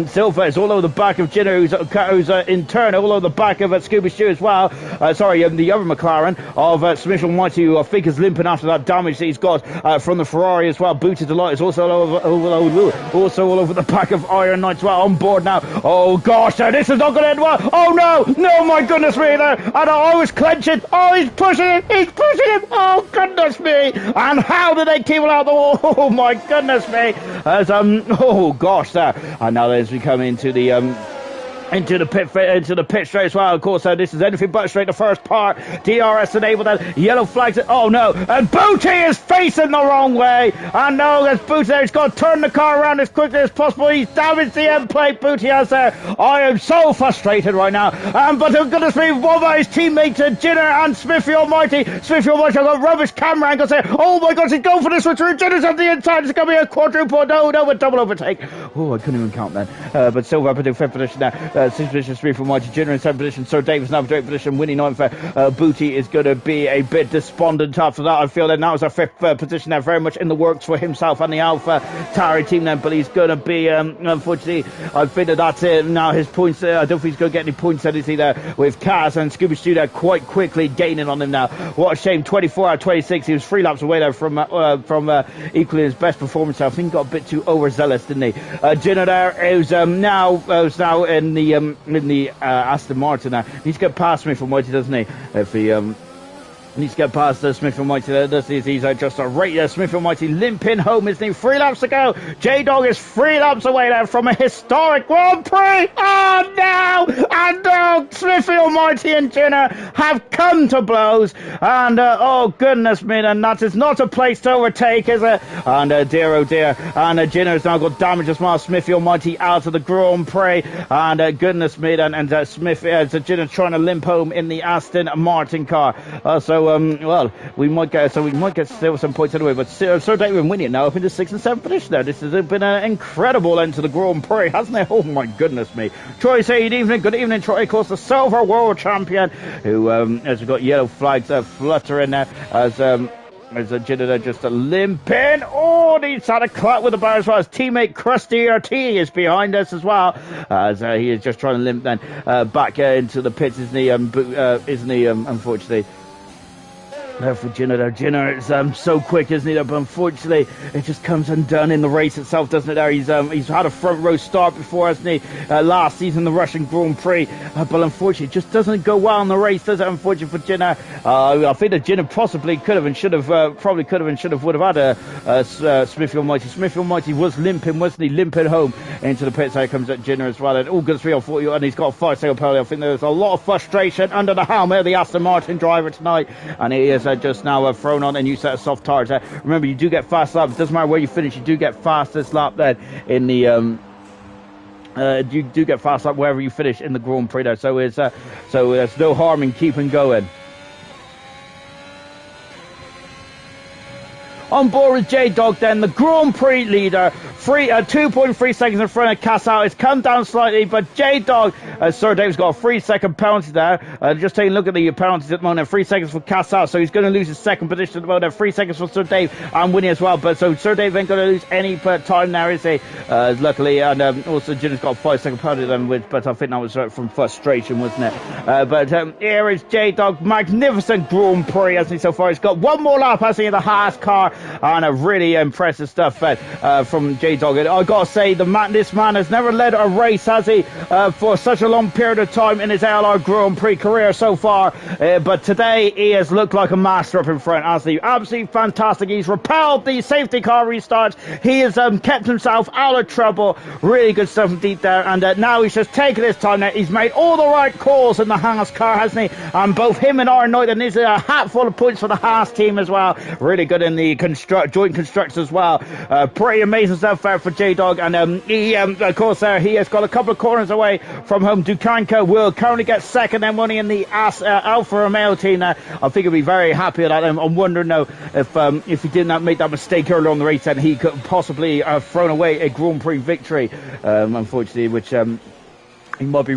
Silver is all over the back of Ginner, who's in turn all over the back of Scooby Stew as well. The other McLaren of Smith Almighty, who I think is limping after that damage that he's got from the Ferrari as well. Booty Delight is also all over the back of Iron Knight as well. On board now. Oh gosh, this is not going to end well. Oh no, my goodness me there. And I was clenching. Oh, he's pushing him. Oh goodness me. And how did they keep it out the wall? Oh my goodness me. As oh gosh there. And now as we come into the pit straight as well. Of course, this is anything but straight. The first part, DRS enabled. That yellow flags. Oh no! And Booty is facing the wrong way. And no, there's Booty there. He's got to turn the car around as quickly as possible. He's damaged the end plate. Booty has there. I am so frustrated right now. But I'm going to see one of his teammates, Jinner and Smithy Almighty. Smithy Almighty, I've got rubbish camera angles there. Oh my God, he's going for this one through. Jinner's on the inside. It's going to be a quadruple. No, a double overtake. Oh, I couldn't even count then. But Silver up into fifth position now. Sixth position, Smith Almighty. Jinner in seventh position. Sir Davis now in eighth position. Winnie ninth. Booty is going to be a bit despondent after that. I feel that now is our fifth position there, very much in the works for himself and the Alpha Tauri team then, but he's going to be, unfortunately, I think that's it now. His points, I don't think he's going to get any points, is he, there with Kaz and Scooby Stew there quite quickly gaining on him now. What a shame, 24 out of 26. He was 3 laps away there from equaling his best performance. I think he got a bit too overzealous, didn't he? Jinner there is now in the Aston Martin now. He needs to get past me from Whitey, doesn't he? If he needs to get past Smith Almighty there. He's just a right there. Smith Almighty limping home, isn't he? 3 laps to go. J-Dog is 3 laps away there from a historic Grand Prix. Oh no! And Smith Almighty and Jinner have come to blows. And oh goodness me, and that is not a place to overtake, is it? And dear oh dear. And Jinner's now got damage as well. Smith Almighty out of the Grand Prix. And goodness me, and Jinner trying to limp home in the Aston Martin car. Well, we might get still some points anyway, but Sir David and winning now up into 6th and 7th position there. This has been an incredible end to the Grand Prix, hasn't it? Oh my goodness me. Troy saying good evening, Troy, of course, the silver world champion, who has got yellow flags fluttering there as Jinner there just limping. Oh, he's had a clap with the bar as well. His teammate Krusty RT is behind us as well, as he is just trying to limp then back into the pits, isn't he? Unfortunately. For Jinner there. Jinner is so quick, isn't he? But unfortunately, it just comes undone in the race itself, doesn't it? There, he's had a front row start before, hasn't he? Last season, the Russian Grand Prix, but unfortunately, it just doesn't go well in the race, does it? Unfortunately for Jinner, I think that Jinner possibly would have had a Smithy Almighty. Smithy Almighty was limping, wasn't he? Limping home into the pits. Here comes at Jinner as well. And all good 3 or 4, and he's got a 5-second penalty. I think there's a lot of frustration under the helmet of the Aston Martin driver tonight, and he is just now thrown on a new set of soft tires. Remember, you do get fast laps. It doesn't matter where you finish, you do get fastest lap then in the you do get fast lap wherever you finish in the Grand Prix there. So there's no harm in keeping going. On board with J-Dog then, the Grand Prix leader, 2.3 seconds in front of Cassau. It's come down slightly, but J-Dog, Sir Dave's got a 3-second penalty there. Just taking a look at the penalties at the moment, 3 seconds for Cassau, so he's going to lose his second position at the moment. 3 seconds for Sir Dave and Winnie as well, but so Sir Dave ain't going to lose any time now, is he? Luckily, and also Jinner's got a 5-second penalty then, but I think that was from frustration, wasn't it? But here is J-Dog, magnificent Grand Prix, hasn't he, so far? He's got one more lap, hasn't he, in the Haas car, and a really impressive stuff from J-Dog. I gotta say, this man has never led a race, has he, for such a long period of time in his Alr Grand Prix career so far, but today he has looked like a master up in front, hasn't he? Absolutely fantastic. He's repelled the safety car restarts. He has kept himself out of trouble. Really good stuff indeed there, and now he's just taking his time now. He's made all the right calls in the Haas car, hasn't he? And both him and Iron Knight, and this is a hat full of points for the Haas team as well. Really good in the joint constructs as well. Pretty amazing stuff there for J-Dog. And he, of course, he has got a couple of corners away from home. Dukanko will currently get second and money in the Alfa Romeo team. I think he'll be very happy with that. I'm wondering now if he did not make that mistake earlier on the race, then he could possibly have thrown away a Grand Prix victory, unfortunately, which he might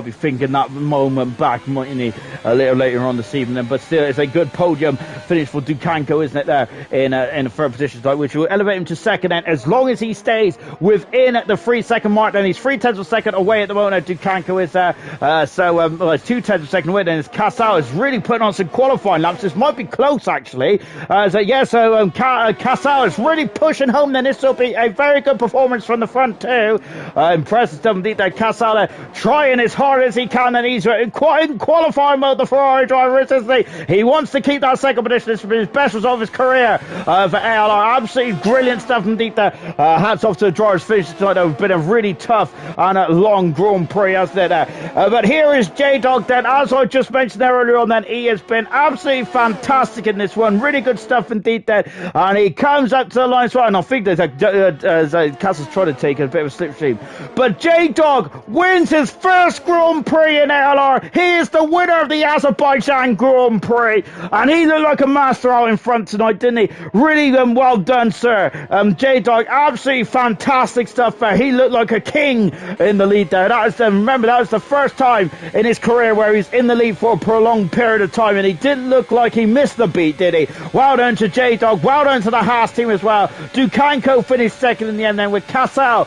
be thinking that moment back, mightn't he, a little later on this evening. But still, it's a good podium finish for Dukanko, isn't it, there in a third position, which will elevate him to second. And as long as he stays within the 3 second mark, then he's 3/10 of a second away at the moment. Dukanko is there. It's 2/10 of a second away. Then Casal is really putting on some qualifying laps. This might be close, actually. Casal is really pushing home. Then this will be a very good performance from the front, too. Impressive stuff indeed there. Casal trying as hard as he can, and he's in qualifying mode, the Ferrari driver, isn't he? He wants to keep that second position. This is his best result of his career for ALR. Absolutely brilliant stuff indeed there. Hats off to the drivers finishing tonight. It's been a really tough and a long Grand Prix, hasn't it? But here is J-Dog then. As I just mentioned there earlier on, then he has been absolutely fantastic in this one. Really good stuff indeed then. And he comes up to the line, and I think that Castle's trying to take a bit of a slipstream. But J-Dog wins his first Grand Prix in ALR. He is the winner of the Azerbaijan Grand Prix, and he looked like a master out in front tonight, didn't he? Really well done, sir. J-Dog, absolutely fantastic stuff there. He looked like a king in the lead there. Remember, that was the first time in his career where he's in the lead for a prolonged period of time, and he didn't look like he missed the beat, did he? Well done to J-Dog. Well done to the Haas team as well. Dukanko finished second in the end, then with Casal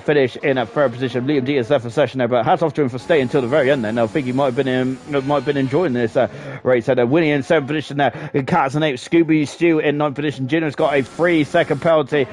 finish in a third position. Liam D has left the session there, but hats off to him for staying until the very end then. I think he might have been enjoying this race. Winning in 7th position there. Cats and 8, Scooby Stew in 9th position. Jinner's got a 3-second penalty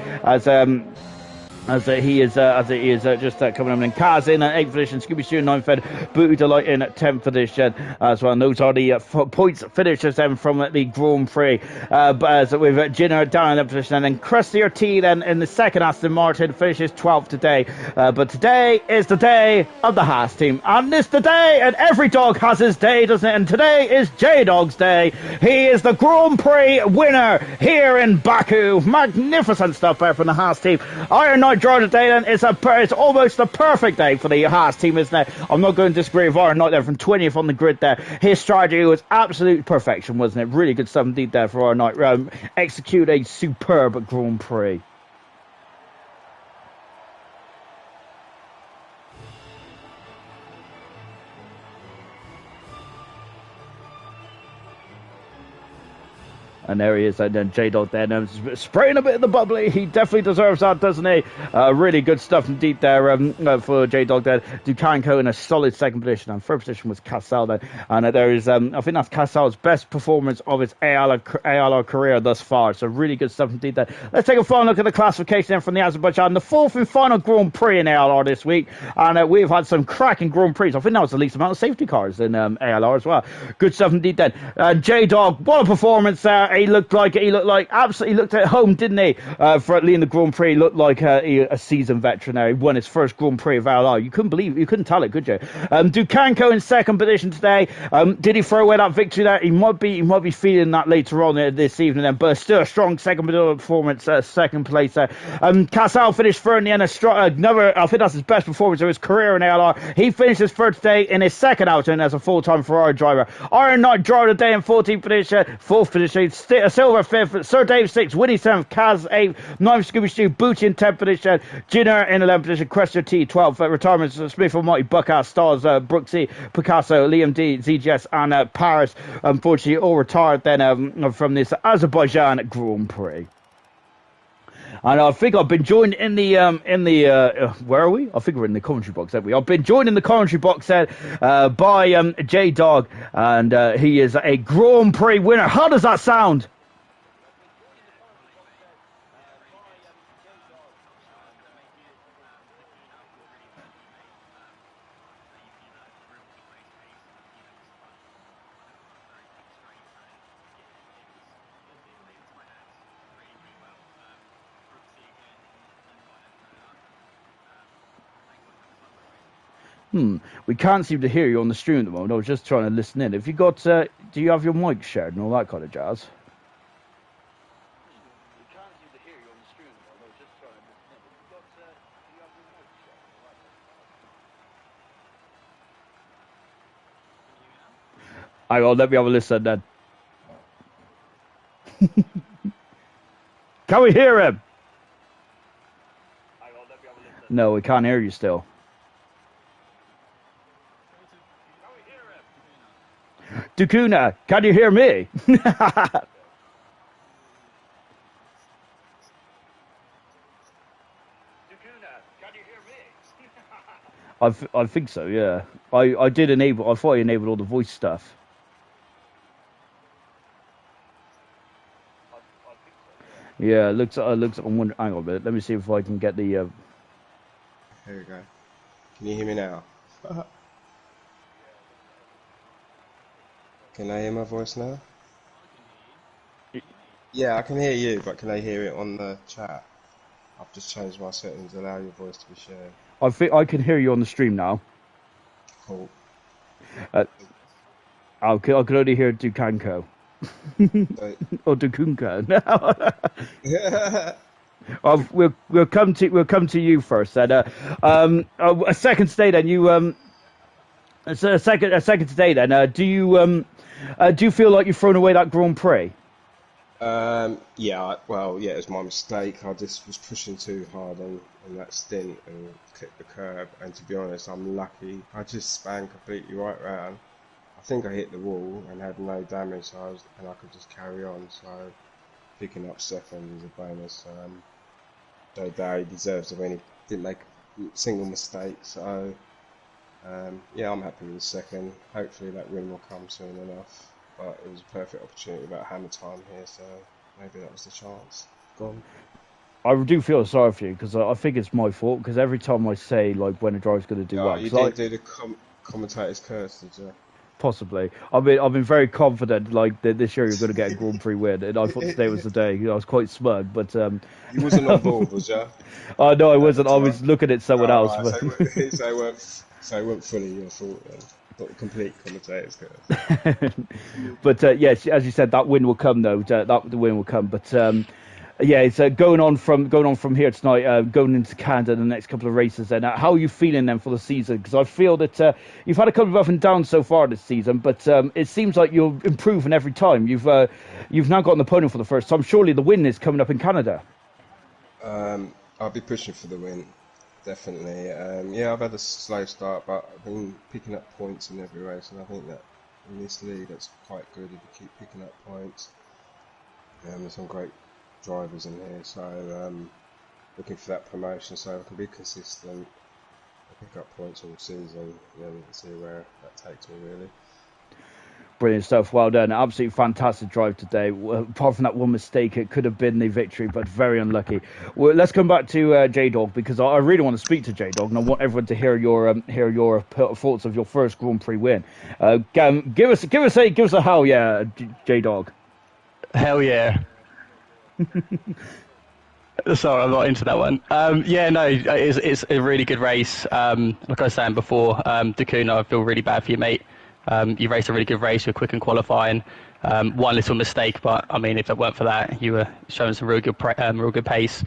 he is just coming up. And Kaz in 8th position, Scooby Stew in 9th, Booty Delight in 10th position as well. And those are the points finishers then from the Grand Prix. With Jinner down in 11th position, and then Cressier T then in the second. Aston Martin finishes 12th today. But today is the day of the Haas team, and it's the day, and every dog has his day, doesn't it? And today is J-Dog's day. He is the Grand Prix winner here in Baku. Magnificent stuff there from the Haas team. Iron Knight draw today then. It's almost the perfect day for the Haas team, isn't it? I'm not going to disagree with Iron Knight there from 20th on the grid there. His strategy was absolute perfection, wasn't it? Really good stuff indeed there for Iron Knight. Execute a superb Grand Prix. And there he is, and then J-Dog there, spraying a bit of the bubbly. He definitely deserves that, doesn't he? Really good stuff indeed there for J-Dog there. Dukanko in a solid second position, and third position was Casal then. And there is, I think that's Casal's best performance of his ALR career thus far. So really good stuff indeed there. Let's take a final look at the classification then from the Azerbaijan, the 4th and final Grand Prix in ALR this week. And we've had some cracking Grand Prix. I think that was the least amount of safety cars in ALR as well. Good stuff indeed then. J-Dog, what a performance there. He looked at home, didn't he? For leading the Grand Prix, he looked like a seasoned veteran there. He won his first Grand Prix of ALR. You couldn't tell it, could you? Dukanko in second position today. Did he throw away that victory there? He might be feeling that later on this evening then, but still a strong second performance, second place there. Casal finished third in the end. I think that's his best performance of his career in ALR. He finished his third today in his second outing as a full-time Ferrari driver. Iron Knight draw today in 14th position, 4th position. Silver 5th, Sir Dave 6th, Winnie 7th, Kaz 8th, 9th, Scooby Stew, Booty in 10th position, Jinner in 11th position, Crester T 12th, retirements, Smith Almighty, Buckass, Stars, Brooksy, Picasso, Liam D, ZGS, and Paris, unfortunately all retired then from this Azerbaijan Grand Prix. And I think I've been joined in the where are we? I think we're in the commentary box, haven't we? I've been joined in the commentary box by J-Dog, and he is a Grand Prix winner. How does that sound? We can't seem to hear you on the stream at the moment. I was just trying to listen in. Have you got, do you have your mic shared and all that kind of jazz? Hang on, let me have a listen then. Can we hear him? No, we can't hear you still. Dukuna, can you hear me? I think so, yeah. I did enable. I thought I enabled all the voice stuff. Yeah, it looks. I'm wondering. Hang on a minute. Let me see if I can get the. Here we go. Can you hear me now? Can I hear my voice now? Yeah, I can hear you, but can I hear it on the chat? I've just changed my settings to allow your voice to be shared. I think I can hear you on the stream now. Cool. I can only hear Dukanko. Or Dukunko. We'll come to you first. Then a second stay. Then you a second today. Then do you feel like you've thrown away that Grand Prix? Yeah. Well, yeah, it was my mistake. I just was pushing too hard on that stint and clipped the curb. And to be honest, I'm lucky. I just span completely right round. I think I hit the wall and had no damage, and I could just carry on. So picking up second is a bonus. So Barry deserves to win. He didn't make a single mistake. So yeah, I'm happy with the second. Hopefully that win will come soon enough. But it was a perfect opportunity about hammer time here, so maybe that was the chance. Gone. I do feel sorry for you because I think it's my fault. Because every time I say like when a driver's going to do well, you didn't do the commentator's curse, did you? Possibly. I've been very confident like that this year you're going to get a Grand Prix win, and I thought today was the day. I was quite smug, but you wasn't on board, was you? Oh no, I wasn't. I was looking at someone else. Right. But... so it weren't fully your fault then. Not complete commentator's curse. But yes, as you said, that win will come though. The win will come, but. Yeah, it's going on from here tonight, going into Canada the next couple of races. Then, how are you feeling then for the season? Because I feel that you've had a couple of up and downs so far this season, but it seems like you're improving every time. You've now got an opponent for the first time. Surely the win is coming up in Canada. I'll be pushing for the win, definitely. Yeah, I've had a slow start, but I've been picking up points in every race, and I think that in this league that's quite good if you keep picking up points. There's some great drivers in here, so looking for that promotion so I can be consistent, pick up points all season, and see where that takes me really. Brilliant stuff, well done. Absolutely fantastic drive today. Apart from that one mistake, it could have been the victory, but very unlucky. Well, let's come back to J-Dog, because I really want to speak to J-Dog, and I want everyone to hear your thoughts of your first Grand Prix win. Give us a hell yeah, J-Dog. Hell yeah. Sorry, I'm not into that one. Yeah, no, it's a really good race. Like I was saying before, Dakuna, I feel really bad for you, mate. You raced a really good race. You're quick in qualifying. One little mistake, but I mean, if it weren't for that, you were showing some real good pace.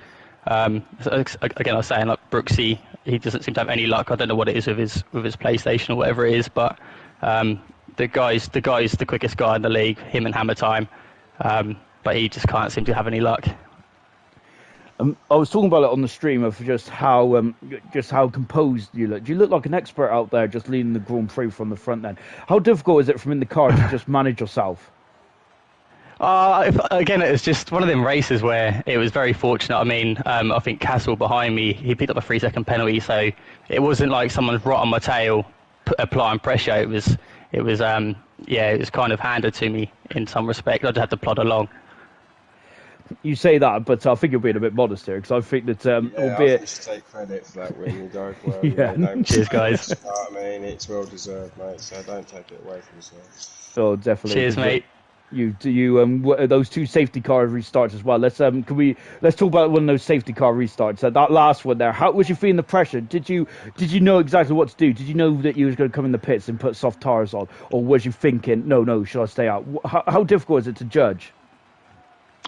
So, again, I was saying, like Brooksy, he doesn't seem to have any luck. I don't know what it is with his PlayStation or whatever it is, but the guy's the quickest guy in the league. Him and Hammer Time. But he just can't seem to have any luck. I was talking about it on the stream of just how composed you look. Do you look like an expert out there just leading the Grand Prix from the front then? How difficult is it from in the car to just manage yourself? Again, it was just one of them races where it was very fortunate. I mean, I think Castle behind me, he picked up a 3-second penalty, so it wasn't like someone's right on my tail applying pressure. It was kind of handed to me in some respect. I just had to plod along. You say that, but I think you're being a bit modest here, because I think that albeit... I should take credit for that win. You guys well. Yeah. Cheers, guys. I mean, it's well deserved, mate. So don't take it away from yourself. Oh, definitely. Cheers, mate. Those two safety car restarts as well. Let's talk about one of those safety car restarts. That last one there. How was you feeling the pressure? Did you know exactly what to do? Did you know that you was going to come in the pits and put soft tires on, or was you thinking, no, should I stay out? How difficult is it to judge?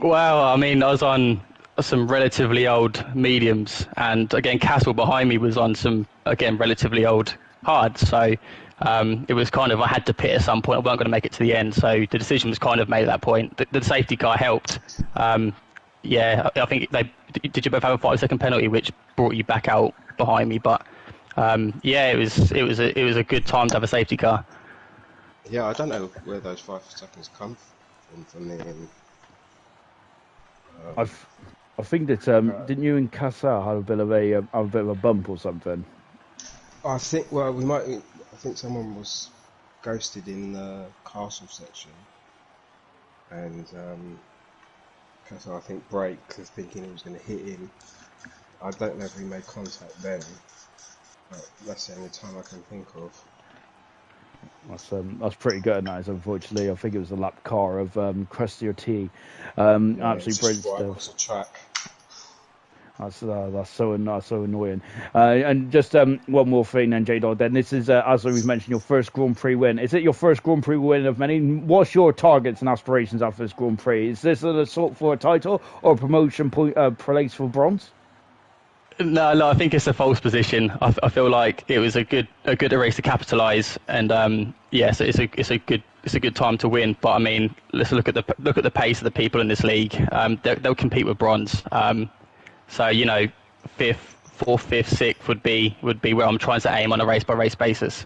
Well, I mean, I was on some relatively old mediums, and again, Castle behind me was on some, again, relatively old hard. So it was kind of, I had to pit at some point. I weren't going to make it to the end. So the decision was kind of made at that point. The safety car helped. Yeah, I think did you both have a 5-second penalty, which brought you back out behind me? But yeah, it was a good time to have a safety car. Yeah, I don't know where those 5 seconds come from for me. And, I think that didn't you and Kassar have a bit of a bump or something? I think, well, I think someone was ghosted in the castle section, and I think braked, thinking he was going to hit him. I don't know if he made contact then, but that's the only time I can think of. That's pretty good. Nice. Unfortunately, I think it was the lap car of Crusty T. Absolutely brilliant right stuff. across the track. That's so annoying. And just one more thing, then, J-Dog. Then this is, as we've mentioned, your first Grand Prix win. Is it your first Grand Prix win of many? What's your targets and aspirations after this Grand Prix? Is this an assault for a title or a promotion place for bronze? No, I think it's a false position. I feel like it was a good race to capitalise, and yes, it's a good time to win. But I mean, let's look at the pace of the people in this league. They'll compete with bronze. So fourth, fifth, sixth would be where I'm trying to aim on a race by race basis.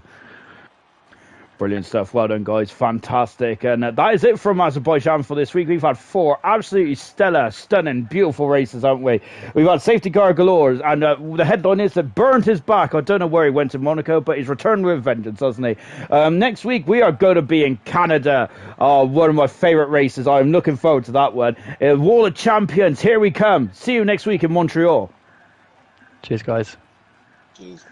Brilliant stuff. Well done, guys. Fantastic. And that is it from Azerbaijan for this week. We've had 4 absolutely stellar, stunning, beautiful races, haven't we? We've had safety car galore. And the headline is that burned his back. I don't know where he went to Monaco, but he's returned with vengeance, hasn't he? Next week, we are going to be in Canada. One of my favourite races. I'm looking forward to that one. Wall of Champions. Here we come. See you next week in Montreal. Cheers, guys. Cheers.